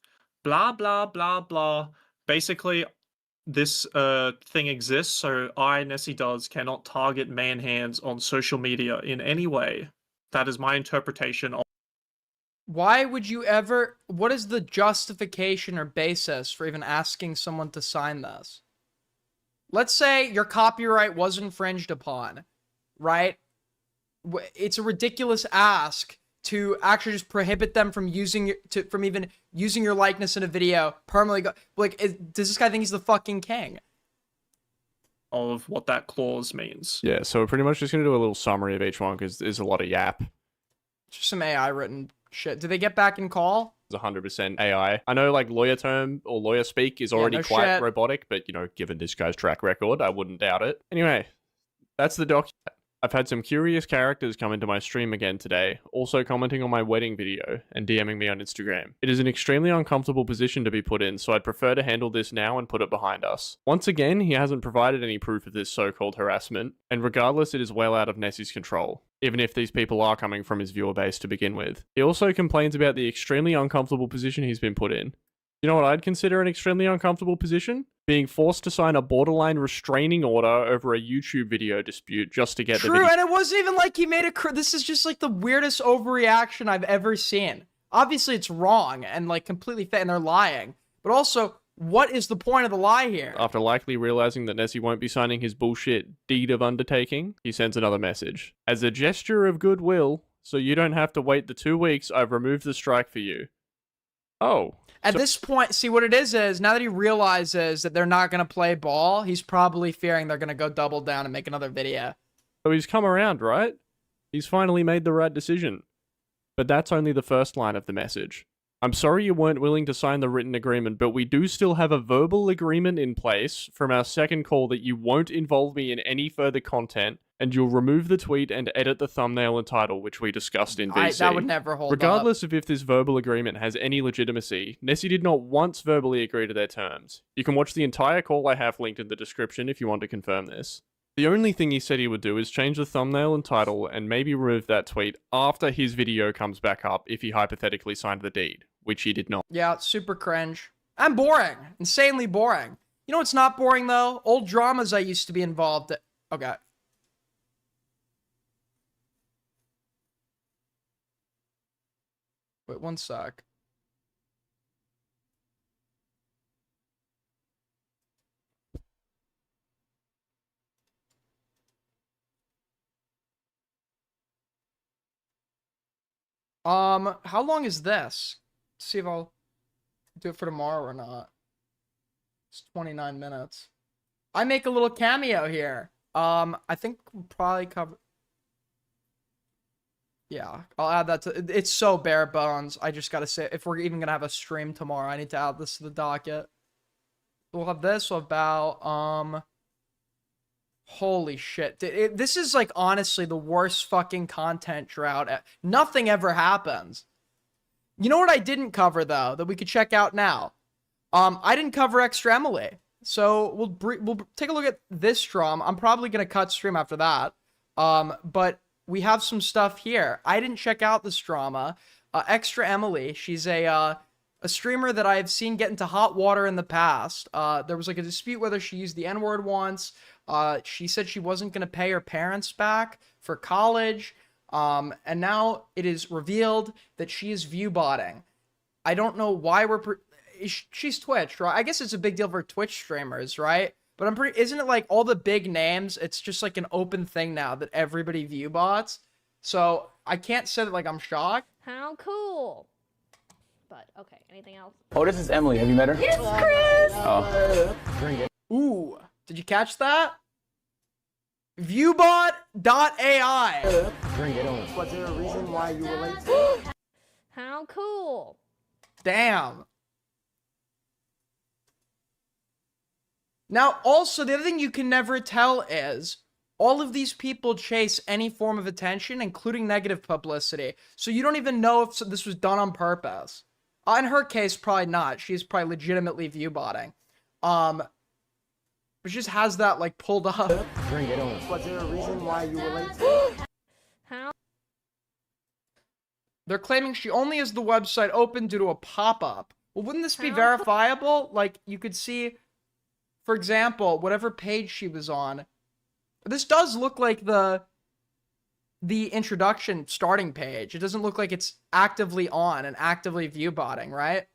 Blah, blah, blah, blah. Basically, this thing exists, so I, Nessie Does, cannot target Manhands on social media in any way. That is my interpretation of... Why would you ever... What is the justification or basis for even asking someone to sign this? Let's say your copyright was infringed upon, right? It's a ridiculous ask to actually just prohibit them from even using your likeness in a video permanently. Does this guy think he's the fucking king? Of what that clause means. Yeah, so we're pretty much just going to do a little summary of each one because there's a lot of yap. Just some AI written shit. Did they get back in call? 100% AI. I know like lawyer term or lawyer speak is already no quite shit. robotic, but you know, given this guy's track record, I wouldn't doubt it. Anyway, that's the doc. I've had some curious characters come into my stream again today, also commenting on my wedding video and DMing me on Instagram. It is an extremely uncomfortable position to be put in, so I'd prefer to handle this now and put it behind us. Once again, he hasn't provided any proof of this so-called harassment, and regardless, it is well out of Nessie's control, even if these people are coming from his viewer base to begin with. He also complains about the extremely uncomfortable position he's been put in. You know what I'd consider an extremely uncomfortable position? Being forced to sign a borderline restraining order over a YouTube video dispute just to get the video. True, and it wasn't even like he made a... This is just like the weirdest overreaction I've ever seen. Obviously, it's wrong and like completely fake, and they're lying. But also, what is the point of the lie here? After likely realizing that Nessie won't be signing his bullshit deed of undertaking, he sends another message. As a gesture of goodwill, so you don't have to wait the 2 weeks, I've removed the strike for you. Oh. At this point, see what it is now that he realizes that they're not going to play ball, he's probably fearing they're going to go double down and make another video. So he's come around, right? He's finally made the right decision. But that's only the first line of the message. I'm sorry you weren't willing to sign the written agreement, but we do still have a verbal agreement in place from our second call that you won't involve me in any further content, and you'll remove the tweet and edit the thumbnail and title, which we discussed in VC. That would never hold Regardless of if this verbal agreement has any legitimacy, Nessie did not once verbally agree to their terms. You can watch the entire call I have linked in the description if you want to confirm this. The only thing he said he would do is change the thumbnail and title and maybe remove that tweet after his video comes back up if he hypothetically signed the deed, which he did not. Yeah, it's super cringe. And boring. Insanely boring. You know what's not boring, though? Old dramas I used to be involved in. Okay. Wait, one sec. How long is this? Let's see if I'll do it for tomorrow or not. It's 29 minutes. I make a little cameo here. I think we'll probably cover... Yeah, I'll add that to... It's so bare bones. I just gotta say, if we're even gonna have a stream tomorrow, I need to add this to the docket. We'll have this about, holy shit. This is, like, honestly the worst fucking content drought. Nothing ever happens. You know what I didn't cover, though, that we could check out now? I didn't cover Extra Emily. So we'll take a look at this drama. I'm probably going to cut stream after that. But we have some stuff here. I didn't check out this drama. Extra Emily, she's a streamer that I've seen get into hot water in the past. There was like a dispute whether she used the N-word once. She said she wasn't going to pay her parents back for college. And now it is revealed that she is viewbotting. I don't know why she's Twitch, right? I guess it's a big deal for Twitch streamers, right? But isn't it like all the big names? It's just like an open thing now that everybody viewbots. So I can't say that like I'm shocked. How cool. But okay, anything else? Oh, this is Emily. Have you met her? Yes, Chris! Oh. Ooh, did you catch that? Viewbot.ai. Was there a reason why you were late? How cool. Damn. Now, also, the other thing you can never tell is all of these people chase any form of attention, including negative publicity. So you don't even know if this was done on purpose. In her case, probably not. She's probably legitimately viewbotting. But she just has that, like, pulled up. Was there a reason why you were late? How? They're claiming she only has the website open due to a pop-up. Well, wouldn't this be verifiable? Like, you could see, for example, whatever page she was on. This does look like the introduction starting page. It doesn't look like it's actively on and actively viewbotting, right?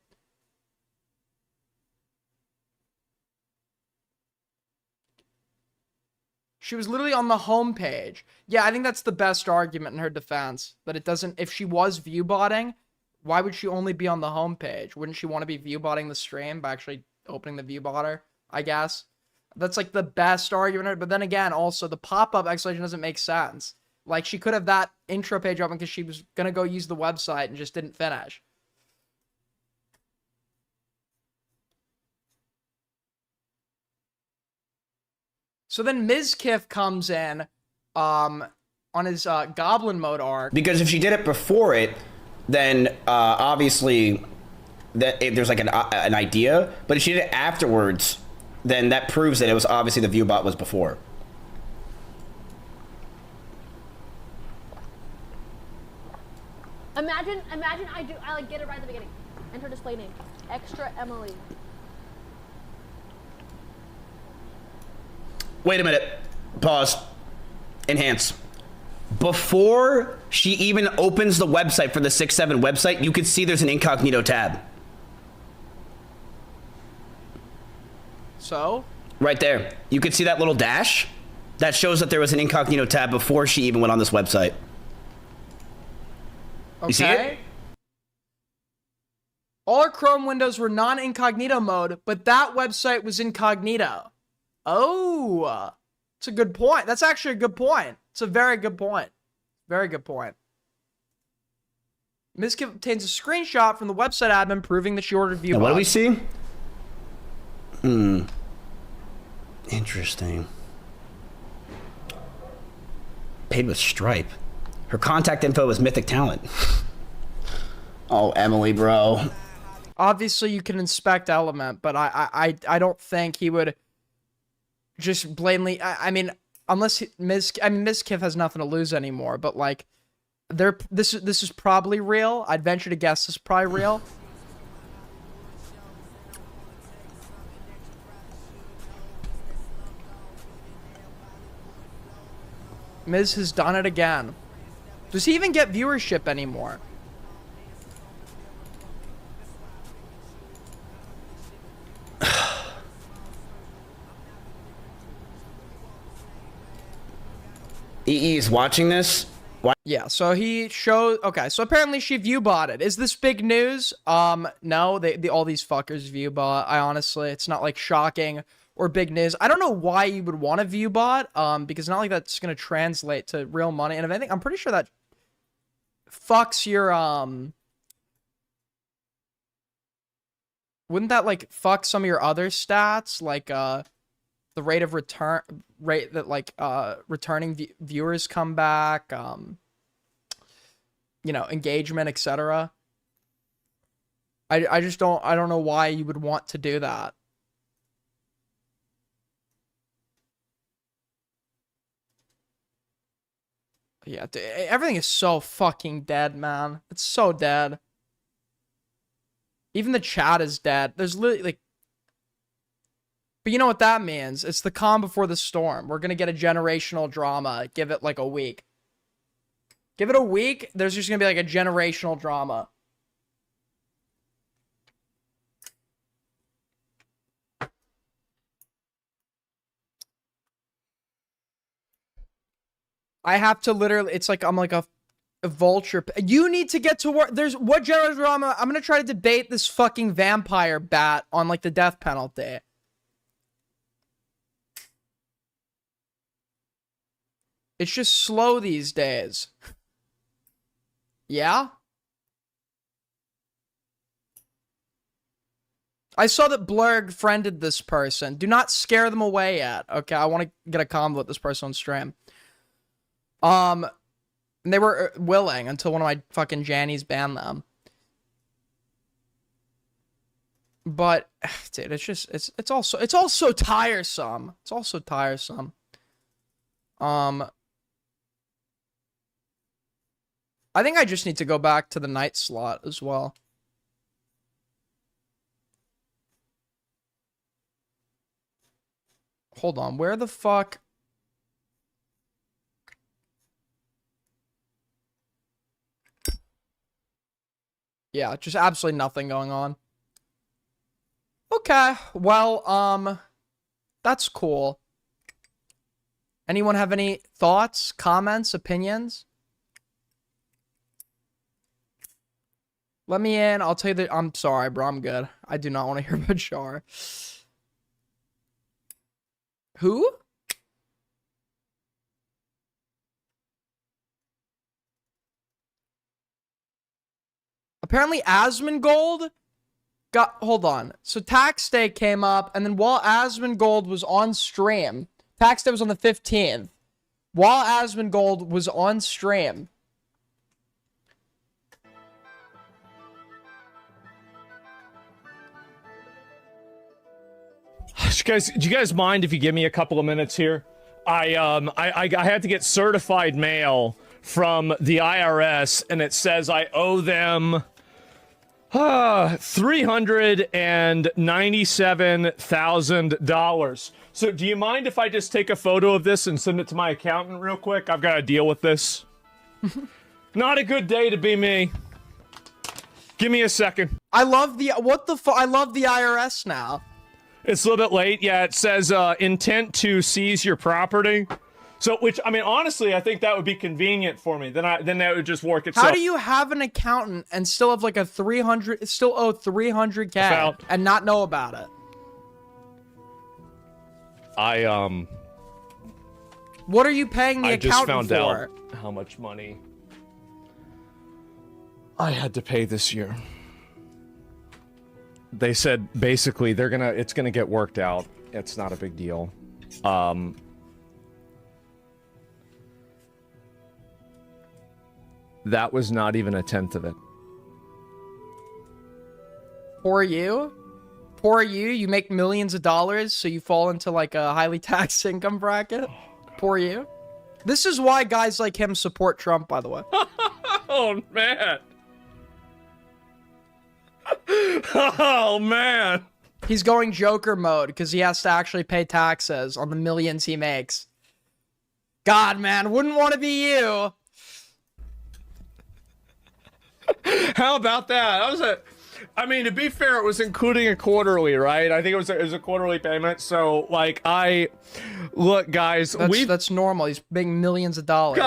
She was literally on the home page. Yeah, I think that's the best argument in her defense. That it doesn't... If she was viewbotting, why would she only be on the home page? Wouldn't she want to be viewbotting the stream by actually opening the viewbotter, I guess? That's like the best argument. But then again, also, the pop-up explanation doesn't make sense. Like, she could have that intro page open because she was going to go use the website and just didn't finish. So then Mizkif comes in on his goblin mode arc. Because if she did it before it, then obviously there's like an idea. But if she did it afterwards, then that proves that it was obviously the viewbot was before. Imagine I like get it right at the beginning. Enter display name. Extra Emily. Wait a minute. Pause. Enhance. Before she even opens the website for the 6-7 website, you can see there's an incognito tab. So? Right there. You can see that little dash? That shows that there was an incognito tab before she even went on this website. Okay. You see it? All our Chrome windows were non-incognito mode, but that website was incognito. Oh, it's a good point. That's actually a good point. It's a very good point. Very good point. Mizkif obtains a screenshot from the website admin proving that she ordered viewbot. Now, what do we see? Interesting. Paid with Stripe. Her contact info is Mythic Talent. Oh, Emily, bro. Obviously, you can inspect Element, but I don't think he would just blatantly. I mean, unless Mizkif has nothing to lose anymore. But like, this is probably real. I'd venture to guess this is probably real. Miz has done it again. Does he even get viewership anymore? EE is watching this. Yeah, so he showed. Okay, so apparently she viewbotted. Is this big news? No, all these fuckers viewbot. I honestly, it's not like shocking or big news. I don't know why you would want to viewbot. Because not like that's gonna translate to real money. And if anything, I'm pretty sure that fucks your wouldn't that like fuck some of your other stats, like the rate of return rate that like returning viewers come back, you know, engagement, etc. I just don't know why you would want to do that. Yeah, everything is so fucking dead, man. It's so dead. Even the chat is dead. There's literally, like... But you know what that means? It's the calm before the storm. We're gonna get a generational drama. Give it, like, a week. Give it a week, there's just gonna be, like, a generational drama. I have to literally, it's like I'm like a vulture. You need to get to work. There's what genre drama? I'm gonna try to debate this fucking vampire bat on like the death penalty. It's just slow these days. Yeah? I saw that Blurg friended this person. Do not scare them away yet. Okay, I want to get a combo with this person on stream. They were willing until one of my fucking Jannies banned them. But, dude, it's just, it's also tiresome. It's also tiresome. I think I just need to go back to the night slot as well. Hold on, where the fuck? Yeah, just absolutely nothing going on. Okay, well, that's cool. Anyone have any thoughts, comments, opinions? Let me in. I'll tell you that I'm sorry, bro. I'm good. I do not want to hear about Char. Who? Apparently Asmongold got, hold on. So tax day came up, and then while Asmongold was on stream Tax day was on the 15th. While Asmongold was on stream. Do you guys mind if you give me a couple of minutes here? I had to get certified mail from the IRS, and it says I owe them $397,000. So do you mind if I just take a photo of this and send it to my accountant real quick? I've got to deal with this. Not a good day to be me. Give me a second. I love the I love the IRS now. It's a little bit late. Yeah, it says intent to seize your property. So, which, I mean, honestly, I think that would be convenient for me. Then that would just work itself. How do you have an accountant and still have like a 300, still owe 300K and not know about it? What are you paying the accountant just found for? out how much money I had to pay this year. They said basically it's gonna get worked out. It's not a big deal. That was not even a tenth of it. Poor you? Poor you? You make millions of dollars, so you fall into like a highly taxed income bracket? Poor you? This is why guys like him support Trump, by the way. Oh, man. Oh, man. He's going Joker mode because he has to actually pay taxes on the millions he makes. God, man, wouldn't want to be you. How about that? I mean, to be fair, it was including a quarterly, right? I think it was a quarterly payment. So, like, look, guys, that's normal. He's making millions of dollars.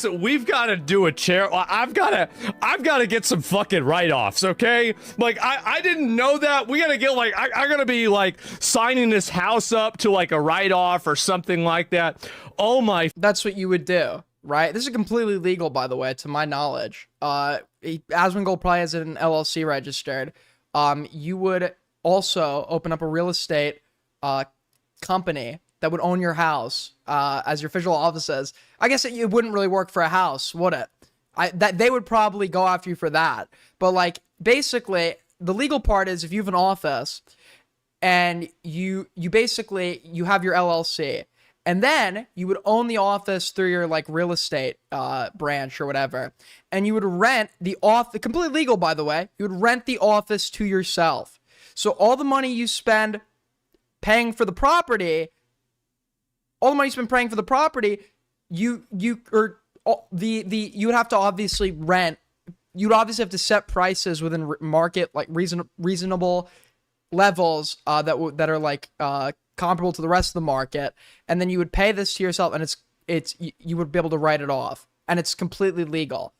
We've got to do a chair. I've got to get some fucking write-offs, okay? Like, I didn't know that. We got to get, like, I got to be, like, signing this house up to, like, a write-off or something like that. Oh, my. That's what you would do, right? This is completely legal, by the way, to my knowledge. Asmongold probably has an LLC registered. You would also open up a real estate company that would own your house as your official offices. I guess it wouldn't really work for a house, would it? That they would probably go after you for that. But like basically, the legal part is if you have an office and you basically have your LLC. And then you would own the office through your like real estate branch or whatever. And you would rent the office, completely legal by the way, you would rent the office to yourself. So all the money you spend paying for the property, you would have to obviously rent, you'd obviously have to set prices within market, like reasonable levels that are like comparable to the rest of the market, and then you would pay this to yourself, and you would be able to write it off, and it's completely legal.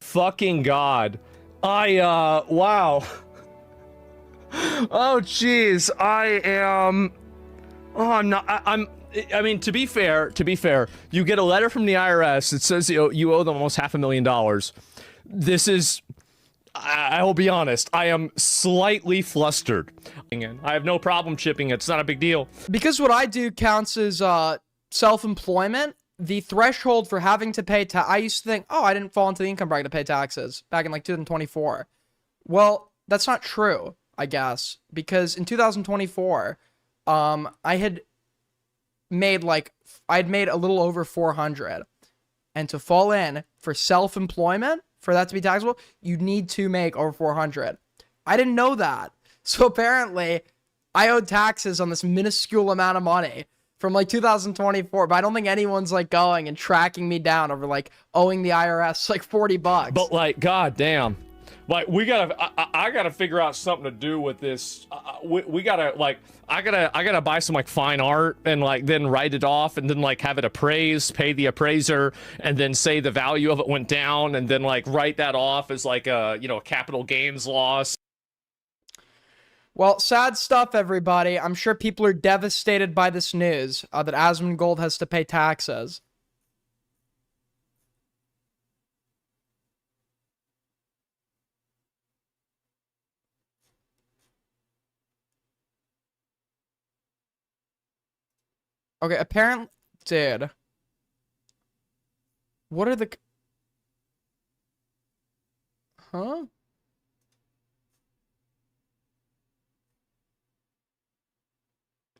Fucking God. Wow. Oh, jeez. I mean, to be fair, you get a letter from the IRS that says you owe them almost $500,000. This is, I will be honest, I am slightly flustered. I have no problem chipping it. It's not a big deal. Because what I do counts as self-employment, the threshold for having to pay I used to think, oh, I didn't fall into the income bracket to pay taxes back in like 2024. Well, that's not true, I guess, because in 2024, I had made a little over 400, and to fall in for self-employment, for that to be taxable, you need to make over 400. I didn't know that. So apparently, I owed taxes on this minuscule amount of money from like 2024, but I don't think anyone's like going and tracking me down over like owing the IRS like $40. But like, god damn, like I gotta figure out something to do with this. We gotta like, I gotta buy some like fine art and like then write it off and then like have it appraised, pay the appraiser, and then say the value of it went down, and then like write that off as like a capital gains loss. Well, sad stuff, everybody. I'm sure people are devastated by this news that Asmongold has to pay taxes. Okay, apparently... Dude. What are the... Huh?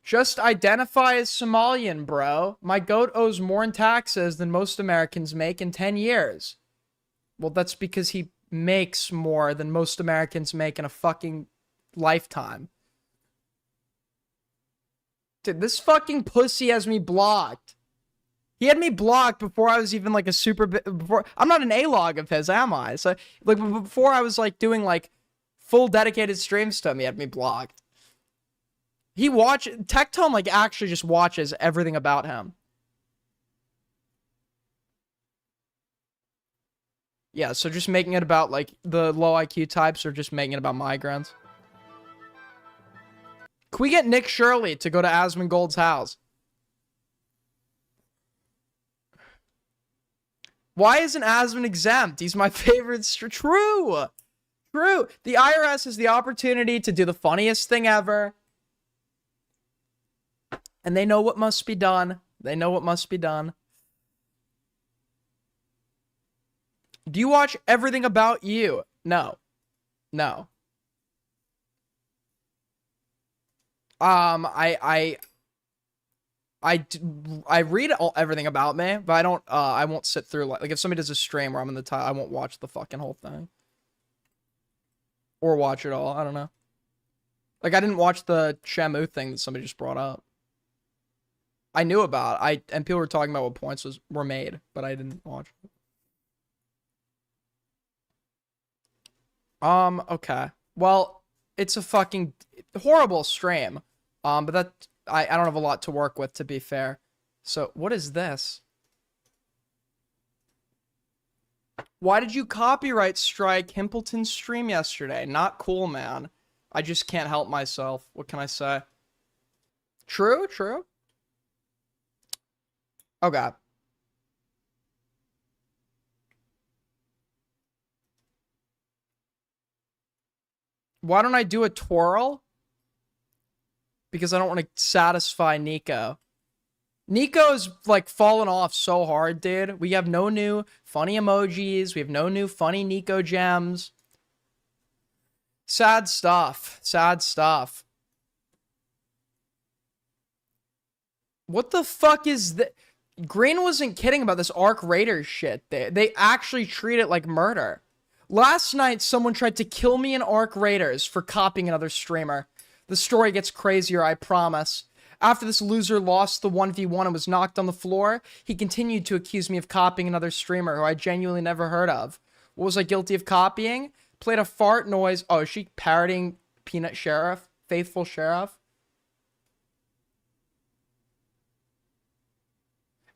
Just identify as Somalian, bro. My goat owes more in taxes than most Americans make in 10 years. Well, that's because he makes more than most Americans make in a fucking lifetime. Dude, this fucking pussy has me blocked. He had me blocked before I was even like a super... Before I'm not an A-log of his, am I? So, like, before I was like doing like full dedicated streams to him, he had me blocked. He Tectone like actually just watches everything about him. Yeah, so just making it about like the low IQ types or just making it about migrants. Can we get Nick Shirley to go to Asmongold's house? Why isn't Asmon exempt? He's my favorite. True. True. The IRS has the opportunity to do the funniest thing ever. And they know what must be done. They know what must be done. Do you watch Everything About You? No. No. I read everything about me, but I don't, I won't sit through, like if somebody does a stream where I'm in the title, I won't watch the fucking whole thing. Or watch it all, I don't know. Like, I didn't watch the Shamu thing that somebody just brought up. I knew about it, and people were talking about what points were made, but I didn't watch it. Okay. Well, it's a fucking horrible stream. But that, I don't have a lot to work with, to be fair. So, what is this? Why did you copyright strike Himpleton's stream yesterday? Not cool, man. I just can't help myself. What can I say? True, true. Okay. Why don't I do a twirl? Because I don't want to satisfy Nico. Nico's, like, fallen off so hard, dude. We have no new funny emojis. We have no new funny Nico gems. Sad stuff. Sad stuff. What the fuck is that? Green wasn't kidding about this Arc Raiders shit. They actually treat it like murder. Last night, someone tried to kill me in Arc Raiders for copying another streamer. The story gets crazier, I promise. After this loser lost the 1v1 and was knocked on the floor, he continued to accuse me of copying another streamer who I genuinely never heard of. What was I guilty of copying? Played a fart noise. Oh, is she parroting Peanut Sheriff? Faithful Sheriff?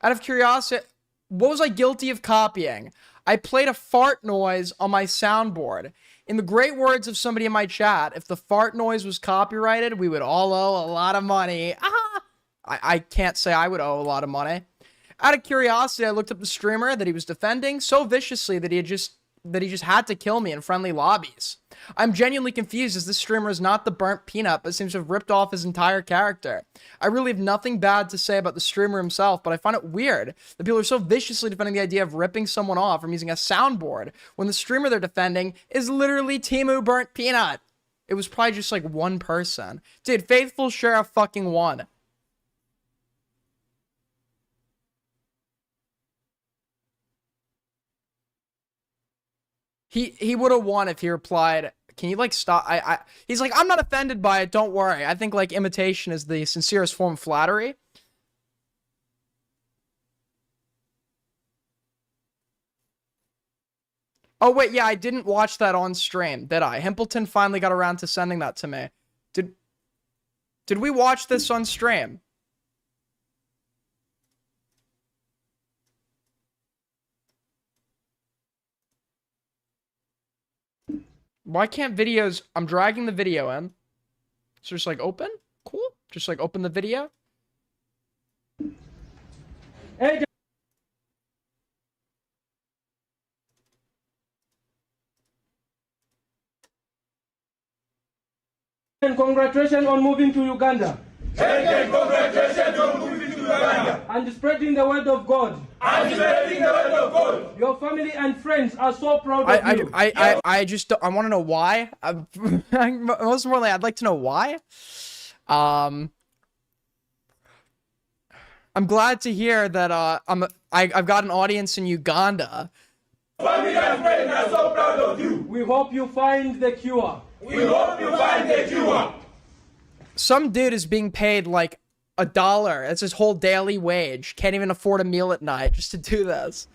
Out of curiosity, what was I guilty of copying? I played a fart noise on my soundboard. In the great words of somebody in my chat, if the fart noise was copyrighted, we would all owe a lot of money. Ah! I can't say I would owe a lot of money. Out of curiosity, I looked up the streamer that he was defending so viciously that he just had to kill me in friendly lobbies. I'm genuinely confused as this streamer is not the burnt peanut, but seems to have ripped off his entire character. I really have nothing bad to say about the streamer himself, but I find it weird that people are so viciously defending the idea of ripping someone off from using a soundboard when the streamer they're defending is literally Timu Burnt Peanut. It was probably just like one person. Dude, Faithful Sheriff fucking won. He would have won if he replied, can you, like, stop? He's like, I'm not offended by it, don't worry. I think, like, imitation is the sincerest form of flattery. Oh, wait, yeah, I didn't watch that on stream, did I? Himpleton finally got around to sending that to me. Did we watch this on stream? Why can't videos... I'm dragging the video in. So just like open? Cool. Just like open the video. Hey, and congratulations on moving to Uganda. Hey, congratulations on moving to and spreading the word of God. Your family and friends are so proud of you. I just I want to know why. Most importantly, I'd like to know why. I'm glad to hear that I've got an audience in Uganda. Family and friends are so proud of you. We hope you find the cure. Some dude is being paid like $1. That's his whole daily wage. Can't even afford a meal at night just to do this.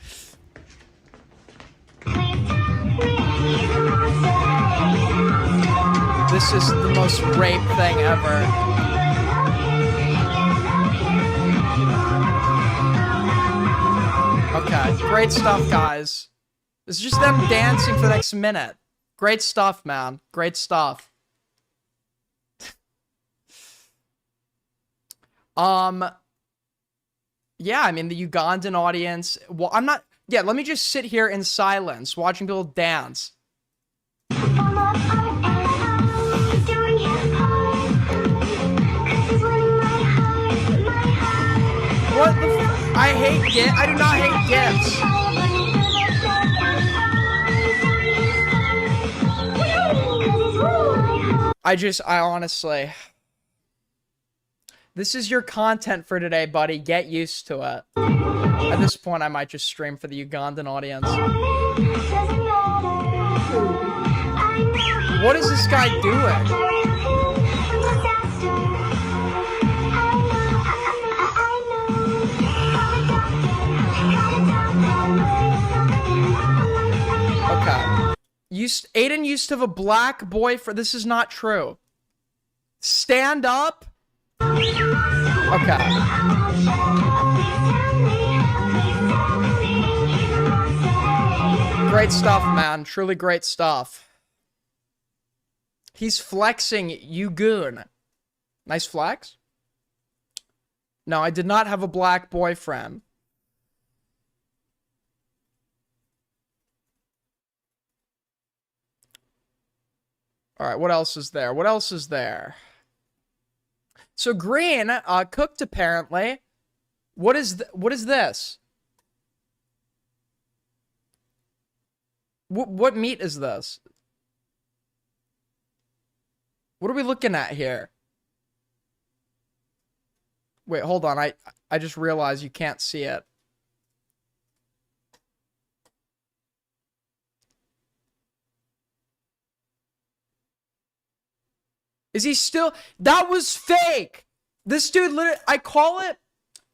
This is the most rape thing ever. Okay, great stuff, guys. This is just them dancing for the next minute. Great stuff, man. Great stuff. Yeah, I mean, the Ugandan audience... Well, I'm not... Yeah, let me just sit here in silence, watching people dance. What the f... I hate GIFs. I do not hate GIFs. I honestly... This is your content for today, buddy. Get used to it. At this point, I might just stream for the Ugandan audience. What is this guy doing? Okay. Aiden used to have a black boyfriend. This is not true. Stand up. Okay. Great stuff, man. Truly great stuff. He's flexing, you goon. Nice flex? No, I did not have a black boyfriend. Alright, what else is there? What else is there? So green, cooked apparently. What is this? What meat is this? What are we looking at here? Wait, hold on. I just realized you can't see it. Is he still... That was fake! This dude literally... I call it...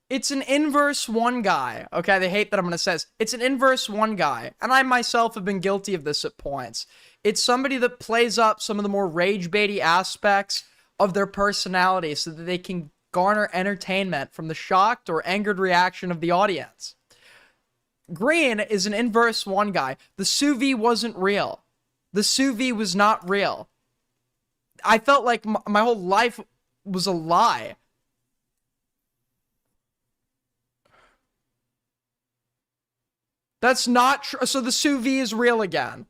It's an inverse one guy. Okay, they hate that I'm gonna say this. It's an inverse one guy. And I myself have been guilty of this at points. It's somebody that plays up some of the more rage-baity aspects of their personality so that they can garner entertainment from the shocked or angered reaction of the audience. Green is an inverse one guy. The sous vide wasn't real. The sous vide was not real. I felt like my whole life was a lie. That's not true. So the sous vide is real again.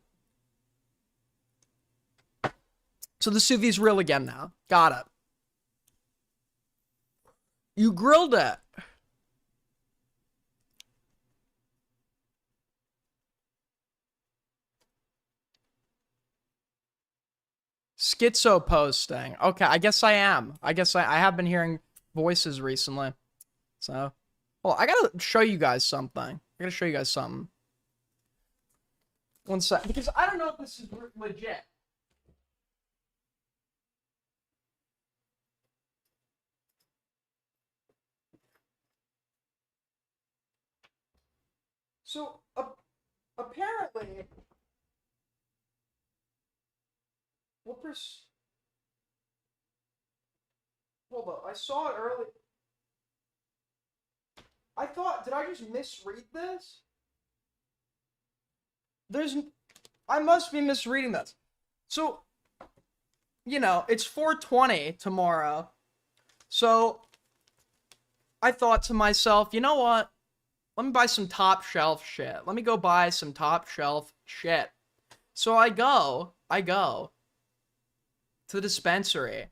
So the sous vide is real again now. Got it. You grilled it. Schizo posting. Okay, I guess I am. I guess I have been hearing voices recently. So, well, I gotta show you guys something. I gotta show you guys something. One sec, because I don't know if this is legit. So, apparently... What Hold up, I saw it early. I thought, did I just misread this? I must be misreading this. So, you know, it's 420 tomorrow. So, I thought to myself, you know what? Let me buy some top shelf shit. Let me go buy some top shelf shit. So I go to the dispensary.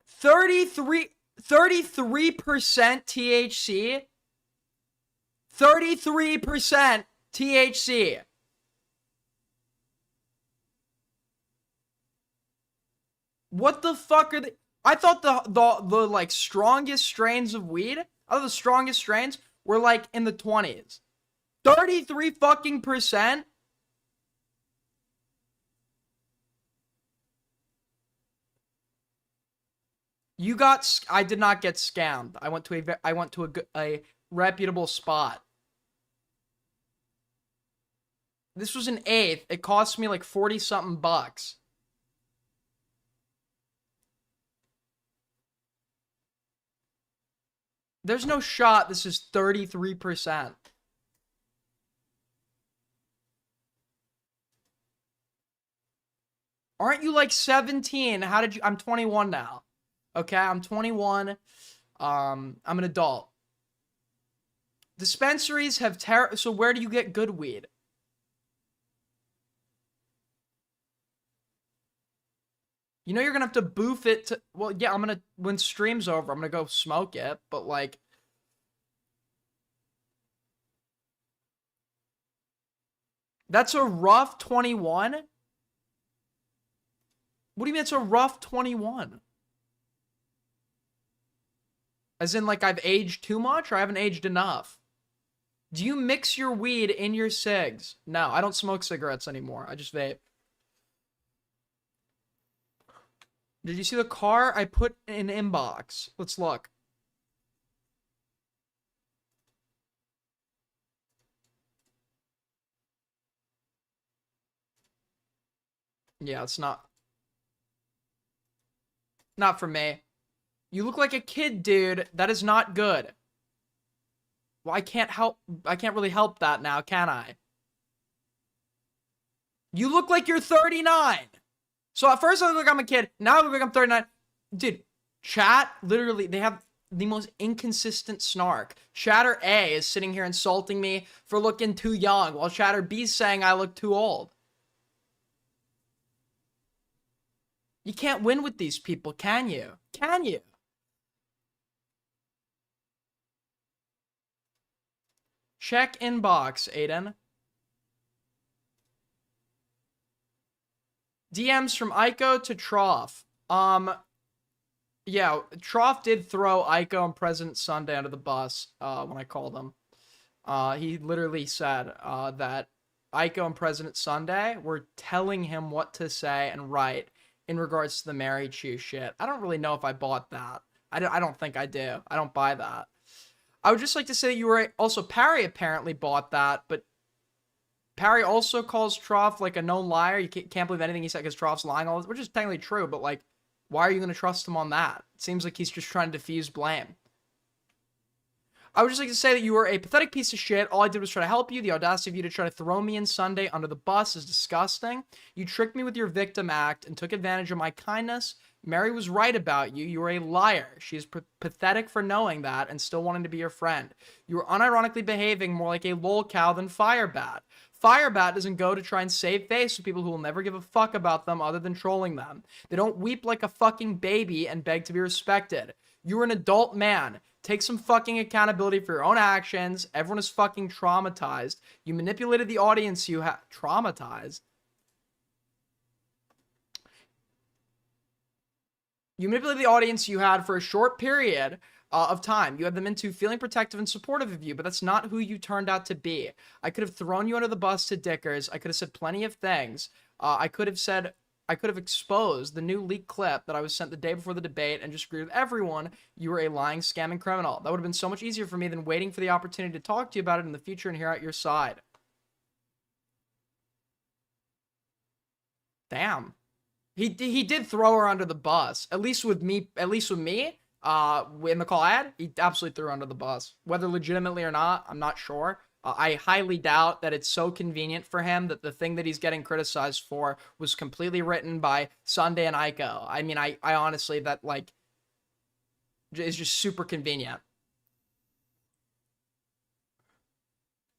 33 33% THC. 33% THC. What the fuck are they? I thought the like strongest strains of weed, I thought the strongest strains were like in the 20s. 33 fucking percent? You got, I did not get scammed. I went to a reputable spot. This was an eighth. It cost me like 40 something bucks. There's no shot this is 33%. Aren't you like 17? How did you, I'm 21 now. Okay, I'm 21. I'm an adult. Dispensaries have so where do you get good weed? You know you're gonna have to boof it to, well, yeah, when stream's over, I'm gonna go smoke it, but like, that's a rough 21? What do you mean it's a rough 21? As in, like, I've aged too much or I haven't aged enough? Do you mix your weed in your cigs? No, I don't smoke cigarettes anymore. I just vape. Did you see the car I put in inbox? Let's look. Yeah, it's not for me. You look like a kid, dude. That is not good. Well, I can't really help that now, can I? You look like you're 39. So at first I look like I'm a kid. Now I look like I'm 39. Dude, chat, literally, they have the most inconsistent snark. Chatter A is sitting here insulting me for looking too young, while Chatter B is saying I look too old. You can't win with these people, can you? Can you? Check inbox, Aiden. DMs from Aiko to Trough. Yeah, Trough did throw Aiko and President Sunday under the bus when I called him. He literally said that Aiko and President Sunday were telling him what to say and write in regards to the Mary Chew shit. I don't really know if I bought that. I don't think I do. I don't buy that. I would just like to say that you were also, Parry apparently bought that, but Parry also calls Trough like a known liar. You can't believe anything he said because Trough's lying all this, which is technically true, but like, why are you going to trust him on that? It seems like he's just trying to diffuse blame. I would just like to say that you were a pathetic piece of shit. All I did was try to help you. The audacity of you to try to throw me and Sunday under the bus is disgusting. You tricked me with your victim act and took advantage of my kindness. Mary was right about you. You were a liar. She is pathetic for knowing that and still wanting to be your friend. You were unironically behaving more like a lolcow than Firebat. Firebat doesn't go to try and save face with people who will never give a fuck about them other than trolling them. They don't weep like a fucking baby and beg to be respected. You're an adult man. Take some fucking accountability for your own actions. Everyone is fucking traumatized. You manipulated the audience you have. Traumatized? You manipulated the audience you had for a short period of time. You had them into feeling protective and supportive of you, but that's not who you turned out to be. I could have thrown you under the bus to Dickers. I could have said plenty of things. I could have exposed the new leaked clip that I was sent the day before the debate and just agreed with everyone you were a lying, scamming criminal. That would have been so much easier for me than waiting for the opportunity to talk to you about it in the future and hear out your side. Damn. He did throw her under the bus. At least with me, in the call I had, he absolutely threw her under the bus. Whether legitimately or not, I'm not sure. I highly doubt that it's so convenient for him that the thing that he's getting criticized for was completely written by Sunday and Aiko. I mean, I honestly, that, like, is just super convenient.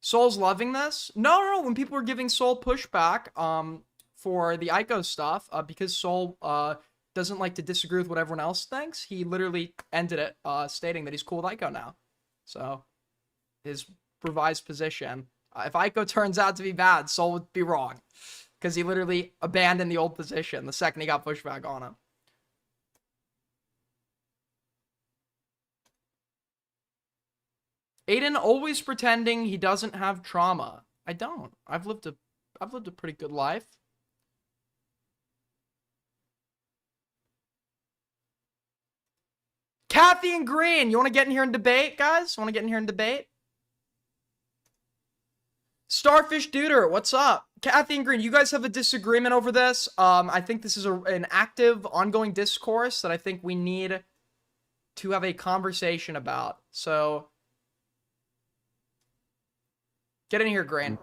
Soul's loving this? No. When people were giving Soul pushback, for the Aiko stuff, because Soul, doesn't like to disagree with what everyone else thinks, he literally ended it stating that he's cool with Aiko now. So his revised position. If Aiko turns out to be bad, Soul would be wrong. Because he literally abandoned the old position the second he got pushback on him. Aiden always pretending he doesn't have trauma. I don't. I've lived a pretty good life. Kathy and Green, you want to get in here and debate, guys? Want to get in here and debate? Starfish Duder, what's up? Kathy and Green, you guys have a disagreement over this. I think this is an active, ongoing discourse that I think we need to have a conversation about. So, get in here, Green.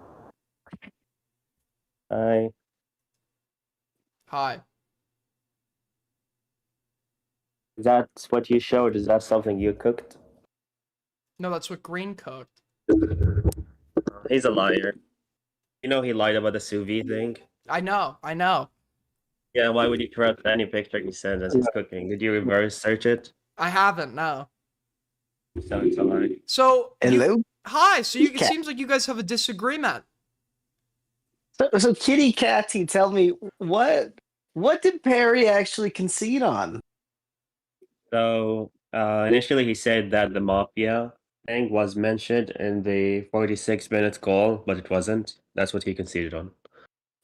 Hi. Hi. Is that what you showed? Is that something you cooked? No, that's what Green cooked. He's a liar. You know he lied about the sous vide thing? I know. Yeah, why would you corrupt any picture he sends as he's cooking? Did you reverse search it? I haven't, no. So it's a lie. So, hello? Hi, so it seems like you guys have a disagreement. So Kitty Catty, tell me, what did Perry actually concede on? So initially he said that the mafia thing was mentioned in the 46 minutes call, but it wasn't. That's what he conceded on.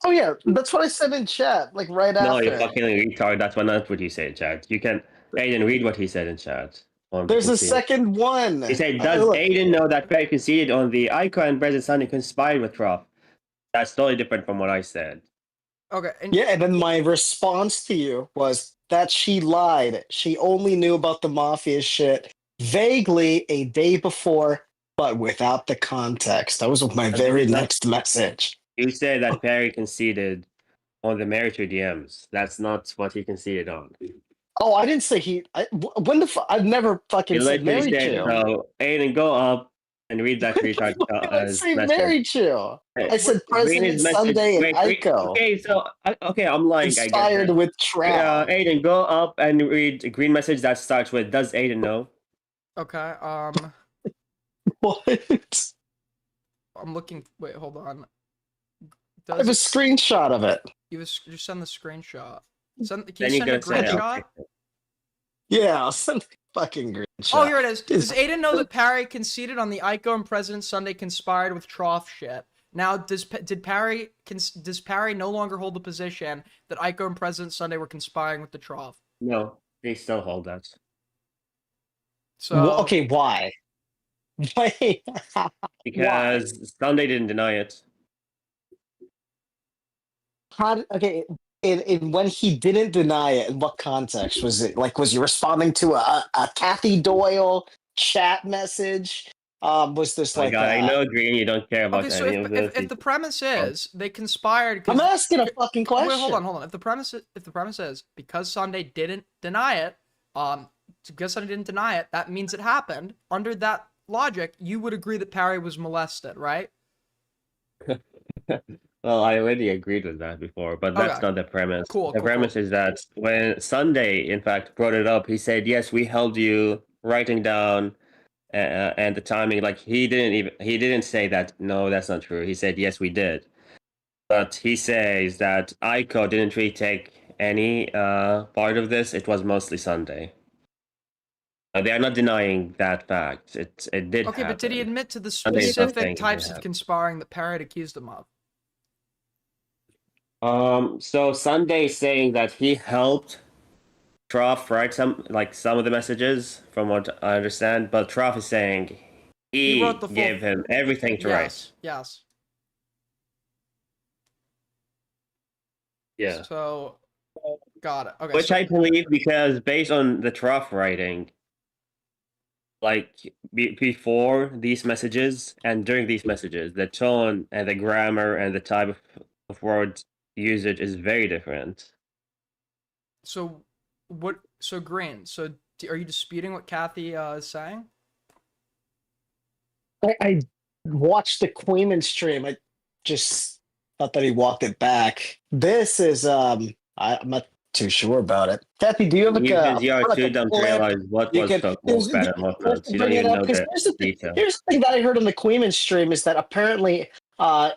Oh yeah, that's what I said in chat, like right No, after. you fucking retard. That's not what you said in chat. You can Aiden read what he said in chat. There's a second one. He said, does Aiden know that Perry conceded on the icon and President Sunday conspired with Prof? That's totally different from what I said. Okay. Yeah, and then my response to you was that she lied. She only knew about the mafia shit vaguely a day before, but without the context. That was my very next message. You said that Perry conceded on the Meritor DMs. That's not what he conceded on. Oh, I didn't say when the I've never fucking said married to. So, Aiden, go up and read that retard. I say married to. I said President Sunday and Aiko. Okay, so I'm lying. Inspired with Trout. Aiden, go up and read a green message that starts with "Does Aiden know?" Okay. What? I'm looking. Wait, hold on. I have a screenshot of it. You send the screenshot. Can Then you you send a go say, screenshot? Yeah, I'll send the fucking screenshot. Oh, here it is. Does Aiden know that Perry conceded on the Aiko and President Sunday conspired with Trough shit? Now, does Perry no longer hold the position that Aiko and President Sunday were conspiring with the Trough? No, they still hold that. So okay, why? Why? Because Sunday didn't deny it. Okay, and when he didn't deny it, in what context was it? Like, was he responding to a Kathy Doyle chat message? Was this like? God, I know, Green. You don't care about okay, so any of this. if the premise is they conspired, I'm asking a fucking question. Wait, hold on. If the premise is because Sunday didn't deny it, that means it happened. Under that logic, you would agree that Perry was molested, right? Well, I already agreed with that before, but that's not the premise. The premise is that when Sunday, in fact, brought it up, he said, "Yes, we held you," writing down and the timing. Like he didn't say that. No, that's not true. He said, "Yes, we did," but he says that Aiko didn't really take any part of this. It was mostly Sunday. They are not denying that fact. It did. Okay, happen. but did he admit to the specific types of conspiring that Perry had accused him of? So Sunday is saying that he helped Trough write some of the messages, from what I understand, but Trough is saying he wrote the gave him everything to write. Yes. Yeah. So, got it. Okay. Which I believe because based on the Trough writing, like before these messages and during these messages, the tone and the grammar and the type of word usage is very different. So what? So Green. So are you disputing what Kathy is saying? I watched the Queeman stream. I just thought that he walked it back. This is I'm not too sure about it. Kathy, do you have You are too dumb to realize what was bad and what not. You don't even know the details. Here's the thing that I heard on the Queeman stream is that apparently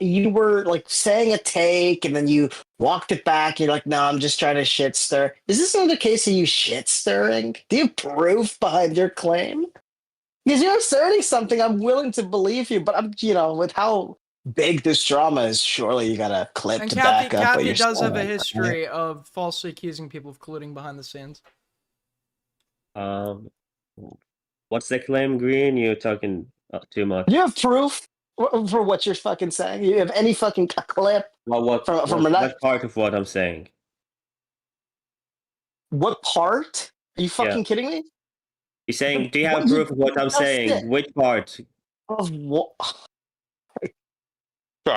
you were like saying a take and then you walked it back. You're like, no, I'm just trying to shit stir. Is this another case of you shit stirring? Do you have proof behind your claim? Because you're asserting something, I'm willing to believe you, but I'm, with how big this drama is, surely you got a clip And to Kathy, back up what Kathy you're does have a saying. history of falsely accusing people of colluding behind the scenes. What's the claim, Green? You're talking too much. You have proof for what you're fucking saying? You have any fucking clip? Well, what part of what I'm saying? What part? Are you fucking kidding me? You're saying, do you have proof of what I'm saying? Which part? Of what?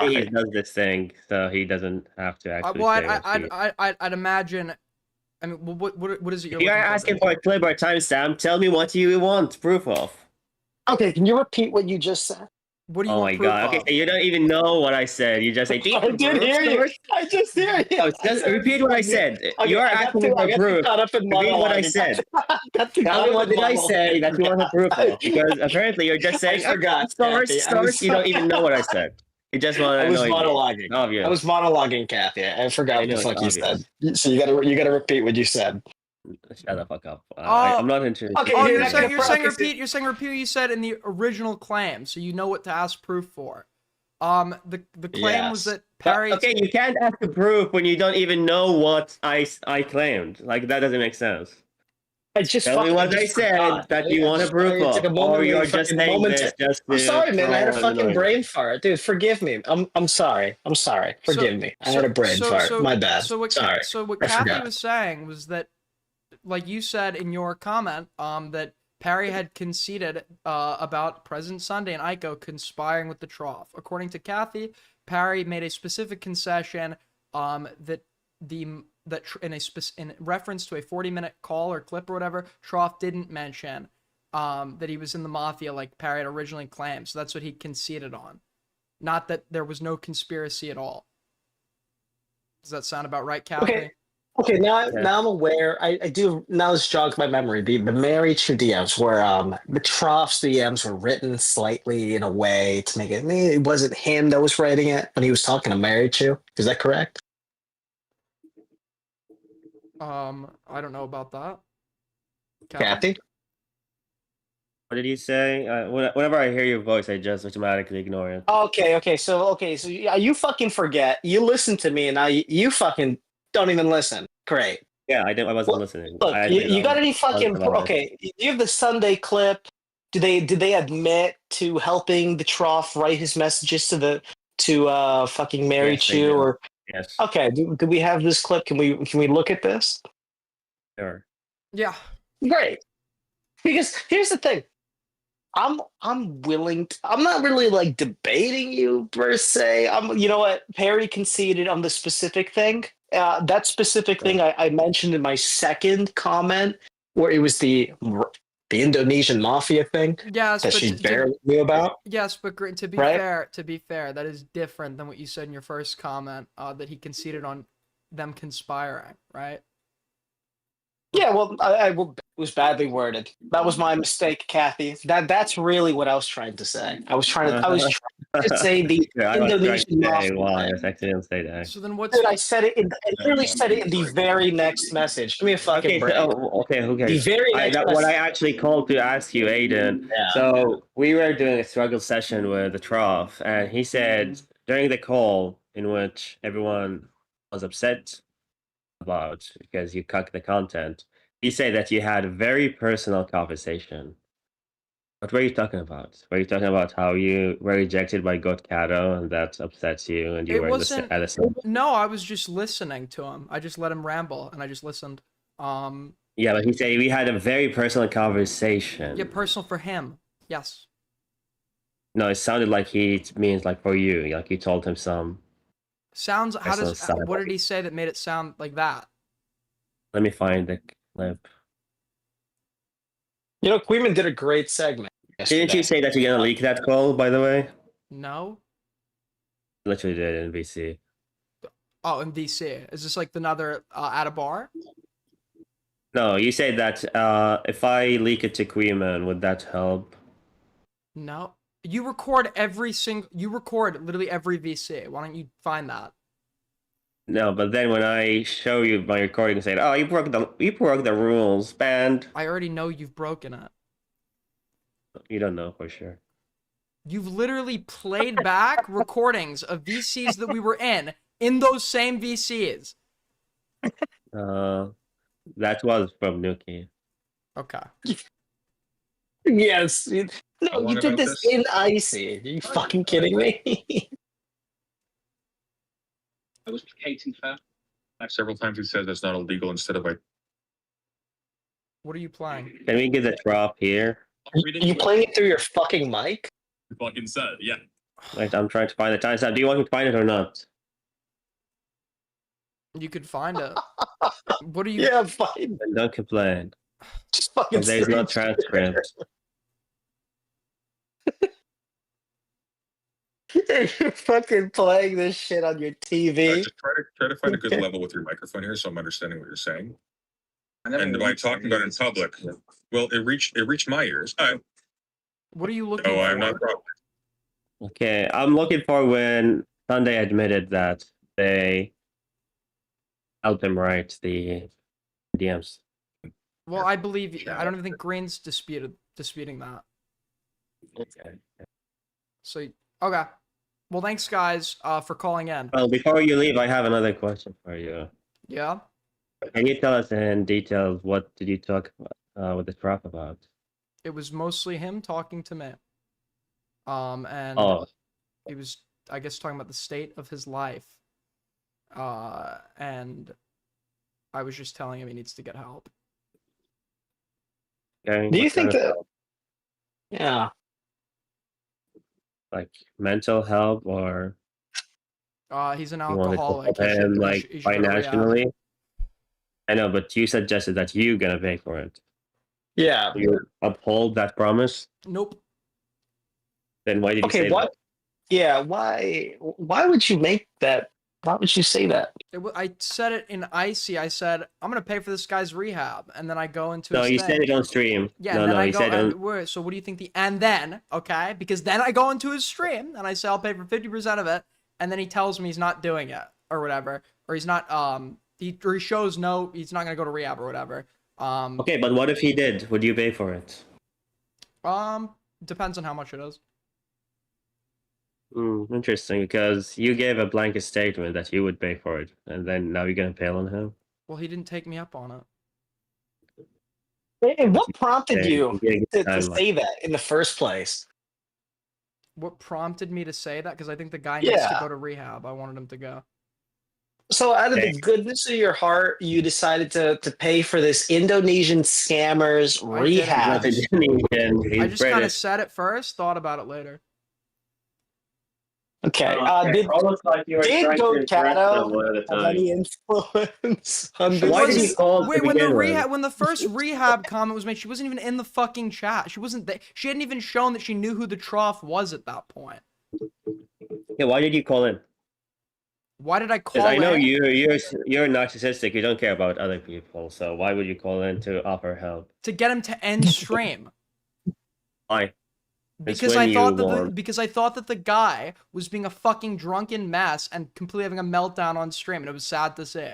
He does this thing, so he doesn't have to actually say I'd imagine. I mean, what is it you're asking for a clip or a timestamp? Tell me what you want proof of. Okay, can you repeat what you just said? What do you want my god! Okay, so you don't even know what I said. You just say, I did hear you. I just hear you. Oh, just repeat what I said. Okay, You're asking for proof. Repeat what I said. Tell me what did I say that you want a proof of? Because apparently you're just saying, I forgot. Source. You don't even know what I said. You just want to annoy me. I was monologuing, Kathy. I forgot what the fuck you said. So you gotta repeat what you said. Shut the fuck up. I'm not interested. Okay, you're saying repeat what you said in the original claim, so you know what to ask proof for. The claim was that Perry. Okay, you can't ask for proof when you don't even know what I claimed. Like that doesn't make sense. Tell me what I said that you want a proof of, or you're just saying this just to. I'm sorry, man. I had a fucking brain fart, dude. Forgive me. I'm sorry. Forgive me. I had a brain fart. My bad. So what Kathy was saying was that, like you said in your comment, that Perry had conceded about President Sunday and Aiko conspiring with the Trough. According to Kathy, Perry made a specific concession that in reference to a 40-minute call or clip or whatever, Trough didn't mention that he was in the mafia like Perry had originally claimed. So that's what he conceded on. Not that there was no conspiracy at all. Does that sound about right, Kathy? Okay, now I'm aware. I do now. This jogs my memory. The Mary Chu DMs where the Trough's DMs were written slightly in a way to make it wasn't him that was writing it, but he was talking to Mary Chu. Is that correct? I don't know about that. Kathy? What did he say? Whenever I hear your voice, I just automatically ignore it. Okay. So you fucking forget. You listen to me, and now you fucking don't even listen. Great. Yeah, I wasn't listening. Look, you got any fucking okay? You have the Sunday clip. Did they admit to helping the Trough write his messages to fucking Mary Chu or? Yes. Okay. Do we have this clip? Can we look at this? Sure. Yeah. Great. Because here's the thing. I'm willing to, I'm not really like debating you per se. You know what? Perry conceded on the specific thing. That specific thing I mentioned in my second comment where it was the Indonesian mafia thing that she barely knew about. Yes, but to be fair, that is different than what you said in your first comment, that he conceded on them conspiring, right? Yeah, well, I was badly worded. That was my mistake, Kathy. That's really what I was trying to say. I was trying to say the Indonesian mafia. I didn't say that. So then what's? Dude, I literally said it in the very next message. Give me a fucking break. Okay. The very next what I actually called to ask you, Aiden. Yeah. So we were doing a struggle session with the Trough, and he said during the call in which everyone was upset about because you cucked the content, you say that you had a very personal conversation. What were you talking about? Were you talking about how you were rejected by God Cato and that upsets you and you were No, I was just listening to him. I just let him ramble and I just listened. Yeah, but he said we had a very personal conversation. Yeah, personal for him. Yes. No, it sounded like he means like for you. Like you told him some. Sounds. What did he say that made it sound like that? Let me find the clip. You know, Queeman did a great segment yesterday. Didn't you say that you're gonna leak that call, by the way? No. Literally did in VC. Oh, in VC. Is this like another at a bar? No, you said that if I leak it to Queeman, would that help? No. You record you record literally every VC. Why don't you find that? No, but then when I show you my recording, you say, "Oh, you broke the rules, band." I already know you've broken it. You don't know for sure. You've literally played back recordings of VCs that we were in those same VCs. That was from Nuki. Okay. Yes. No, you did this in Icy. Are you fucking kidding me? I was placating fair. Several times he said that's not illegal instead of like. What are you playing? Can we get the drop here? You playing it through your fucking mic? Fucking said, yeah. Right, I'm trying to find the timestamp. Do you want me to find it or not? You could find it. What are you? Yeah, fine. And don't complain. Just fucking. There's no transcript. You're fucking playing this shit on your TV. Just try to find a good level with your microphone here, so I'm understanding what you're saying. And by talking about it in public, well, it reached my ears. What are you looking for? Oh, I'm not. Okay, I'm looking for when Sunday admitted that they helped him write the DMs. Well, I believe I don't even think Green's disputing that. Okay. So okay. Well, thanks guys for calling in. Well, before you leave, I have another question for you. Yeah. Can you tell us in detail what did you talk with the drop about? It was mostly him talking to me. And he was, I guess, talking about the state of his life. And I was just telling him he needs to get help. Okay, do you think that? Yeah. Like mental help or? He's an You wanted to alcoholic. help him, He like should go to rehab. financially. I know, but you suggested that you're gonna pay for it. Yeah. Do you uphold that promise? Nope. Then why did you say what? that? Yeah. Why would you make that? Why would you say that? I said it in Icy. I said, I'm going to pay for this guy's rehab. And then I go into No, his you thing. said it on stream. Yeah, no, and then no, I you go, said on... so what do you think and then, okay? Because then I go into his stream, and I say I'll pay for 50% of it, and then he tells me he's not doing it, or whatever. Or he's not, he shows no, he's not going to go to rehab or whatever. Okay, but what if he did? Would you pay for it? Depends on how much it is. Interesting, because you gave a blanket statement that you would pay for it, and then now you're gonna pay on him. Well, he didn't take me up on it. Hey, what prompted you to say that in the first place? What prompted me to say that? Because I think the guy needs to go to rehab. I wanted him to go. So out of the goodness of your heart, you decided to pay for this Indonesian scammer's rehab. I just kind of said it first, thought about it later. Okay. Did Goat Cato have any influence on this? Why did you call? Wait, when the first rehab comment was made, she wasn't even in the fucking chat. She wasn't there. She hadn't even shown that she knew who the trough was at that point. Yeah, why did you call in? Why did I call in? I know you're narcissistic. You don't care about other people. So why would you call in to offer help? To get him to end stream. Why? Because I thought that the guy was being a fucking drunken mess and completely having a meltdown on stream, and it was sad to see.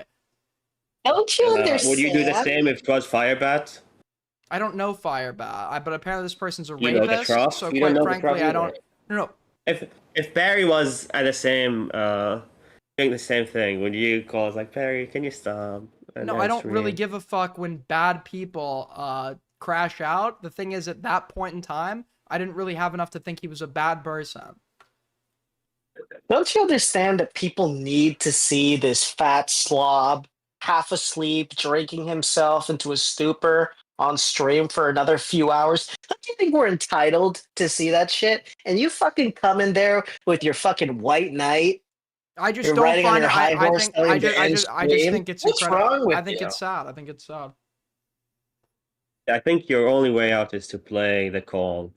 Don't you understand? Would you do the same if it was Firebat? I don't know Firebat, but apparently this person's a You know the rapist. trough? So You quite don't know the frankly, trough I either. don't. No. If Barry was at the same doing the same thing, would you call us like, Barry, can you stop? No, I don't really give a fuck when bad people crash out. The thing is, at that point in time, I didn't really have enough to think he was a bad person. Don't you understand that people need to see this fat slob, half asleep, drinking himself into a stupor on stream for another few hours? Don't you think we're entitled to see that shit? And you fucking come in there with your fucking white knight. I just You're don't riding on find your it. high horse I telling just stream? think it's What's incredible. wrong with I think you? it's sad. I think it's sad. I think your only way out is to play the call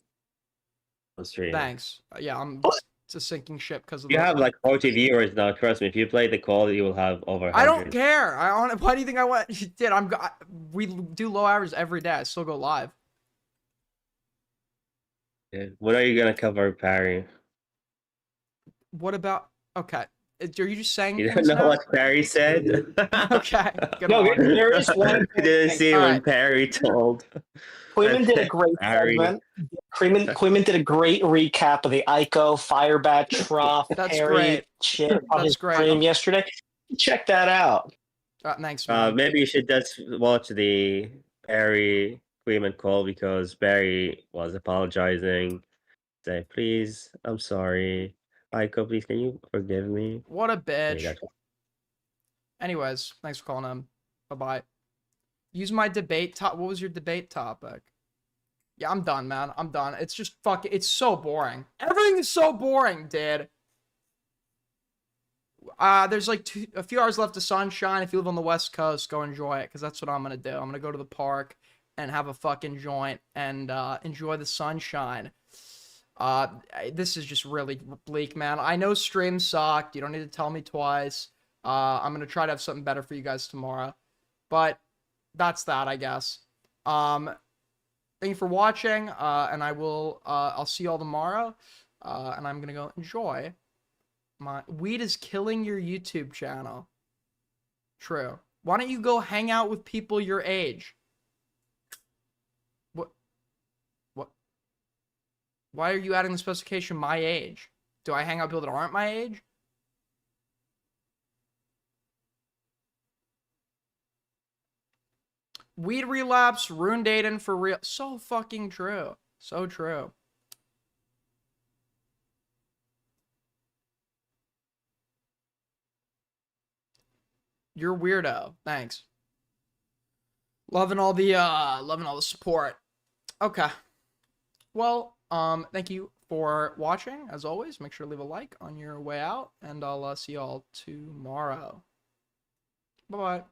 on stream. Thanks. Yeah, I'm. It's a sinking ship because of You have like 40 viewers now. Trust me, if you play the call, you will have over 100. I don't care. Why do you think I went? Dude, we do low hours every day. I still go live. Yeah. What are you gonna cover, Parry? What about? Okay, are you just saying? You don't things know now? what Parry said? Okay. Good No, on. there is one. You didn't see when Alright. Parry told. Queeman did a great Parry. segment. Queeman did a great recap of the Ico, Firebat, Trough, That's Perry great. shit on That's his great. stream yesterday. Check that out. Thanks, man. Maybe you should just watch the Barry Queeman call because Barry was apologizing. Say, please, I'm sorry. Aiko, please, can you forgive me? What a Yeah, bitch. gotcha. Anyways, thanks for calling him. Bye-bye. Use my debate top. What was your debate topic? Yeah, I'm done, man. I'm done. It's just fucking. It's so boring. Everything is so boring, dude. There's like a few hours left of sunshine. If you live on the West Coast, go enjoy it, because that's what I'm gonna do. I'm gonna go to the park and have a fucking joint and enjoy the sunshine. This is just really bleak, man. I know streams sucked. You don't need to tell me twice. I'm gonna try to have something better for you guys tomorrow. But that's that, I guess. Thank you for watching, and I'll see you all tomorrow. And I'm gonna go enjoy. My weed is killing your YouTube channel. True. Why don't you go hang out with people your age? What? Why are you adding the specification my age? Do I hang out with people that aren't my age? Weed relapse, ruined Aiden for real. So fucking true. So true. You're a weirdo. Thanks. Loving all the support. Okay. Well, thank you for watching. As always, make sure to leave a like on your way out, and I'll see y'all tomorrow. Bye-bye.